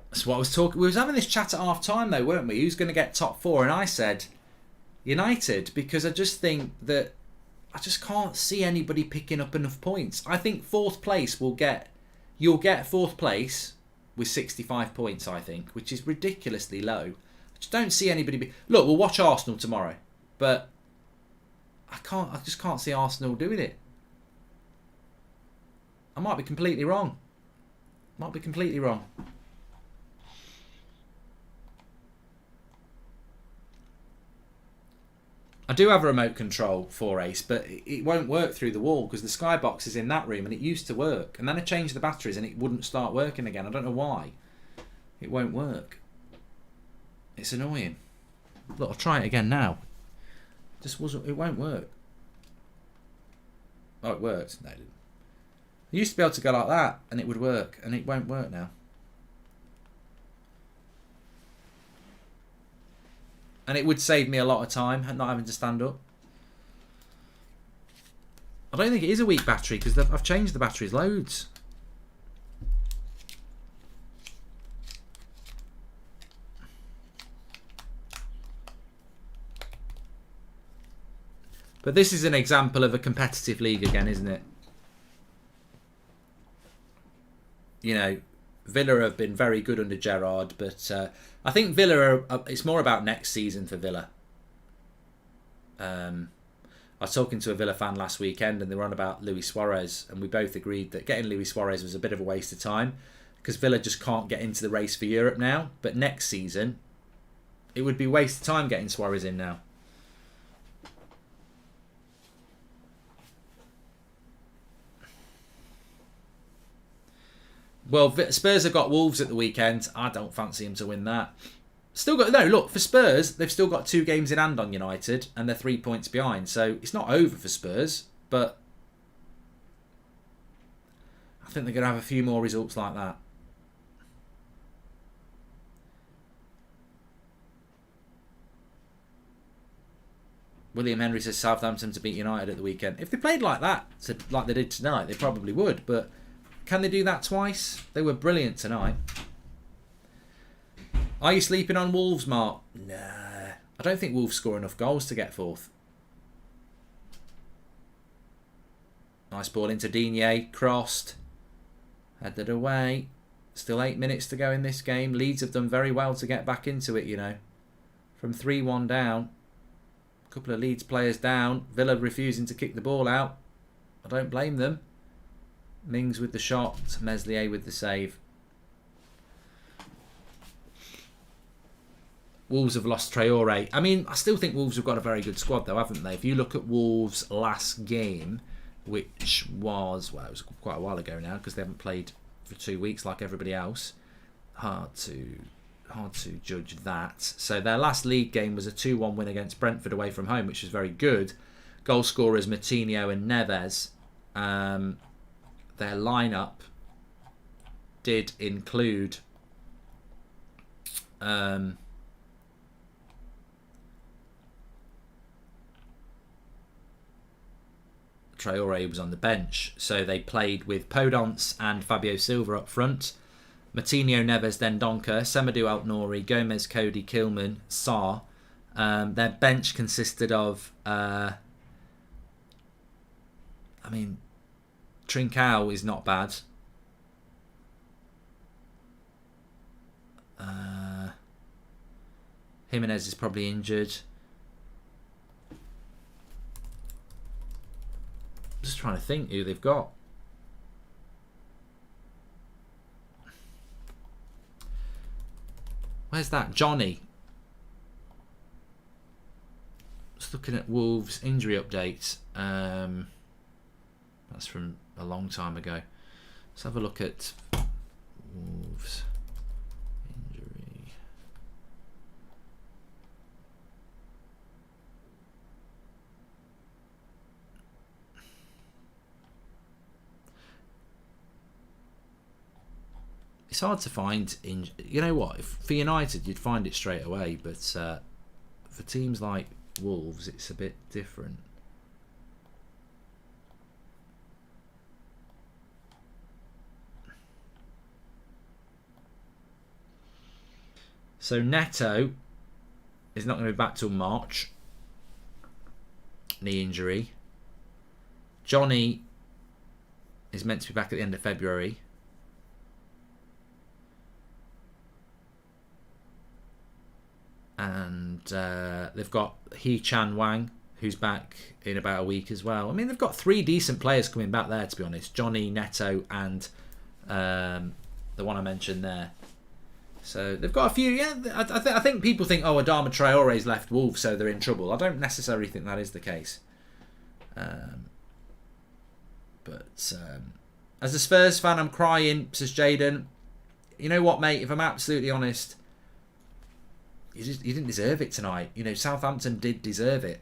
That's what I was talking. We was having this chat at half time though, weren't we? Who's going to get top four? And I said United, because I just think that I just can't see anybody picking up enough points. I think fourth place you'll get fourth place with 65 points, I think, which is ridiculously low. I just don't see anybody. Look, we'll watch Arsenal tomorrow, but I just can't see Arsenal doing it. I might be completely wrong. I do have a remote control for Ace, but it won't work through the wall because the skybox is in that room and it used to work. And then I changed the batteries and it wouldn't start working again. I don't know why. It won't work. It's annoying. Look, I'll try it again now. It won't work. Oh, it worked. No, it didn't. I used to be able to go like that and it would work, and it won't work now. And it would save me a lot of time, not having to stand up. I don't think it is a weak battery because I've changed the batteries loads. But this is an example of a competitive league again, isn't it? You know, Villa have been very good under Gerrard, but I think Villa it's more about next season for Villa. I was talking to a Villa fan last weekend and they were on about Luis Suarez, and we both agreed that getting Luis Suarez was a bit of a waste of time because Villa just can't get into the race for Europe now. But next season, it would be a waste of time getting Suarez in now. Well, Spurs have got Wolves at the weekend. I don't fancy them to win that. Look, for Spurs, they've still got 2 games in hand on United and they're 3 points behind. So it's not over for Spurs, but I think they're going to have a few more results like that. William Henry says Southampton to beat United at the weekend. If they played like that, like they did tonight, they probably would, but can they do that twice? They were brilliant tonight. Are you sleeping on Wolves, Mark? Nah. I don't think Wolves score enough goals to get fourth. Nice ball into Digne. Crossed. Headed away. Still 8 minutes to go in this game. Leeds have done very well to get back into it, you know. From 3-1 down. A couple of Leeds players down. Villa refusing to kick the ball out. I don't blame them. Mings with the shot, Meslier with the save. Wolves have lost Traore. I mean, I still think Wolves have got a very good squad though, haven't they? If you look at Wolves' last game, which was, well, it was quite a while ago now because they haven't played for 2 weeks like everybody else. Hard to judge that. So their last league game was a 2-1 win against Brentford away from home, which was very good. Goal scorers Moutinho and Neves. Their lineup did include Traore was on the bench, so they played with Podence and Fabio Silva up front. Martinho, Neves, Dendoncker, Semedo, Altnouri, Gomez, Cody, Kilman, Sarr. Their bench consisted of, Trincao is not bad. Jimenez is probably injured. Just trying to think who they've got. Where's that? Johnny. Just looking at Wolves injury updates. That's from a long time ago. Let's have a look at Wolves injury. It's hard to find. You know what? For United, you'd find it straight away, but for teams like Wolves, it's a bit different. So Neto is not going to be back till March. Knee injury. Johnny is meant to be back at the end of February. And they've got He Chan Wang, who's back in about a week as well. I mean, they've got 3 decent players coming back there, to be honest. Johnny, Neto, and the one I mentioned there. So they've got a few. Yeah, I think people think, oh, Adama Traore's left Wolves, so they're in trouble. I don't necessarily think that is the case. But as a Spurs fan, I'm crying, says Jaden. You know what, mate? If I'm absolutely honest, you didn't deserve it tonight. You know, Southampton did deserve it.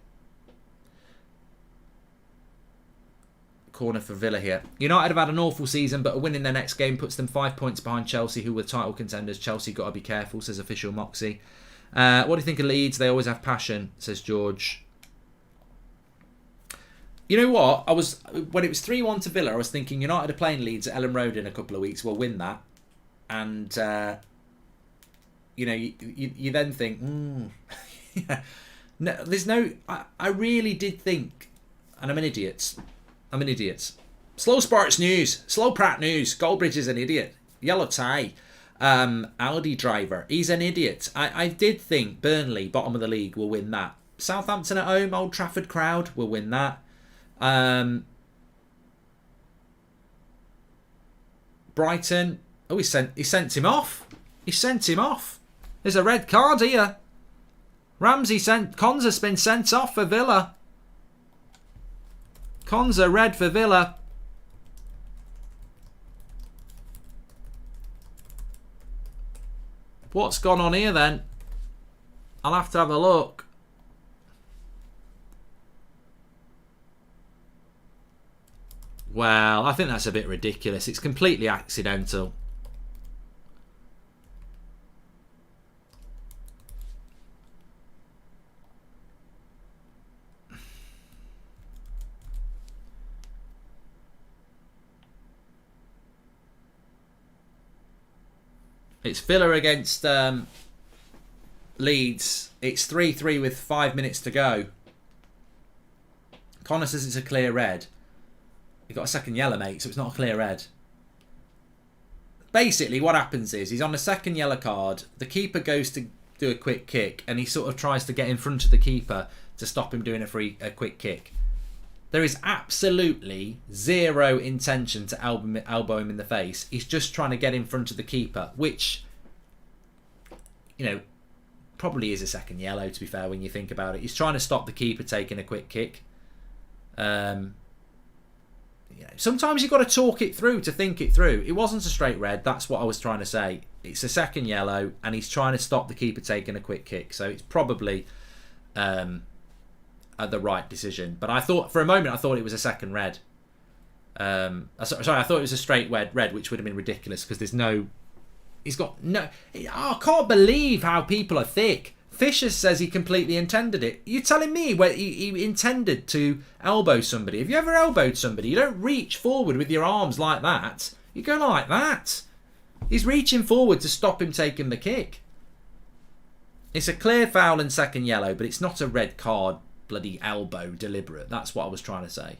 Corner for Villa here. United have had an awful season, but a win in their next game puts them 5 points behind Chelsea, who were title contenders. Chelsea got to be careful, says official Moxie. What do you think of Leeds? They always have passion, says George. You know what? When it was 3-1 to Villa, I was thinking United are playing Leeds at Ellen Road in a couple of weeks. We'll win that. And you know, you then think, yeah. No, there's no. I really did think, and I'm an idiot. Slow Sports News, Slow Pratt News. Goldbridge is an idiot. Yellow tie. Audi driver. He's an idiot. I did think Burnley, bottom of the league, will win that. Southampton at home, Old Trafford crowd will win that. Brighton. Oh, he sent him off. He sent him off. There's a red card here. Konsa's been sent off for Villa. Konsa red for Villa. What's gone on here then? I'll have to have a look. Well, I think that's a bit ridiculous. It's completely accidental. It's Villa against Leeds. It's 3-3 with 5 minutes to go. Connor says it's a clear red. He got a second yellow, mate, so it's not a clear red. Basically, what happens is he's on a second yellow card. The keeper goes to do a quick kick, and he sort of tries to get in front of the keeper to stop him doing a quick kick. There is absolutely zero intention to elbow him in the face. He's just trying to get in front of the keeper, which, you know, probably is a second yellow, to be fair, when you think about it. He's trying to stop the keeper taking a quick kick. You know, sometimes you've got to talk it through to think it through. It wasn't a straight red. That's what I was trying to say. It's a second yellow, and he's trying to stop the keeper taking a quick kick. So it's probably the right decision. But I thought, for a moment, it was a second red. Sorry, I thought it was a straight red, which would have been ridiculous because there's no. He's got no. I can't believe how people are thick. Fisher says he completely intended it. You're telling me where he intended to elbow somebody? Have you ever elbowed somebody? You don't reach forward with your arms like that. You go like that. He's reaching forward to stop him taking the kick. It's a clear foul and second yellow, but it's not a red card. Bloody elbow, deliberate. That's what I was trying to say.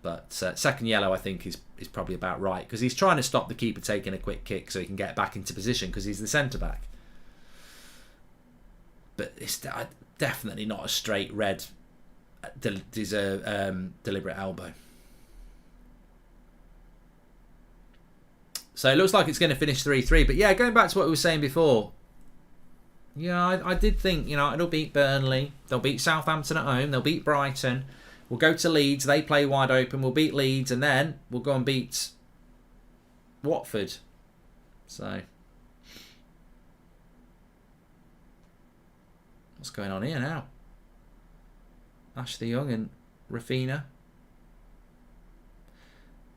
But second yellow, I think, is probably about right because he's trying to stop the keeper taking a quick kick so he can get back into position because he's the centre back. But it's definitely not a straight red. There's a deliberate elbow. So it looks like it's going to finish 3-3. But yeah, going back to what we were saying before. Yeah, I did think, it'll beat Burnley. They'll beat Southampton at home. They'll beat Brighton. We'll go to Leeds. They play wide open. We'll beat Leeds. And then we'll go and beat Watford. So what's going on here now? Ashley Young and Rafina.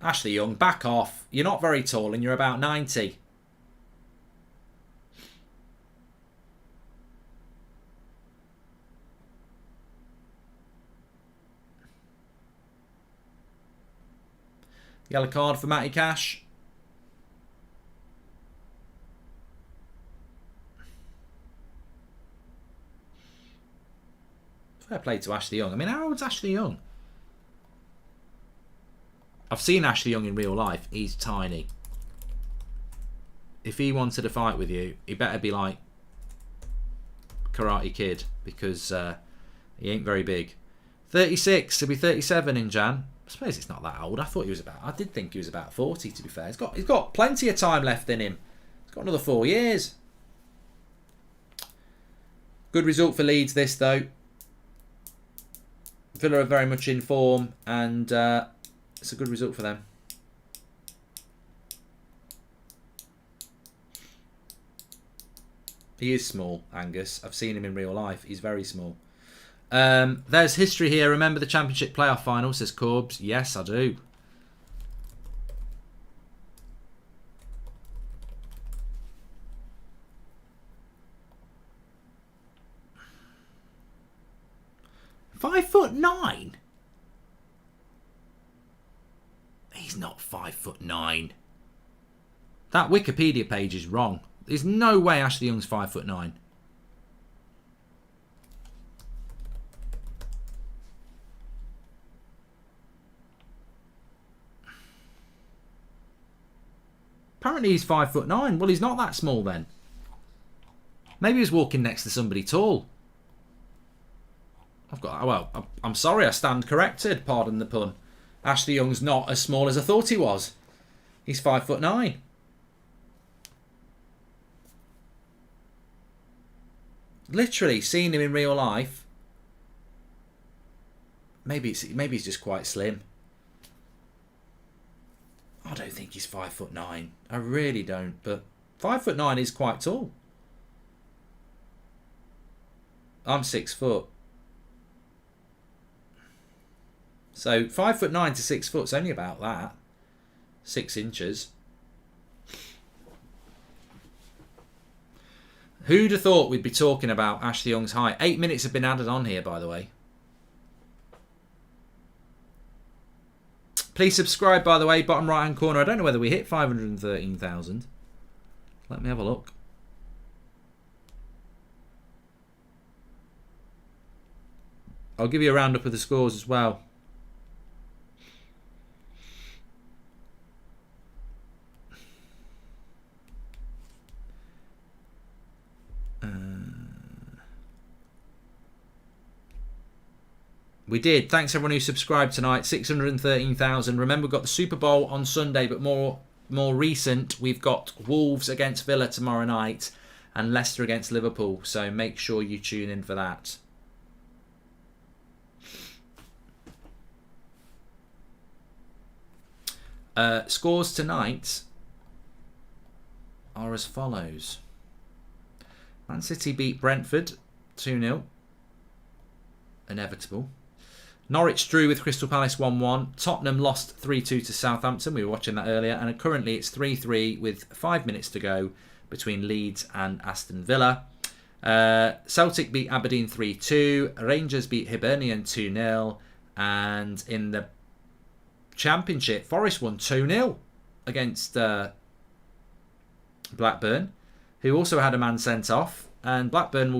Ashley Young, back off. You're not very tall and you're about 90. Yellow card for Matty Cash. Fair play to Ashley Young. I mean, how old's Ashley Young? I've seen Ashley Young in real life. He's tiny. If he wanted to fight with you, he better be like Karate Kid because he ain't very big. 36, he'll be 37 in Jan. I suppose it's not that old. I did think he was about 40, to be fair. He's got plenty of time left in him. He's got another 4 years. Good result for Leeds, this, though. Villa are very much in form, and it's a good result for them. He is small, Angus. I've seen him in real life. He's very small. There's history here. Remember the Championship playoff final, says Corbs. Yes, I do. (5'9"? He's not 5'9". That Wikipedia page is wrong. There's no way Ashley Young's 5'9". Apparently he's 5'9". Well, he's not that small then. Maybe he's walking next to somebody tall. I'm sorry, I stand corrected. Pardon the pun. Ashley Young's not as small as I thought he was. He's 5'9". Literally seen him in real life. Maybe he's just quite slim. I don't think he's 5'9". I really don't. But 5'9" is quite tall. I'm 6 foot. So 5'9" to 6 foot is only about that. 6 inches. Who'd have thought we'd be talking about Ashley Young's height? 8 minutes have been added on here, by the way. Please subscribe, by the way, bottom right hand corner. I don't know whether we hit 513,000. Let me have a look. I'll give you a roundup of the scores as well. We did. Thanks everyone who subscribed tonight. 613,000. Remember, we've got the Super Bowl on Sunday, but more recent, we've got Wolves against Villa tomorrow night and Leicester against Liverpool. So make sure you tune in for that. Scores tonight are as follows. Man City beat Brentford 2-0. Inevitable. Norwich drew with Crystal Palace 1-1. Tottenham lost 3-2 to Southampton. We were watching that earlier. And currently it's 3-3 with 5 minutes to go between Leeds and Aston Villa. Celtic beat Aberdeen 3-2. Rangers beat Hibernian 2-0. And in the Championship, Forest won 2-0 against Blackburn, who also had a man sent off. And Blackburn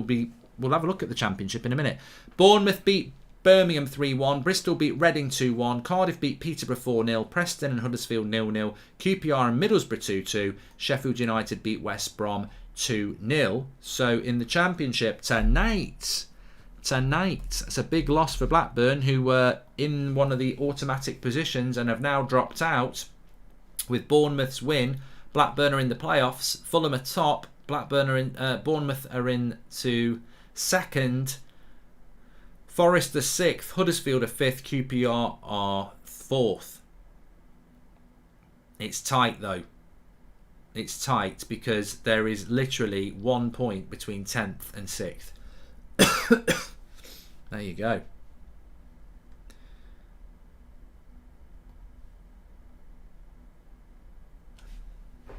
we'll have a look at the Championship in a minute. Bournemouth beat Birmingham 3-1. Bristol beat Reading 2-1. Cardiff beat Peterborough 4-0. Preston and Huddersfield 0-0. QPR and Middlesbrough 2-2. Sheffield United beat West Brom 2-0. So in the Championship tonight, it's a big loss for Blackburn, who were in one of the automatic positions and have now dropped out. With Bournemouth's win, Blackburn are in the playoffs. Fulham are top. Bournemouth are in to second. Forest are 6th, Huddersfield are 5th, QPR are 4th. It's tight though. It's tight because there is literally 1 point between 10th and 6th. There you go.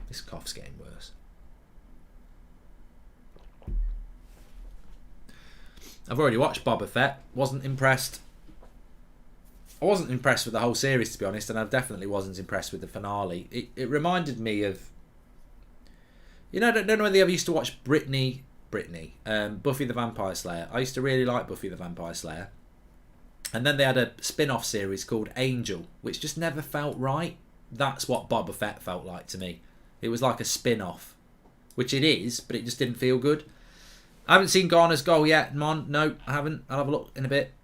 This cough's getting worse. I've already watched Boba Fett. Wasn't impressed. I wasn't impressed with the whole series, to be honest, and I definitely wasn't impressed with the finale. It reminded me of... You know, I don't know whether you ever used to watch Buffy the Vampire Slayer. I used to really like Buffy the Vampire Slayer. And then they had a spin-off series called Angel, which just never felt right. That's what Boba Fett felt like to me. It was like a spin-off, which it is, but it just didn't feel good. I haven't seen Garner's goal yet, Mon. No, I haven't. I'll have a look in a bit.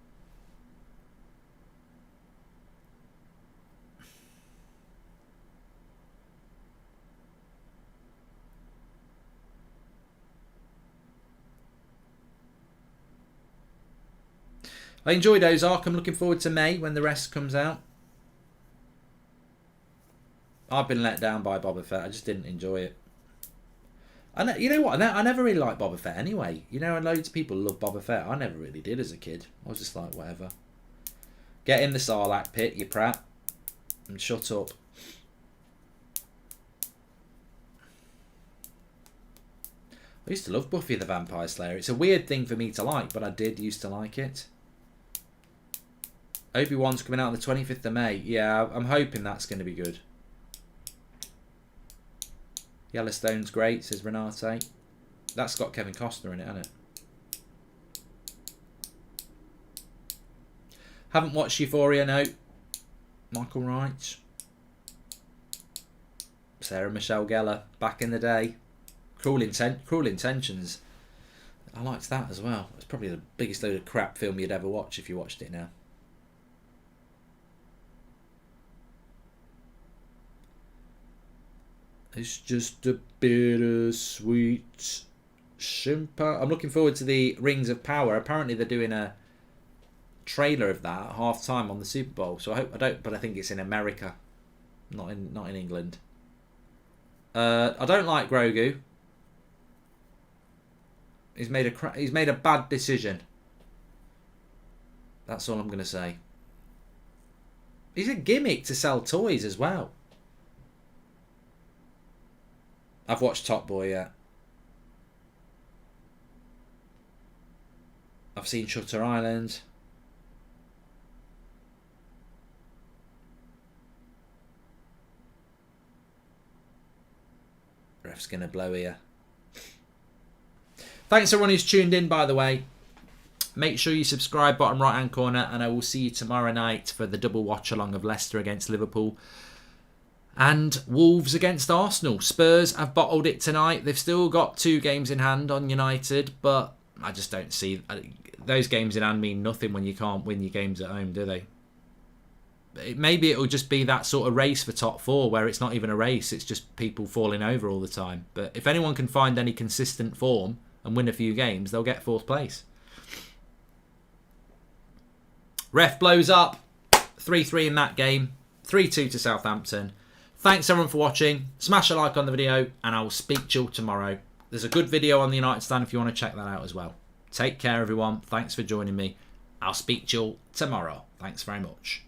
I enjoyed Ozark. I'm looking forward to May when the rest comes out. I've been let down by Boba Fett. I just didn't enjoy it. You know what? I never really liked Boba Fett anyway. You know, and loads of people love Boba Fett. I never really did as a kid. I was just like, whatever. Get in the Sarlacc pit, you prat. And shut up. I used to love Buffy the Vampire Slayer. It's a weird thing for me to like, but I did used to like it. Obi-Wan's coming out on the 25th of May. Yeah, I'm hoping that's going to be good. Yellowstone's great, says Renate. That's got Kevin Costner in it, hasn't it? Haven't watched Euphoria, no. Michael Wright. Sarah Michelle Gellar, back in the day. Cruel Intentions. I liked that as well. It's probably the biggest load of crap film you'd ever watch if you watched it now. It's just a bittersweet shimper. I'm looking forward to the Rings of Power. Apparently they're doing a trailer of that at half time on the Super Bowl. So but I think it's in America, not in England. I don't like Grogu. He's made a bad decision. That's all I'm going to say. He's a gimmick to sell toys as well. I've watched Top Boy yet. I've seen Shutter Island. Ref's gonna blow here. Thanks everyone who's tuned in, by the way. Make sure you subscribe, bottom right hand corner, and I will see you tomorrow night for the double watch along of Leicester against Liverpool. And Wolves against Arsenal. Spurs have bottled it tonight. They've still got 2 games in hand on United, but I just don't see... Those games in hand mean nothing when you can't win your games at home, do they? Maybe it'll just be that sort of race for top 4 where it's not even a race, it's just people falling over all the time. But if anyone can find any consistent form and win a few games, they'll get 4th place. Ref blows up. 3-3 in that game. 3-2 to Southampton. Thanks everyone for watching. Smash a like on the video and I will speak to you tomorrow. There's a good video on the United stand if you want to check that out as well. Take care everyone. Thanks for joining me. I'll speak to you tomorrow. Thanks very much.